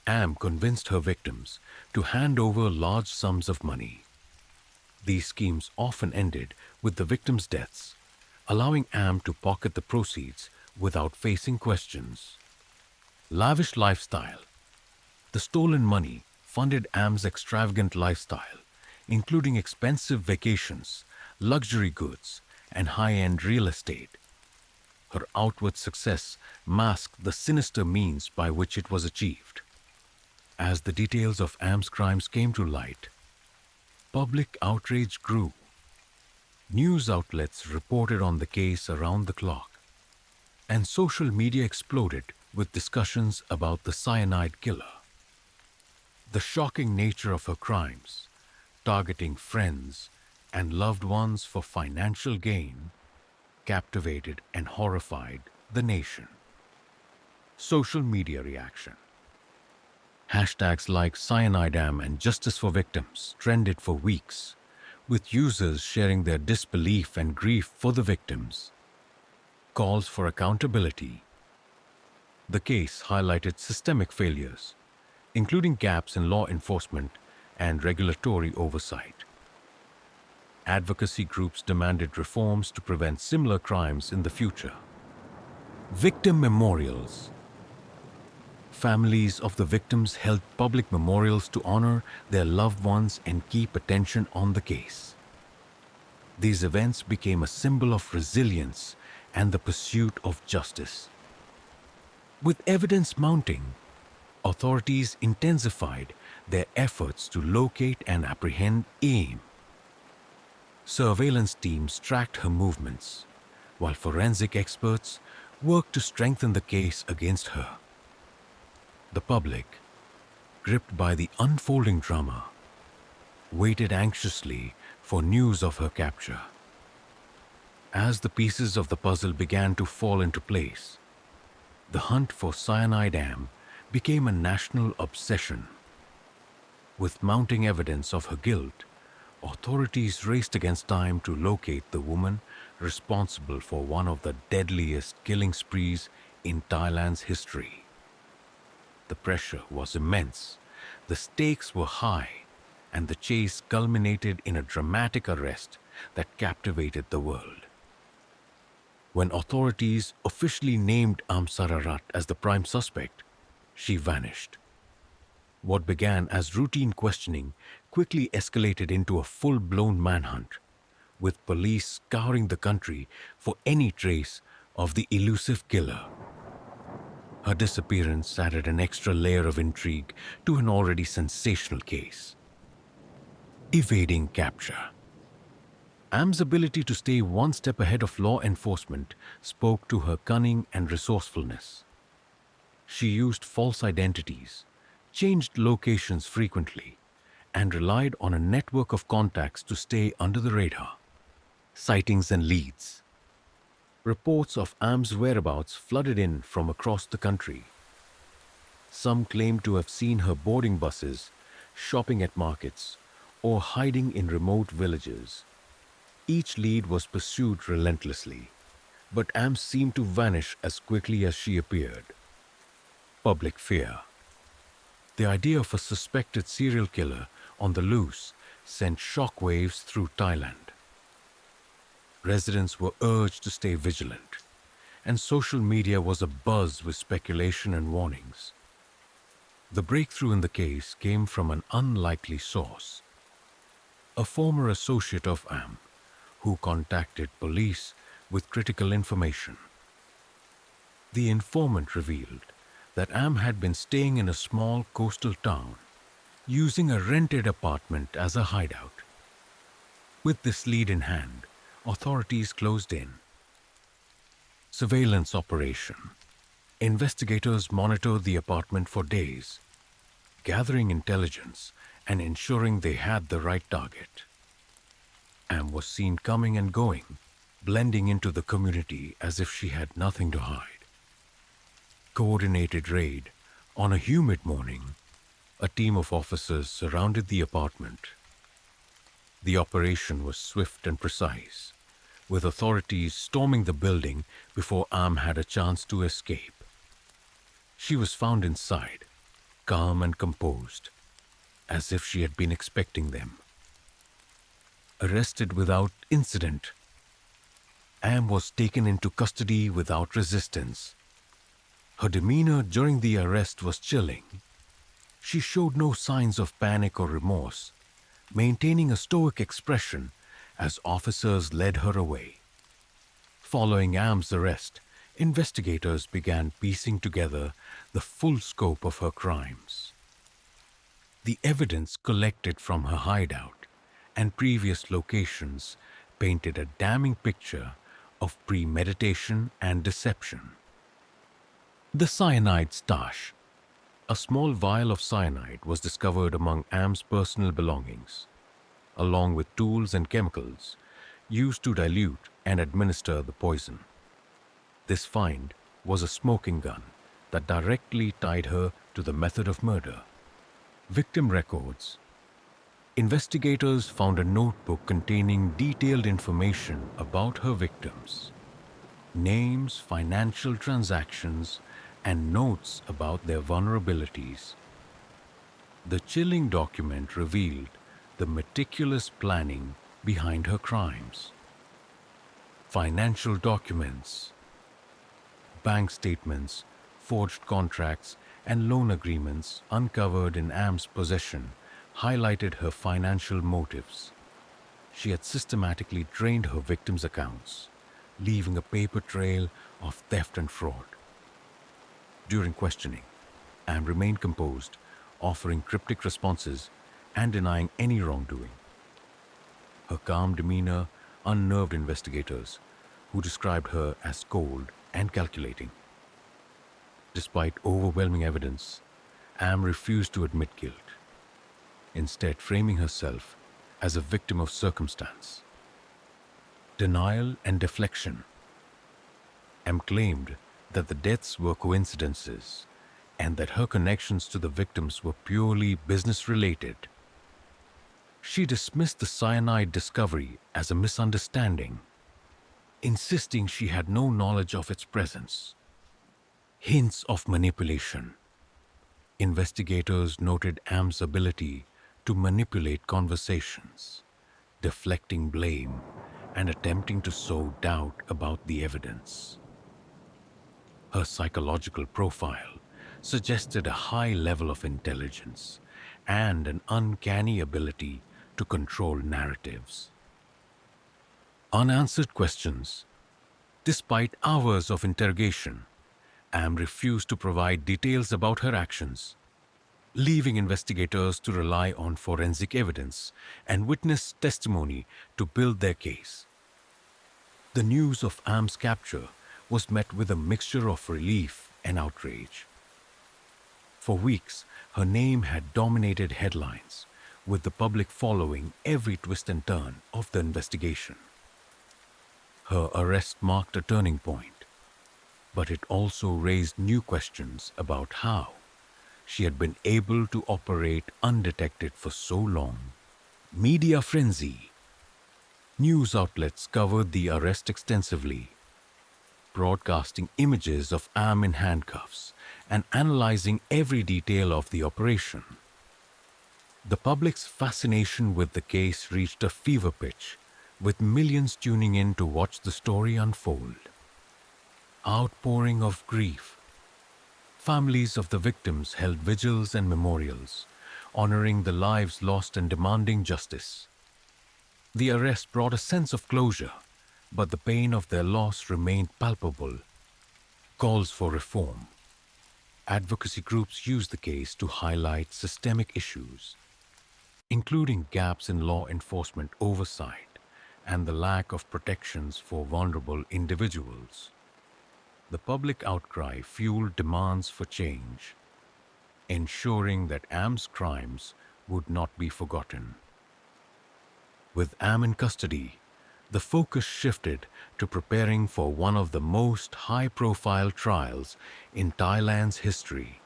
Am convinced her victims to hand over large sums of money. These schemes often ended with the victims' deaths, allowing Am to pocket the proceeds without facing questions. Lavish lifestyle. The stolen money funded Am's extravagant lifestyle, including expensive vacations, luxury goods, and high-end real estate. Her outward success masked the sinister means by which it was achieved. As the details of Am's crimes came to light, public outrage grew. News outlets reported on the case around the clock, and social media exploded with discussions about the cyanide killer. The shocking nature of her crimes, targeting friends and loved ones for financial gain, captivated and horrified the nation. Social media reaction. Hashtags like CyanideAm and Justice for Victims trended for weeks, with users sharing their disbelief and grief for the victims. Calls for accountability. The case highlighted systemic failures, including gaps in law enforcement and regulatory oversight. Advocacy groups demanded reforms to prevent similar crimes in the future. Victim memorials. Families of the victims held public memorials to honor their loved ones and keep attention on the case. These events became a symbol of resilience and the pursuit of justice. With evidence mounting, authorities intensified their efforts to locate and apprehend Aim. Surveillance teams tracked her movements, while forensic experts worked to strengthen the case against her. The public, gripped by the unfolding drama, waited anxiously for news of her capture. As the pieces of the puzzle began to fall into place, the hunt for CyanideAm became a national obsession. With mounting evidence of her guilt, authorities raced against time to locate the woman responsible for one of the deadliest killing sprees in Thailand's history. The pressure was immense, the stakes were high, and the chase culminated in a dramatic arrest that captivated the world. When authorities officially named Amsararat as the prime suspect, she vanished. What began as routine questioning quickly escalated into a full-blown manhunt, with police scouring the country for any trace of the elusive killer. Her disappearance added an extra layer of intrigue to an already sensational case. Evading capture. Am's ability to stay one step ahead of law enforcement spoke to her cunning and resourcefulness. She used false identities, changed locations frequently, and relied on a network of contacts to stay under the radar. Sightings and leads. Reports of Am's whereabouts flooded in from across the country. Some claimed to have seen her boarding buses, shopping at markets, or hiding in remote villages. Each lead was pursued relentlessly, But Am seemed to vanish as quickly as she appeared. Public fear. The idea of a suspected serial killer on the loose sent shockwaves through Thailand. Residents were urged to stay vigilant, and social media was abuzz with speculation and warnings. The breakthrough in the case came from an unlikely source, a former associate of Am, who contacted police with critical information. The informant revealed that Am had been staying in a small coastal town, using a rented apartment as a hideout. With this lead in hand, authorities closed in. Surveillance operation. Investigators monitored the apartment for days, gathering intelligence and ensuring they had the right target. Am was seen coming and going, blending into the community as if she had nothing to hide. Coordinated raid. On a humid morning, a team of officers surrounded the apartment. The operation was swift and precise, with authorities storming the building before Am had a chance to escape. She was found inside, calm and composed, as if she had been expecting them. Arrested without incident, Am was taken into custody without resistance. Her demeanor during the arrest was chilling. She showed no signs of panic or remorse, maintaining a stoic expression as officers led her away. Following Am's arrest, investigators began piecing together the full scope of her crimes. The evidence collected from her hideout and previous locations painted a damning picture of premeditation and deception. The cyanide stash. A small vial of cyanide was discovered among Am's personal belongings, along with tools and chemicals used to dilute and administer the poison. This find was a smoking gun that directly tied her to the method of murder. Victim records. Investigators found a notebook containing detailed information about her victims, names, financial transactions, and notes about their vulnerabilities. The chilling document revealed the meticulous planning behind her crimes. Financial documents, bank statements, forged contracts, and loan agreements uncovered in Am's possession highlighted her financial motives. She had systematically drained her victims' accounts, leaving a paper trail of theft and fraud. During questioning, Am remained composed, offering cryptic responses and denying any wrongdoing. Her calm demeanor unnerved investigators, who described her as cold and calculating. Despite overwhelming evidence, Am refused to admit guilt, instead framing herself as a victim of circumstance. Denial and deflection. Am claimed that the deaths were coincidences and that her connections to the victims were purely business-related. She dismissed the cyanide discovery as a misunderstanding, insisting she had no knowledge of its presence. Hints of manipulation. Investigators noted Am's ability to manipulate conversations, deflecting blame and attempting to sow doubt about the evidence. Her psychological profile suggested a high level of intelligence and an uncanny ability to control narratives. Unanswered questions. Despite hours of interrogation, Am refused to provide details about her actions, leaving investigators to rely on forensic evidence and witness testimony to build their case. The news of Am's capture was met with a mixture of relief and outrage. For weeks, her name had dominated headlines, with the public following every twist and turn of the investigation. Her arrest marked a turning point, but it also raised new questions about how she had been able to operate undetected for so long. Media frenzy. News outlets covered the arrest extensively, broadcasting images of Am in handcuffs and analyzing every detail of the operation. The public's fascination with the case reached a fever pitch, with millions tuning in to watch the story unfold. Outpouring of grief. Families of the victims held vigils and memorials, honoring the lives lost and demanding justice. The arrest brought a sense of closure, but the pain of their loss remained palpable. Calls for reform. Advocacy groups used the case to highlight systemic issues, including gaps in law enforcement oversight and the lack of protections for vulnerable individuals. The public outcry fueled demands for change, ensuring that Am's crimes would not be forgotten. With Am in custody, the focus shifted to preparing for one of the most high-profile trials in Thailand's history.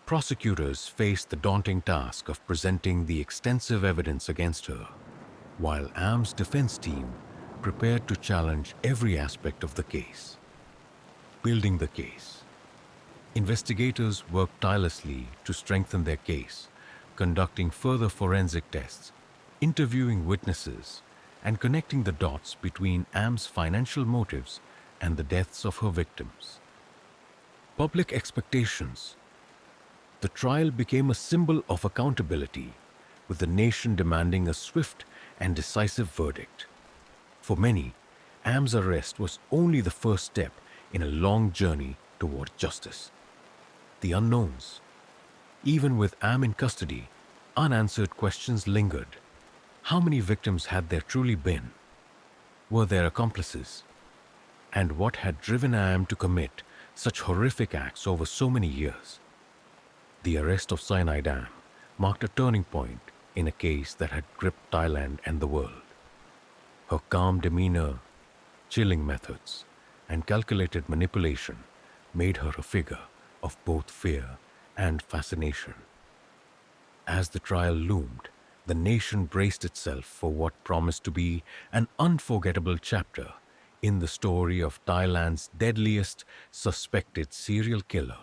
Prosecutors faced the daunting task of presenting the extensive evidence against her, while Am's defense team prepared to challenge every aspect of the case. Building the case. Investigators worked tirelessly to strengthen their case, conducting further forensic tests, interviewing witnesses, and connecting the dots between Am's financial motives and the deaths of her victims. Public expectations. The trial became a symbol of accountability, with the nation demanding a swift and decisive verdict. For many, Am's arrest was only the first step in a long journey toward justice. The unknowns. Even with Am in custody, unanswered questions lingered. How many victims had there truly been? Were there accomplices? And what had driven Am to commit such horrific acts over so many years? The arrest of Cyanide Am marked a turning point in a case that had gripped Thailand and the world. Her calm demeanor, chilling methods, and calculated manipulation made her a figure of both fear and fascination. As the trial loomed, the nation braced itself for what promised to be an unforgettable chapter in the story of Thailand's deadliest suspected serial killer.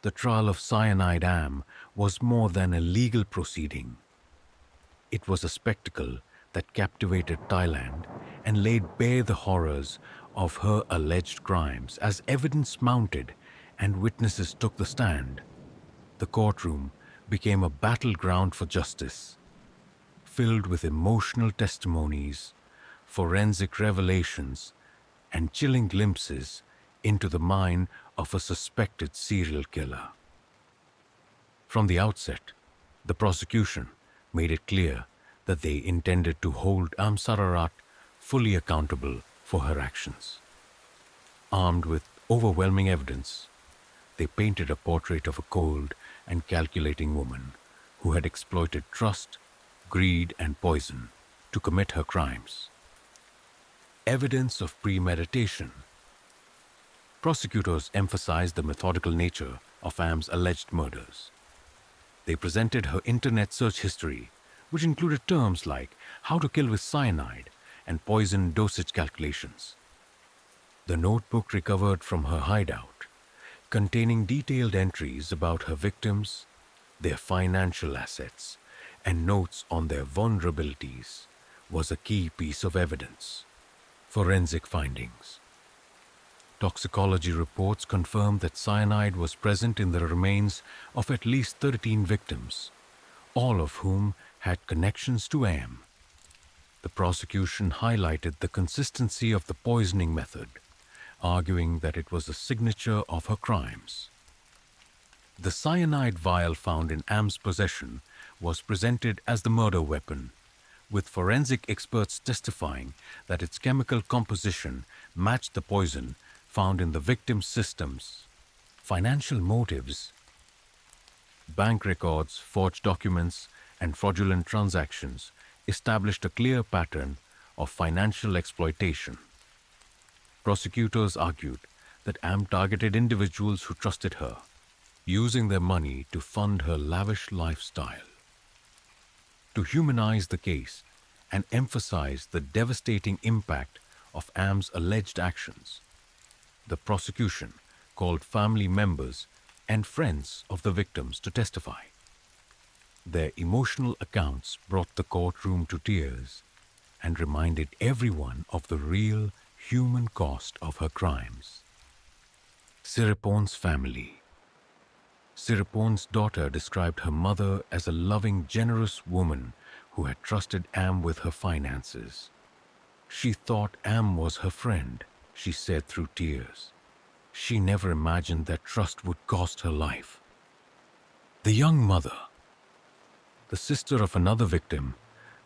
The trial of Cyanide Am was more than a legal proceeding. It was a spectacle that captivated Thailand and laid bare the horrors of her alleged crimes. As evidence mounted and witnesses took the stand, the courtroom became a battleground for justice, filled with emotional testimonies, forensic revelations, and chilling glimpses into the mind of a suspected serial killer. From the outset, the prosecution made it clear that they intended to hold Am Sararat fully accountable for her actions. Armed with overwhelming evidence, they painted a portrait of a cold and calculating woman who had exploited trust, greed, and poison to commit her crimes. Evidence of premeditation. Prosecutors emphasized the methodical nature of Am's alleged murders. They presented her internet search history, which included terms like how to kill with cyanide and poison dosage calculations. The notebook recovered from her hideout, containing detailed entries about her victims, their financial assets, and notes on their vulnerabilities, was a key piece of evidence. Forensic findings. Toxicology reports confirmed that cyanide was present in the remains of at least 13 victims, all of whom had connections to Am. The prosecution highlighted the consistency of the poisoning method, arguing that it was a signature of her crimes. The cyanide vial found in Am's possession was presented as the murder weapon, with forensic experts testifying that its chemical composition matched the poison found in the victim's systems. Financial motives. Bank records, forged documents, and fraudulent transactions established a clear pattern of financial exploitation. Prosecutors argued that Am targeted individuals who trusted her, using their money to fund her lavish lifestyle. To humanize the case and emphasize the devastating impact of Am's alleged actions. The prosecution called family members and friends of the victims to testify. Their emotional accounts brought the courtroom to tears and reminded everyone of the real human cost of her crimes. Siripon's family. Siripon's daughter described her mother as a loving, generous woman who had trusted Am with her finances. She thought Am was her friend, she said through tears. She never imagined that trust would cost her life. The young mother. The sister of another victim,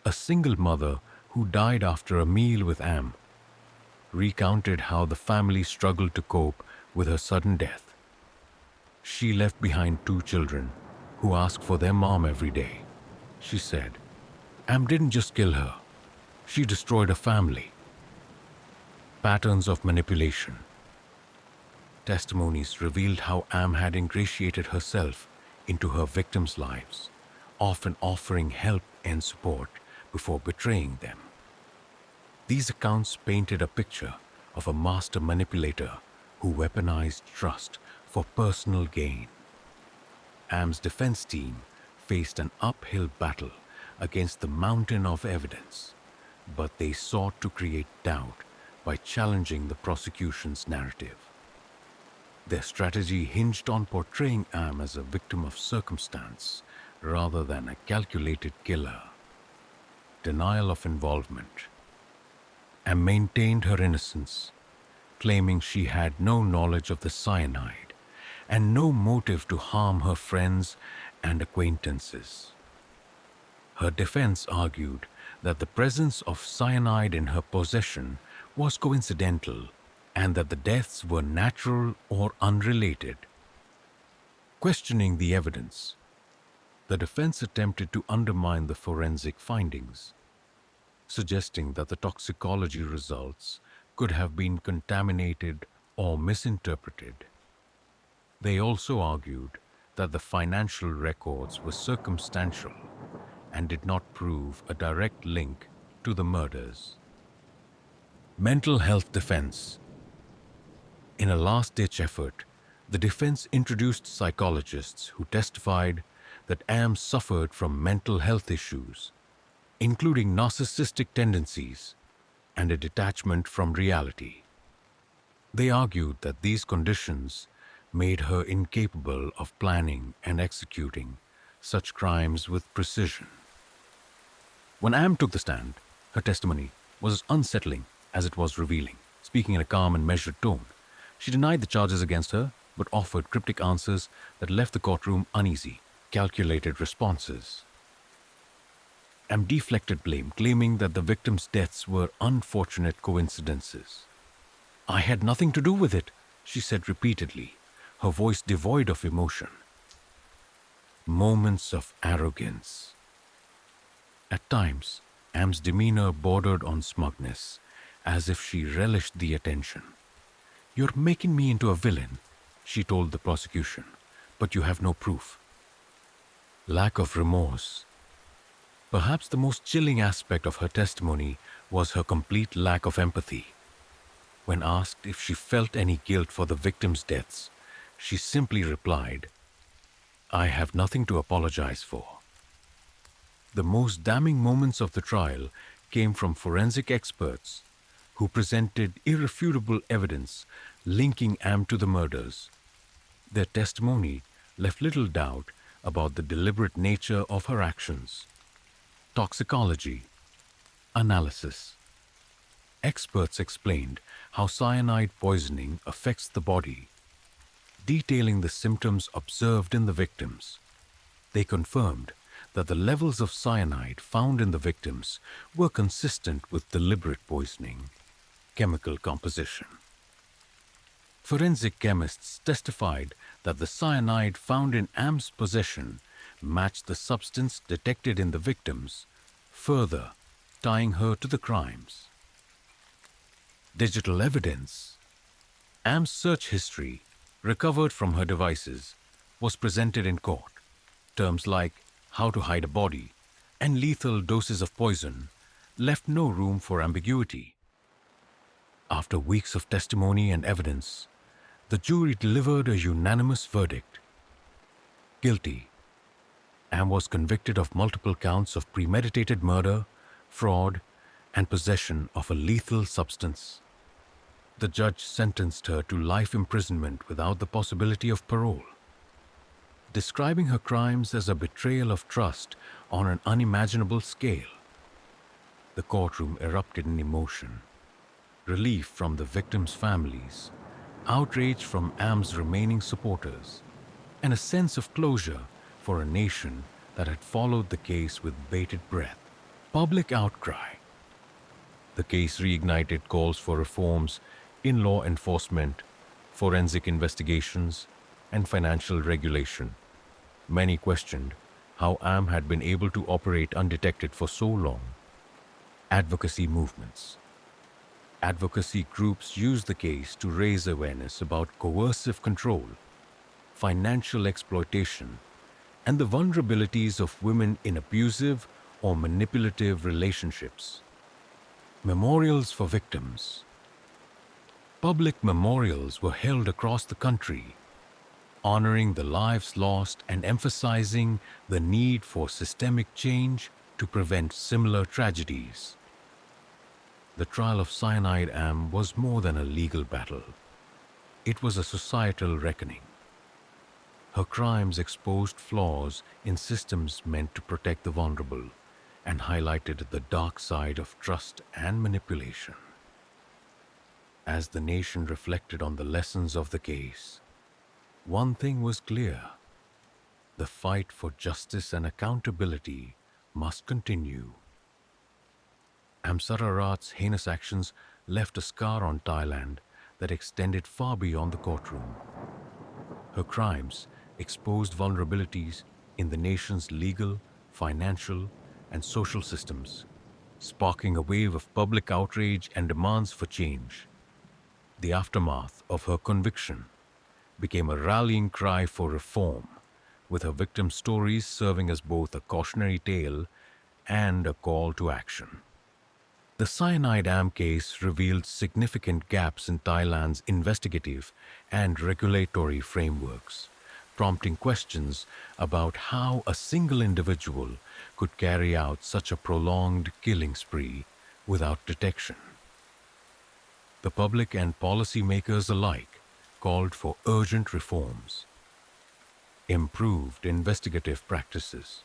a single mother who died after a meal with Am, recounted how the family struggled to cope with her sudden death. She left behind 2 children who asked for their mom every day. She said, Am didn't just kill her, she destroyed a family. Patterns of manipulation. Testimonies revealed how Am had ingratiated herself into her victims' lives, often offering help and support before betraying them. These accounts painted a picture of a master manipulator who weaponized trust for personal gain. Am's defense team faced an uphill battle against the mountain of evidence, but they sought to create doubt by challenging the prosecution's narrative. Their strategy hinged on portraying Am as a victim of circumstance rather than a calculated killer. Denial of involvement. Am maintained her innocence, claiming she had no knowledge of the cyanide and no motive to harm her friends and acquaintances. Her defense argued that the presence of cyanide in her possession was coincidental and that the deaths were natural or unrelated. Questioning the evidence, the defense attempted to undermine the forensic findings, suggesting that the toxicology results could have been contaminated or misinterpreted. They also argued that the financial records were circumstantial and did not prove a direct link to the murders. Mental health defense. In a last-ditch effort, the defense introduced psychologists who testified that Am suffered from mental health issues, including narcissistic tendencies and a detachment from reality. They argued that these conditions made her incapable of planning and executing such crimes with precision. When Am took the stand, her testimony was as unsettling as it was revealing. Speaking in a calm and measured tone, she denied the charges against her, but offered cryptic answers that left the courtroom uneasy, calculated responses. Am deflected blame, claiming that the victims' deaths were unfortunate coincidences. I had nothing to do with it, she said repeatedly, her voice devoid of emotion. Moments of arrogance. At times, Am's demeanor bordered on smugness, as if she relished the attention. You're making me into a villain, she told the prosecution, but you have no proof. Lack of remorse. Perhaps the most chilling aspect of her testimony was her complete lack of empathy. When asked if she felt any guilt for the victims' deaths, she simply replied, I have nothing to apologize for. The most damning moments of the trial came from forensic experts who presented irrefutable evidence linking Am to the murders. Their testimony left little doubt about the deliberate nature of her actions. Toxicology. Analysis. Experts explained how cyanide poisoning affects the body, detailing the symptoms observed in the victims. They confirmed that the levels of cyanide found in the victims were consistent with deliberate poisoning, chemical composition. Forensic chemists testified that the cyanide found in Am's possession matched the substance detected in the victims, further tying her to the crimes. Digital evidence. Am's search history, recovered from her devices, was presented in court. Terms like how to hide a body and lethal doses of poison left no room for ambiguity. After weeks of testimony and evidence, the jury delivered a unanimous verdict: guilty. Am was convicted of multiple counts of premeditated murder, fraud, and possession of a lethal substance. The judge sentenced her to life imprisonment without the possibility of parole. Describing her crimes as a betrayal of trust on an unimaginable scale, the courtroom erupted in emotion. Relief from the victims' families, outrage from Am's remaining supporters, and a sense of closure for a nation that had followed the case with bated breath. Public outcry. The case reignited calls for reforms in law enforcement, forensic investigations, and financial regulation. Many questioned how Am had been able to operate undetected for so long. Advocacy movements. Advocacy groups used the case to raise awareness about coercive control, financial exploitation, and the vulnerabilities of women in abusive or manipulative relationships. Memorials for victims. Public memorials were held across the country, honoring the lives lost and emphasizing the need for systemic change to prevent similar tragedies. The trial of Cyanide Am was more than a legal battle. It was a societal reckoning. Her crimes exposed flaws in systems meant to protect the vulnerable and highlighted the dark side of trust and manipulation. As the nation reflected on the lessons of the case, one thing was clear: the fight for justice and accountability must continue. Amsararat's heinous actions left a scar on Thailand that extended far beyond the courtroom. Her crimes exposed vulnerabilities in the nation's legal, financial, and social systems, sparking a wave of public outrage and demands for change. The aftermath of her conviction became a rallying cry for reform, with her victims' stories serving as both a cautionary tale and a call to action. The Cyanide Am case revealed significant gaps in Thailand's investigative and regulatory frameworks, prompting questions about how a single individual could carry out such a prolonged killing spree without detection. The public and policymakers alike called for urgent reforms, improved investigative practices.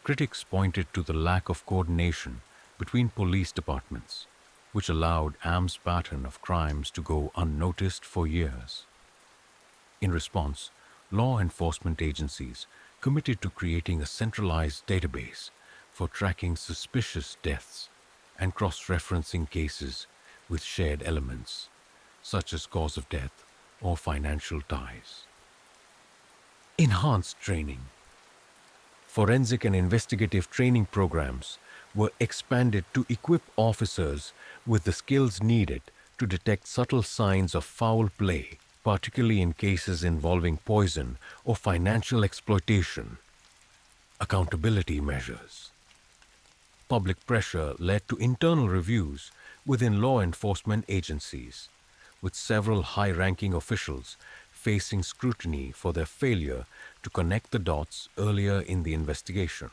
Critics pointed to the lack of coordination between police departments, which allowed Am's pattern of crimes to go unnoticed for years. In response, law enforcement agencies committed to creating a centralized database for tracking suspicious deaths and cross-referencing cases with shared elements, such as cause of death or financial ties. Enhanced training. Forensic and investigative training programs were expanded to equip officers with the skills needed to detect subtle signs of foul play, particularly in cases involving poison or financial exploitation. Accountability measures. Public pressure led to internal reviews within law enforcement agencies, with several high-ranking officials facing scrutiny for their failure to connect the dots earlier in the investigation.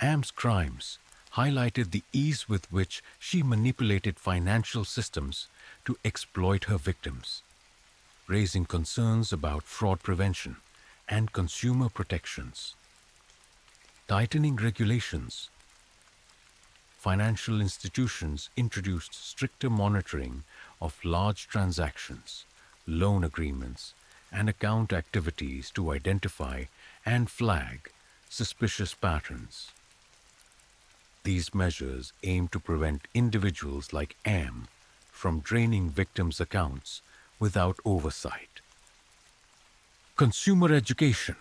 Am's crimes highlighted the ease with which she manipulated financial systems to exploit her victims, raising concerns about fraud prevention and consumer protections. Tightening regulations. Financial institutions introduced stricter monitoring of large transactions, loan agreements, and account activities to identify and flag suspicious patterns. These measures aim to prevent individuals like Am from draining victims' accounts without oversight. Consumer education.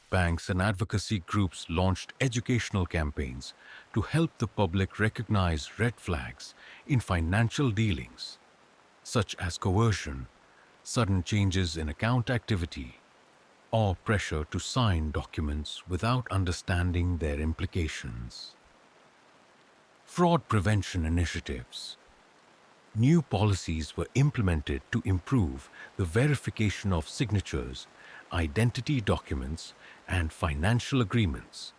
Banks and advocacy groups launched educational campaigns to help the public recognize red flags in financial dealings, such as coercion, sudden changes in account activity, or pressure to sign documents without understanding their implications. Fraud prevention initiatives. New policies were implemented to improve the verification of signatures, identity documents, and financial agreements,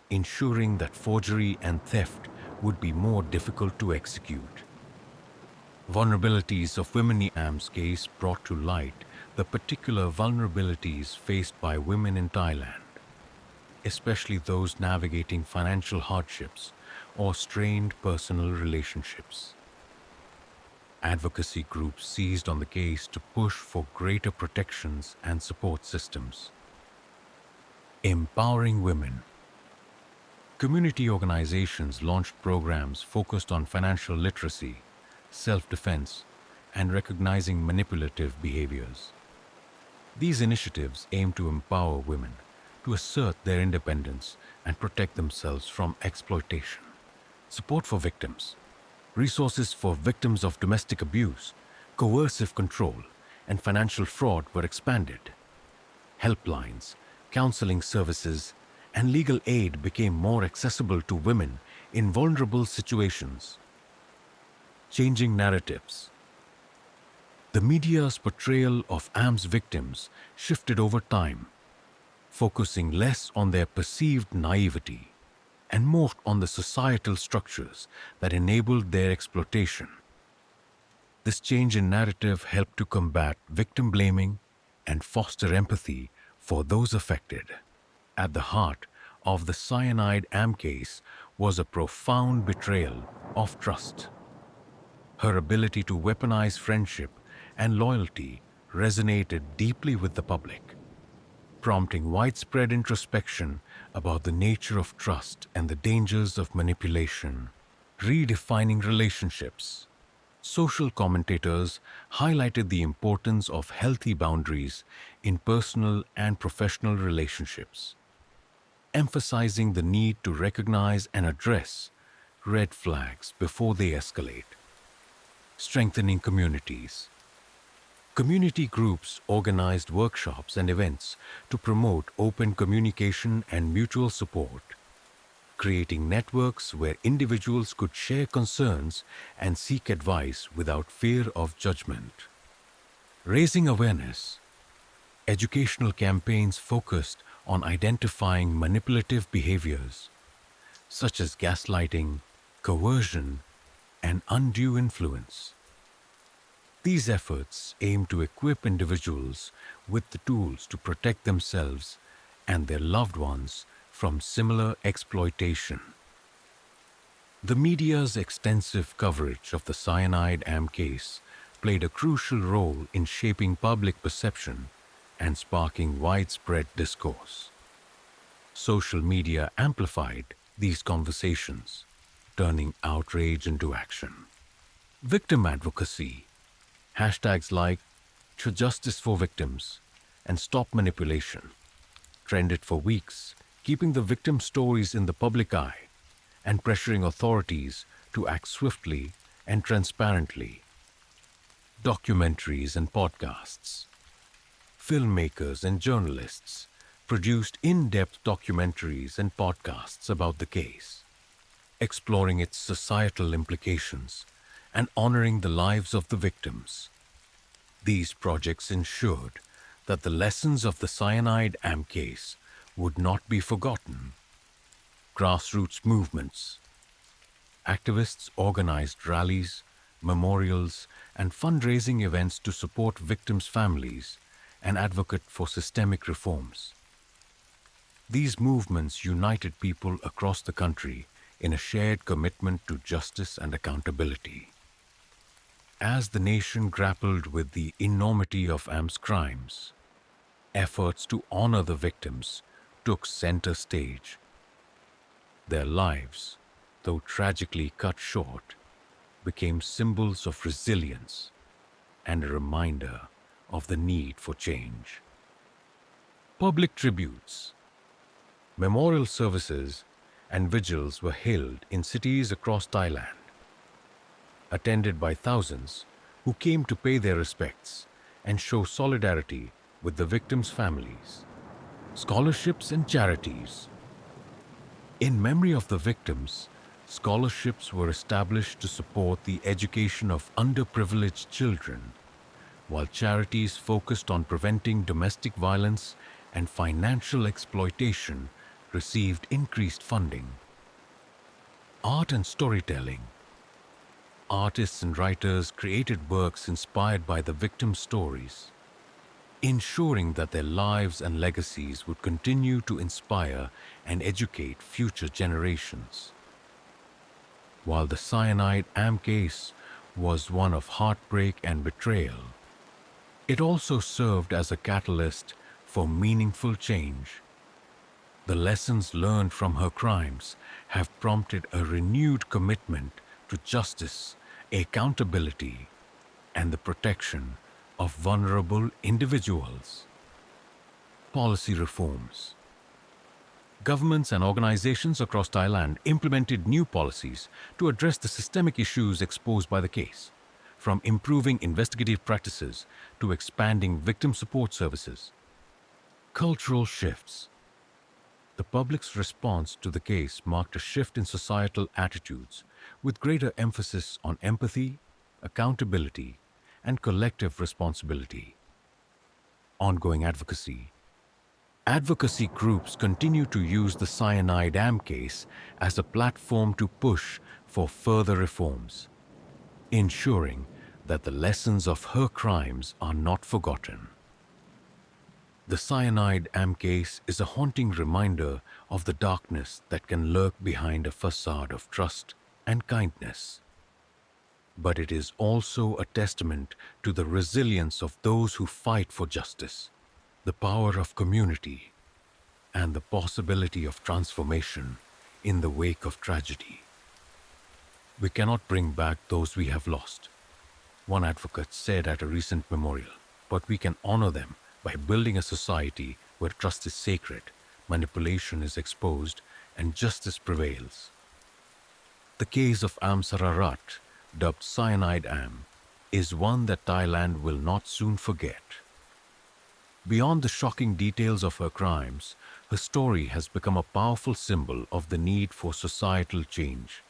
ensuring that forgery and theft would be more difficult to execute. Vulnerabilities of women in Am's case brought to light the particular vulnerabilities faced by women in Thailand, especially those navigating financial hardships or strained personal relationships. Advocacy groups seized on the case to push for greater protections and support systems. Empowering women. Community organizations launched programs focused on financial literacy, self-defense, and recognizing manipulative behaviors. These initiatives aim to empower women to assert their independence and protect themselves from exploitation. Support for victims. Resources for victims of domestic abuse, coercive control, and financial fraud were expanded. Helplines, counseling services, and legal aid became more accessible to women in vulnerable situations. Changing narratives. The media's portrayal of AM's victims shifted over time, focusing less on their perceived naivety and more on the societal structures that enabled their exploitation. This change in narrative helped to combat victim blaming and foster empathy for those affected. At the heart of the cyanide Am case was a profound betrayal of trust. Her ability to weaponize friendship and loyalty resonated deeply with the public, prompting widespread introspection about the nature of trust and the dangers of manipulation. Redefining relationships. Social commentators highlighted the importance of healthy boundaries in personal and professional relationships, emphasizing the need to recognize and address red flags before they escalate. Strengthening communities. Community groups organized workshops and events to promote open communication and mutual support, creating networks where individuals could share concerns and seek advice without fear of judgment. Raising awareness. Educational campaigns focused on identifying manipulative behaviors, such as gaslighting, coercion, and undue influence. These efforts aim to equip individuals with the tools to protect themselves and their loved ones from similar exploitation. The media's extensive coverage of the cyanide Am case played a crucial role in shaping public perception and sparking widespread discourse. Social media amplified these conversations, turning outrage into action. Victim advocacy. Hashtags like #Justice for Victims and Stop Manipulation trended for weeks, keeping the victim stories in the public eye and pressuring authorities to act swiftly and transparently. Documentaries and podcasts. Filmmakers and journalists produced in-depth documentaries and podcasts about the case, exploring its societal implications and honoring the lives of the victims. These projects ensured that the lessons of the cyanide Am case would not be forgotten. Grassroots movements. Activists organized rallies, memorials, and fundraising events to support victims' families and advocate for systemic reforms. These movements united people across the country in a shared commitment to justice and accountability. As the nation grappled with the enormity of Am's crimes, efforts to honor the victims took center stage. Their lives, though tragically cut short, became symbols of resilience and a reminder of the need for change. Public tributes. Memorial services and vigils were held in cities across Thailand, attended by thousands who came to pay their respects and show solidarity with the victims' families. Scholarships and charities. In memory of the victims, Scholarships were established to support the education of underprivileged children, while charities focused on preventing domestic violence and financial exploitation received increased funding. Art and storytelling. Artists and writers created works inspired by the victims' stories, ensuring that their lives and legacies would continue to inspire and educate future generations. While the cyanide am case was one of heartbreak and betrayal, it also served as a catalyst for meaningful change. The lessons learned from her crimes have prompted a renewed commitment to justice, accountability, and the protection of vulnerable individuals. Policy reforms. Governments and organizations across Thailand implemented new policies to address the systemic issues exposed by the case, from improving investigative practices to expanding victim support services. Cultural shifts. The public's response to the case marked a shift in societal attitudes, with greater emphasis on empathy, accountability, and collective responsibility. Ongoing advocacy. Advocacy groups continue to use the cyanide am case as a platform to push for further reforms, ensuring that the lessons of her crimes are not forgotten. The cyanide am case is a haunting reminder of the darkness that can lurk behind a facade of trust and kindness. But it is also a testament to the resilience of those who fight for justice, the power of community, and the possibility of transformation in the wake of tragedy. We cannot bring back those we have lost, one advocate said at a recent memorial, but we can honor them by building a society where trust is sacred, manipulation is exposed, and justice prevails. The case of Am Sararat, dubbed Cyanide Am, is one that Thailand will not soon forget. Beyond the shocking details of her crimes, her story has become a powerful symbol of the need for societal change.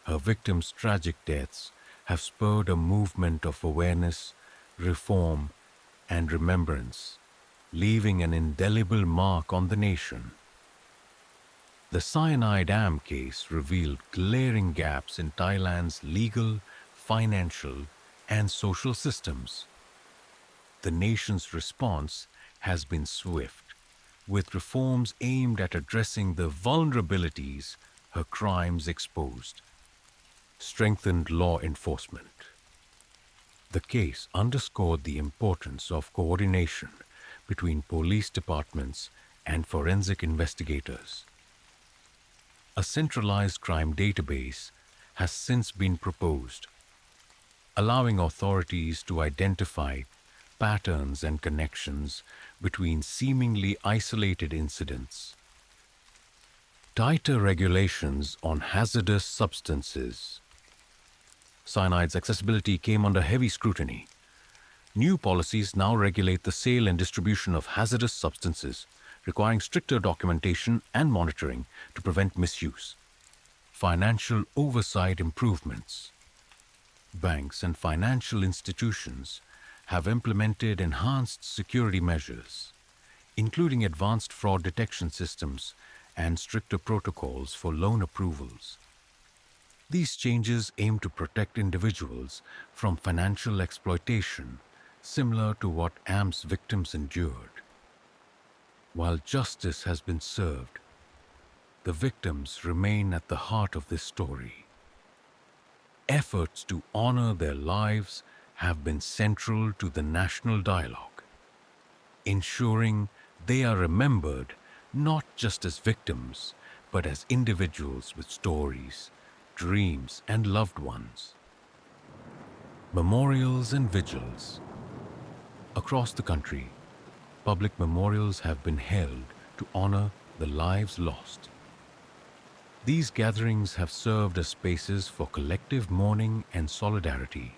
Her victims' tragic deaths have spurred a movement of awareness, reform, and remembrance, leaving an indelible mark on the nation. The cyanide am case revealed glaring gaps in Thailand's legal, financial, and social systems. The nation's response has been swift, with reforms aimed at addressing the vulnerabilities her crimes exposed. Strengthened law enforcement. The case underscored the importance of coordination between police departments and forensic investigators. A centralized crime database has since been proposed, allowing authorities to identify patterns and connections between seemingly isolated incidents. Tighter regulations on hazardous substances. Cyanide's accessibility came under heavy scrutiny. New policies now regulate the sale and distribution of hazardous substances, requiring stricter documentation and monitoring to prevent misuse. Financial oversight improvements. Banks and financial institutions have implemented enhanced security measures, including advanced fraud detection systems and stricter protocols for loan approvals. These changes aim to protect individuals from financial exploitation, similar to what AM's victims endured. While justice has been served, the victims remain at the heart of this story. Efforts to honor their lives have been central to the national dialogue, ensuring they are remembered not just as victims, but as individuals with stories, dreams, and loved ones. Memorials and vigils. Across the country, public memorials have been held to honor the lives lost. These gatherings have served as spaces for collective mourning and solidarity,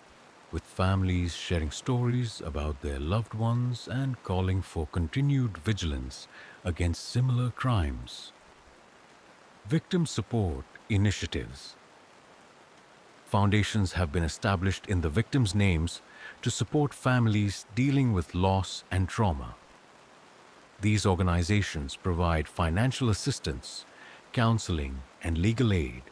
with families sharing stories about their loved ones and calling for continued vigilance against similar crimes. Victim support Initiatives. Foundations have been established in the victims' names to support families dealing with loss and trauma. These organizations provide financial assistance, counseling, and legal aid,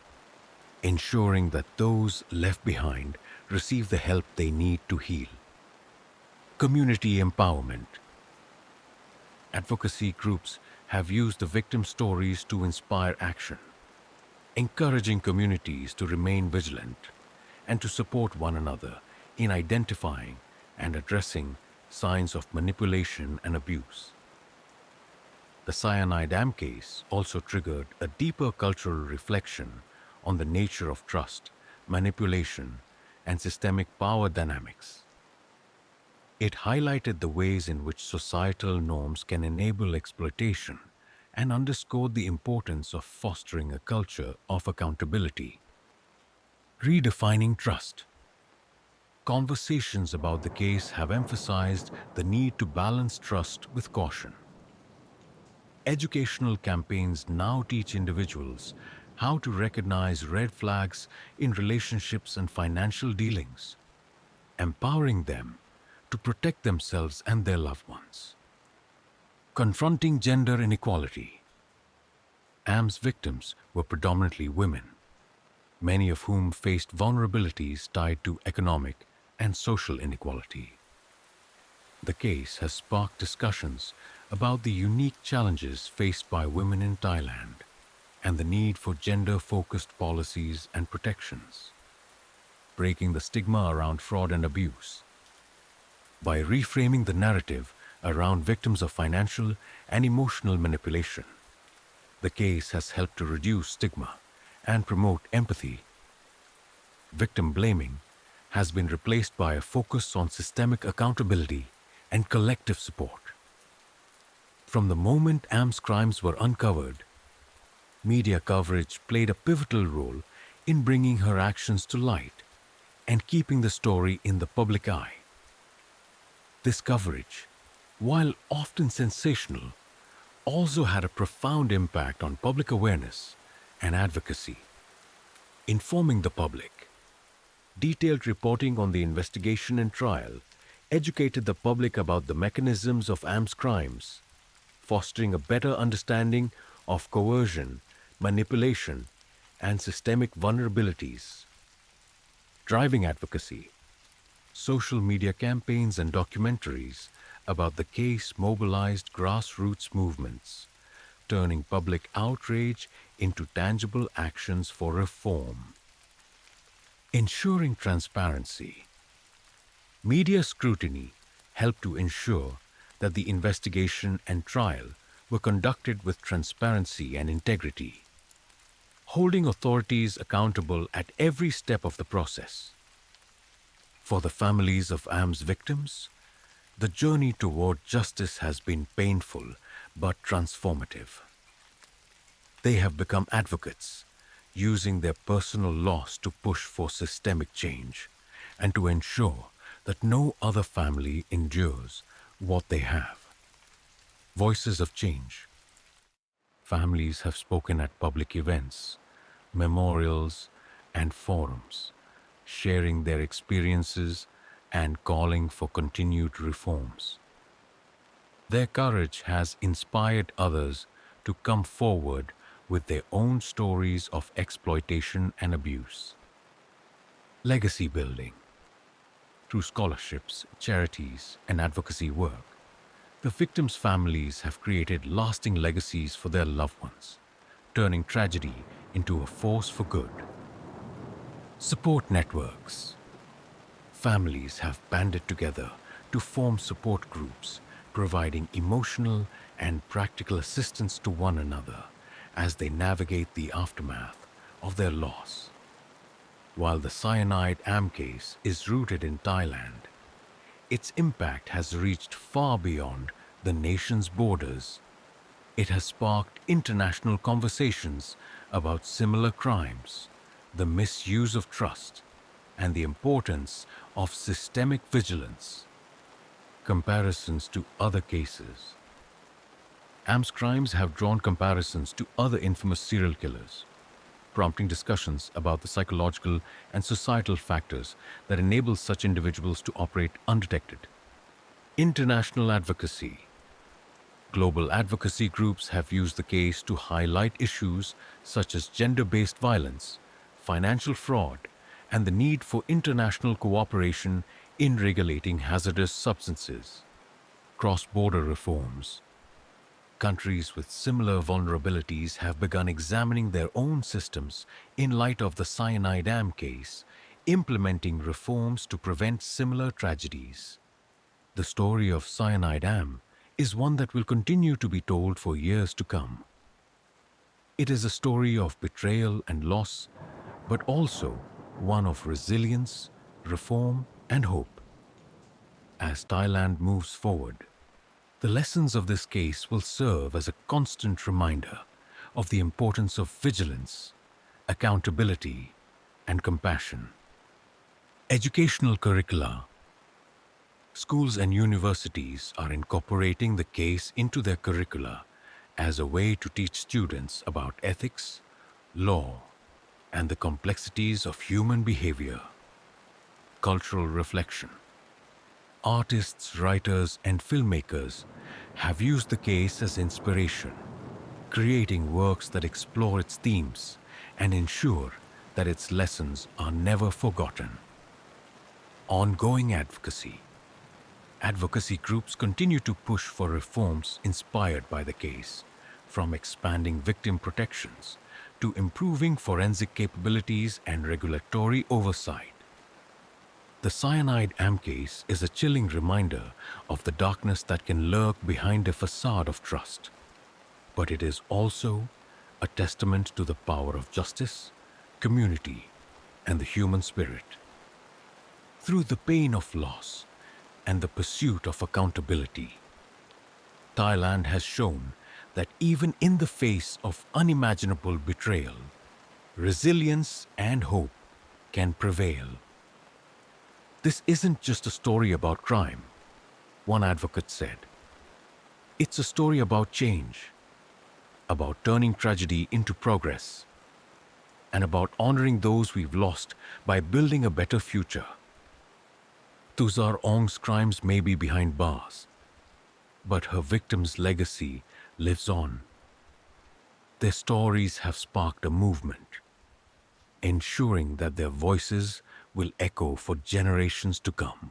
ensuring that those left behind receive the help they need to heal. Community empowerment. Advocacy groups have used the victim stories to inspire action, encouraging communities to remain vigilant and to support one another in identifying and addressing signs of manipulation and abuse. The cyanide dam case also triggered a deeper cultural reflection on the nature of trust, manipulation, and systemic power dynamics. It highlighted the ways in which societal norms can enable exploitation and underscored the importance of fostering a culture of accountability. Redefining trust. Conversations about the case have emphasized the need to balance trust with caution. Educational campaigns now teach individuals how to recognize red flags in relationships and financial dealings, empowering them to protect themselves and their loved ones. Confronting gender inequality. AM's victims were predominantly women, many of whom faced vulnerabilities tied to economic and social inequality. The case has sparked discussions about the unique challenges faced by women in Thailand and the need for gender-focused policies and protections, breaking the stigma around fraud and abuse. By reframing the narrative around victims of financial and emotional manipulation, the case has helped to reduce stigma and promote empathy. Victim blaming has been replaced by a focus on systemic accountability and collective support. From the moment AM's crimes were uncovered, media coverage played a pivotal role in bringing her actions to light and keeping the story in the public eye. This coverage, while often sensational, also had a profound impact on public awareness and advocacy. Informing the public, detailed reporting on the investigation and trial educated the public about the mechanisms of AM's crimes, fostering a better understanding of coercion, manipulation, and systemic vulnerabilities. Driving advocacy. Social media campaigns and documentaries about the case mobilized grassroots movements, turning public outrage into tangible actions for reform. Ensuring transparency. Media scrutiny helped to ensure that the investigation and trial were conducted with transparency and integrity, holding authorities accountable at every step of the process. For the families of AM's victims, the journey toward justice has been painful but transformative. They have become advocates, using their personal loss to push for systemic change and to ensure that no other family endures what they have. Voices of change. Families have spoken at public events, memorials, and forums, sharing their experiences and calling for continued reforms. Their courage has inspired others to come forward with their own stories of exploitation and abuse. Legacy building. Through scholarships, charities, and advocacy work, the victims' families have created lasting legacies for their loved ones, turning tragedy into a force for good. Support networks. Families have banded together to form support groups, providing emotional and practical assistance to one another as they navigate the aftermath of their loss. While the cyanide AM case is rooted in Thailand, its impact has reached far beyond the nation's borders. It has sparked international conversations about similar crimes, the misuse of trust, and the importance of systemic vigilance. Comparisons to other cases. AM's crimes have drawn comparisons to other infamous serial killers. prompting discussions about the psychological and societal factors that enable such individuals to operate undetected. International advocacy. Global advocacy groups have used the case to highlight issues such as gender-based violence, financial fraud, and the need for international cooperation in regulating hazardous substances. Cross-border reforms. Countries with similar vulnerabilities have begun examining their own systems in light of the cyanide dam case, implementing reforms to prevent similar tragedies. The story of cyanide dam is one that will continue to be told for years to come. It is a story of betrayal and loss, but also one of resilience, reform, and hope. As Thailand moves forward, the lessons of this case will serve as a constant reminder of the importance of vigilance, accountability, and compassion. Educational curricula. Schools and universities are incorporating the case into their curricula as a way to teach students about ethics, law, and the complexities of human behavior. Cultural reflection. Artists, writers, and filmmakers have used the case as inspiration, creating works that explore its themes and ensure that its lessons are never forgotten. Ongoing advocacy. Advocacy groups continue to push for reforms inspired by the case, from expanding victim protections to improving forensic capabilities and regulatory oversight. The cyanide dam case is a chilling reminder of the darkness that can lurk behind a facade of trust. But it is also a testament to the power of justice, community, and the human spirit. Through the pain of loss and the pursuit of accountability, Thailand has shown that even in the face of unimaginable betrayal, resilience and hope can prevail. This isn't just a story about crime, one advocate said. It's a story about change, about turning tragedy into progress, and about honoring those we've lost by building a better future. Tuzar Ong's crimes may be behind bars, but her victim's legacy lives on. Their stories have sparked a movement, ensuring that their voices will echo for generations to come.